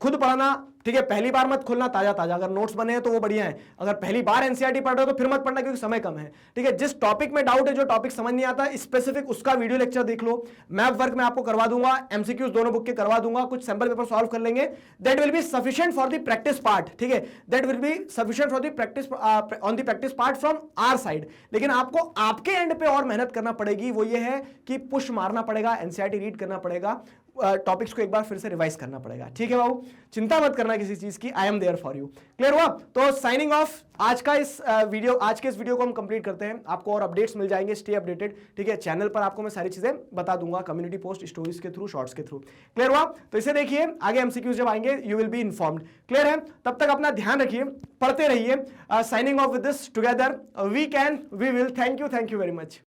खुद पढ़ना, ठीक है। पहली बार मत खोलना ताजा, अगर नोट्स बने हैं तो वो बढ़िया है, अगर पहली बार एनसीईआरटी पढ़ रहे हो तो फिर मत पढ़ना क्योंकि समय कम है, ठीक है। जिस टॉपिक में डाउट है, जो टॉपिक समझ नहीं आता स्पेसिफिक, उसका वीडियो लेक्चर देख लो, मैप वर्क में आपको करवा दूंगा, एमसीक्यूज दोनों बुक के करवा दूंगा, कुछ सैंपल पेपर सॉल्व कर लेंगे, that will be sufficient for the practice part, ठीक है। That will be sufficient for the practice on the practice part from our side. लेकिन आपको आपके एंड पे और मेहनत करना पड़ेगी, वो ये है कि पुश मारना पड़ेगा, एनसीईआरटी रीड करना पड़ेगा, टॉपिक्स को एक बार फिर से रिवाइज करना पड़ेगा, ठीक है बाबू। चिंता मत करना किसी चीज की, I am there for you. Clear हुआ? तो साइनिंग ऑफ, आज के इस वीडियो को हम कंप्लीट करते हैं। आपको और अपडेट्स मिल जाएंगे, स्टे अपडेटेड, ठीक है। चैनल पर आपको मैं सारी चीजें बता दूंगा, कम्युनिटी पोस्ट, स्टोरीज के थ्रू, शॉर्ट्स के थ्रू। क्लियर हुआ? तो इसे देखिए, आगे एमसीक्यूज जब आएंगे you will be informed. Clear है? तब तक अपना ध्यान रखिए, पढ़ते रहिए। Signing off with this together we can, we will. Thank you very much.